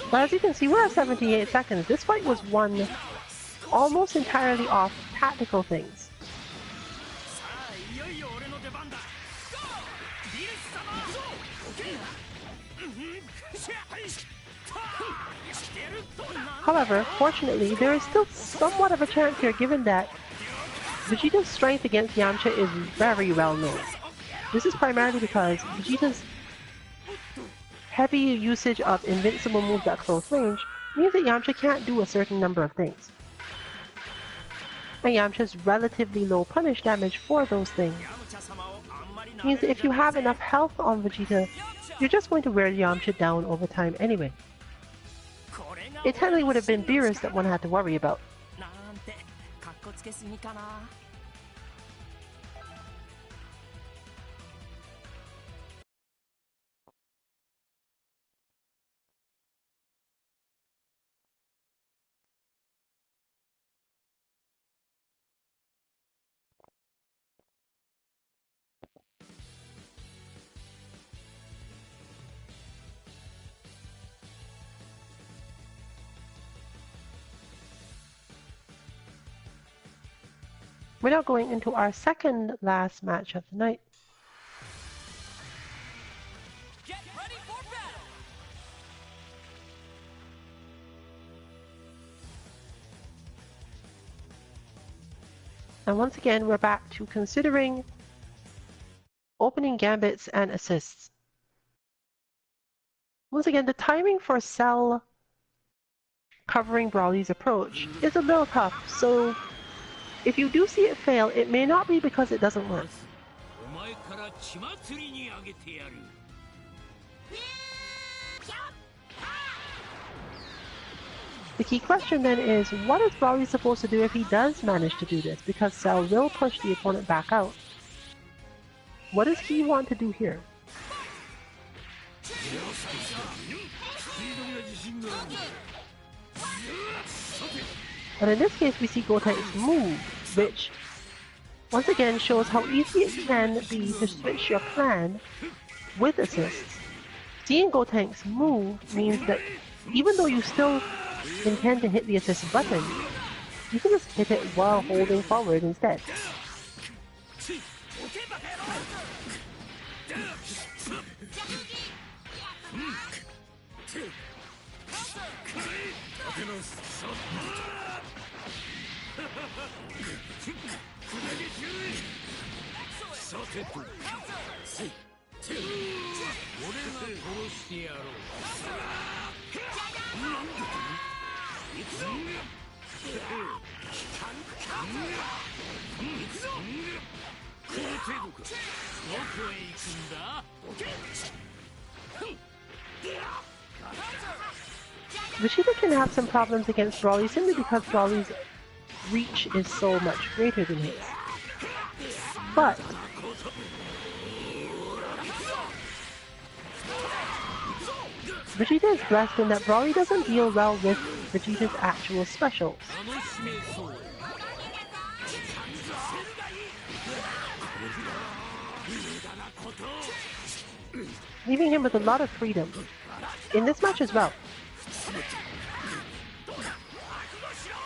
S1: But as you can see, we're at 78 seconds. This fight was won almost entirely off tactical things. However, fortunately, there is still somewhat of a chance here given that Vegeta's strength against Yamcha is very well known. This is primarily because Vegeta's heavy usage of invincible moves at close range means that Yamcha can't do a certain number of things. And Yamcha's relatively low punish damage for those things means that if you have enough health on Vegeta, you're just going to wear Yamcha down over time anyway. It technically would have been Beerus that one had to worry about. We're now going into our second last match of the night.
S6: Get ready for battle.
S1: And once again, we're back to considering opening gambits and assists. Once again, the timing for Cell covering Broly's approach is a little tough, so if you do see it fail, it may not be because it doesn't work. The key question then is, what is Broly supposed to do if he does manage to do this? Because Cell will push the opponent back out. What does he want to do here? But in this case, we see Gotenks move, which once again shows how easy it can be to switch your plan with assists. Seeing Gotenks move means that even though you still intend to hit the assist button, you can just hit it while holding forward instead. Vegeta can have some problems against Broly simply because Broly's reach is so much greater than his. But Vegeta is blessed in that Broly doesn't deal well with Vegeta's actual specials, leaving him with a lot of freedom. In this match as well.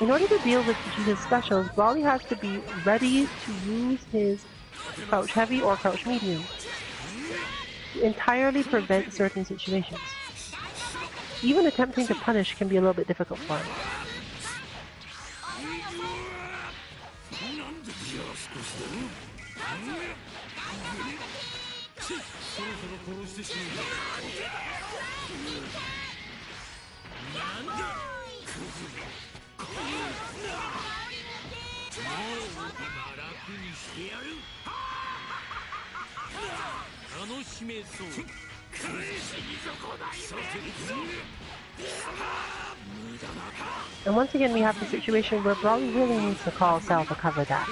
S1: In order to deal with Vegeta's specials, Broly has to be ready to use his crouch heavy or crouch medium to entirely prevent certain situations. Even attempting to punish can be a little bit difficult for him. And once again we have the situation where Broly really needs to call Cell to cover that.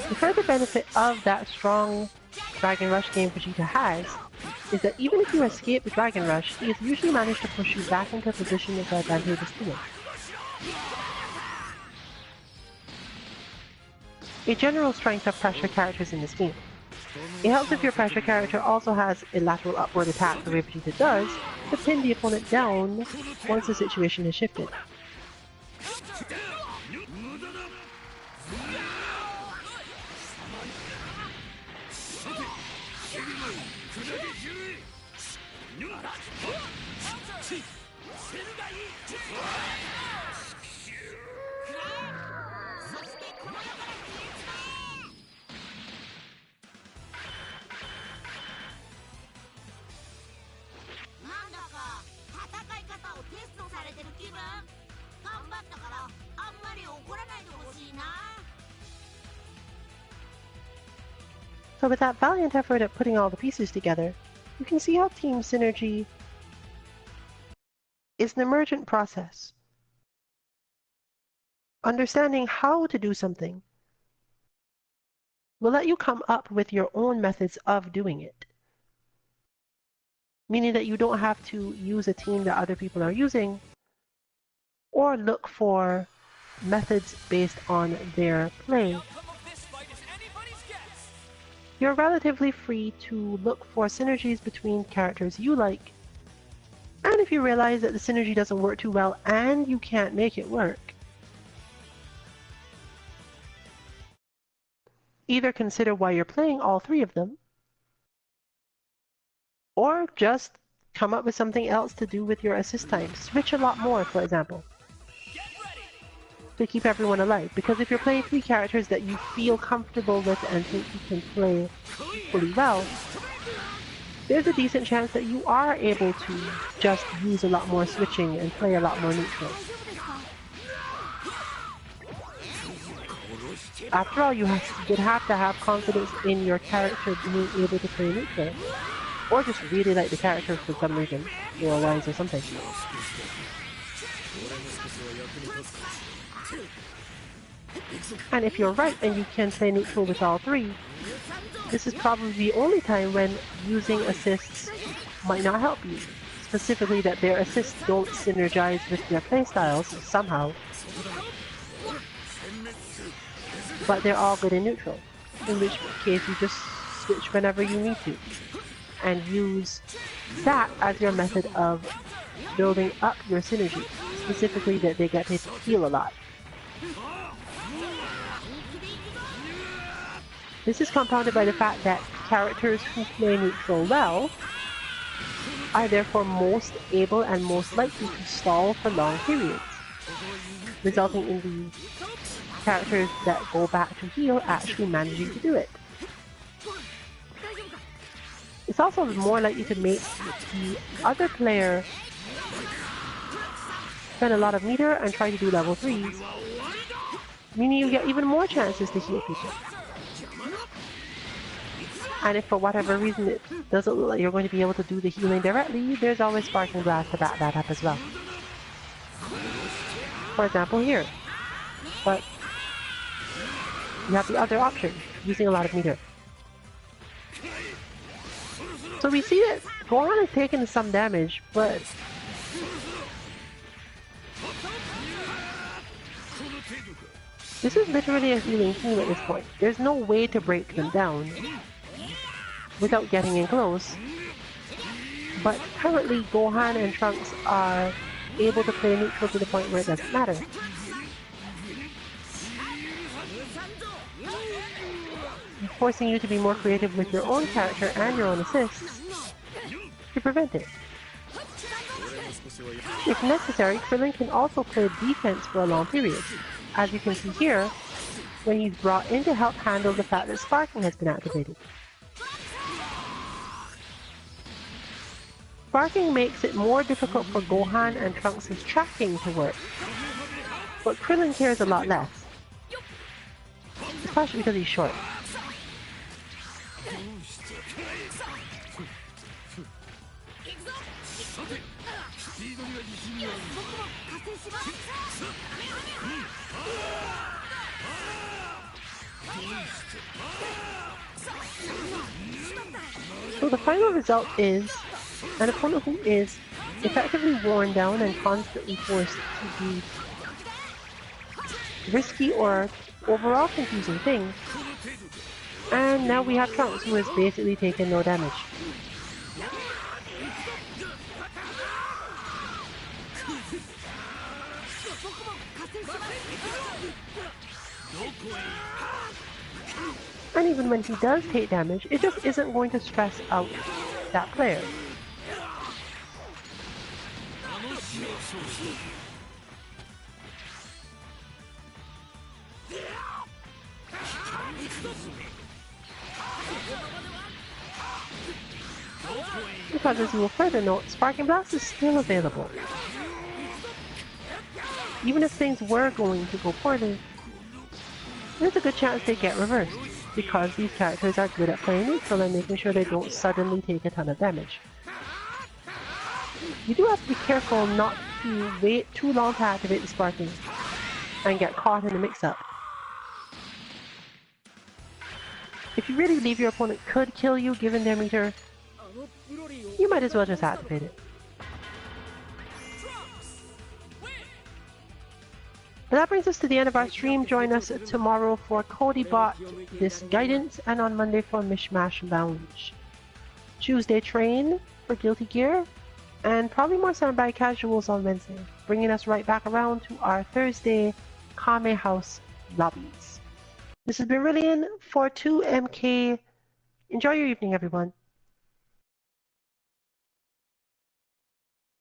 S1: The further benefit of that strong Dragon Rush game Vegeta has is that even if you escape the Dragon Rush, he has usually managed to push you back into a position that's advantageous to him. A general strength of pressure characters in this game. It helps if your pressure character also has a lateral upward attack the way Vegeta does, to pin the opponent down once the situation has shifted. So with that valiant effort at putting all the pieces together, you can see how team synergy is an emergent process. Understanding how to do something will let you come up with your own methods of doing it. Meaning that you don't have to use a team that other people are using or look for methods based on their play. You're relatively free to look for synergies between characters you like, and if you realize that the synergy doesn't work too well and you can't make it work, either consider why you're playing all three of them, or just come up with something else to do with your assist time. Switch a lot more, for example, to keep everyone alive. Because if you're playing three characters that you feel comfortable with and think you can play equally well, there's a decent chance that you are able to just use a lot more switching and play a lot more neutral. After all, you'd have to have confidence in your character being able to play neutral. Or just really like the character for some reason, lore-wise or something. And if you're right and you can play neutral with all three, this is probably the only time when using assists might not help you. Specifically that their assists don't synergize with their playstyles somehow. But they're all good in neutral, in which case you just switch whenever you need to. and use that as your method of building up your synergy, specifically that they get to heal a lot. This is compounded by the fact that characters who play neutral well are therefore most able and most likely to stall for long periods, resulting in the characters that go back to heal actually managing to do it. It's also more likely to make the other player spend a lot of meter and try to do level 3s, meaning you get even more chances to heal people. And if for whatever reason it doesn't look like you're going to be able to do the healing directly, there's always Sparking Blast to back that up as well. For example here. But you have the other option, using a lot of meter. So we see that Gohan is taking some damage, but this is literally a healing team at this point. There's no way to break them down without getting in close. But currently Gohan and Trunks are able to play neutral to the point where it doesn't matter. Forcing you to be more creative with your own character and your own assists to prevent it. If necessary, Krillin can also play defense for a long period, as you can see here, when he's brought in to help handle the fact that Sparking has been activated. Sparking makes it more difficult for Gohan and Trunks' tracking to work, but Krillin cares a lot less, especially because he's short. So the final result is an opponent who is effectively worn down and constantly forced to do risky or overall confusing things. And now we have Trunks, who has basically taken no damage. And even when he does take damage, it just isn't going to stress out that player. Because as you will further note, Sparking Blast is still available. Even if things were going to go poorly, there's a good chance they get reversed, because these characters are good at playing neutral and making sure they don't suddenly take a ton of damage. You do have to be careful not to wait too long to activate the Sparking and get caught in the mix-up. If you really believe your opponent could kill you given their meter, you might as well just activate it. And that brings us to the end of our stream. Join us tomorrow for Cody Bot, this guidance, and on Monday for Mishmash Lounge. Tuesday Train for Guilty Gear, and probably more Samurai Casuals on Wednesday, bringing us right back around to our Thursday Kame House lobbies. This has been Rillian for 2MK. Enjoy your evening, everyone.